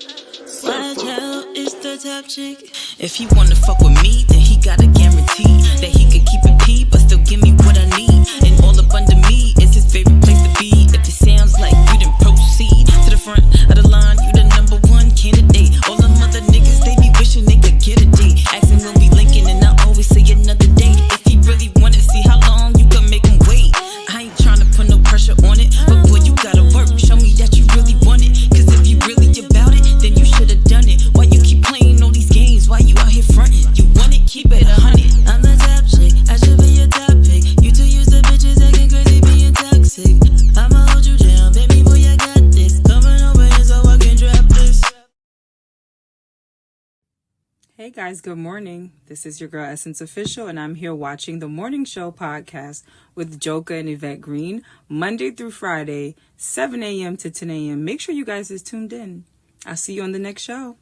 Watch out, it's the top chick. If he wanna fuck with me, then he gotta guarantee that he could keep it P, but still give me what I need. And all up under me is his favorite place to be. If it sounds like you didn't proceed to the front of the line, you the number one candidate. All them other niggas, they be wishing they could get a date. Asking when we linking, and I always say another date. If he really wanna see how long you can make him wait. I ain't trying to put no pressure on it, but boy, you gotta work. Show me that you really want it. Cause if you really about it, then you should've done it. Why you keep playing all these games? Why you out here frontin'? You want it, keep it 100. I'm the top chick, I should be your top pick. You two use the bitches acting crazy, being toxic. I'ma hold you down, baby boy, I got this. Coming over here so I can drop this. Hey guys, good morning. This is your girl Essence Official, and I'm here watching the Morning Show podcast with Joker and Yvette Green, Monday through Friday, 7 a.m. to 10 a.m. Make sure you guys is tuned in. I'll see you on the next show.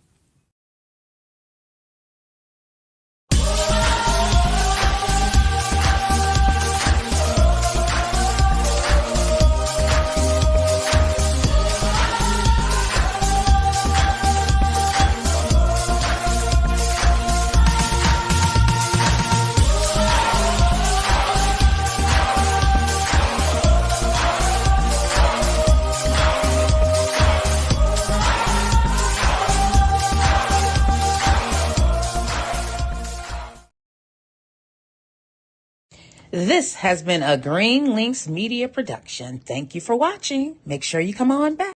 This has been a Green Lynx Media production. Thank you for watching. Make sure you come on back.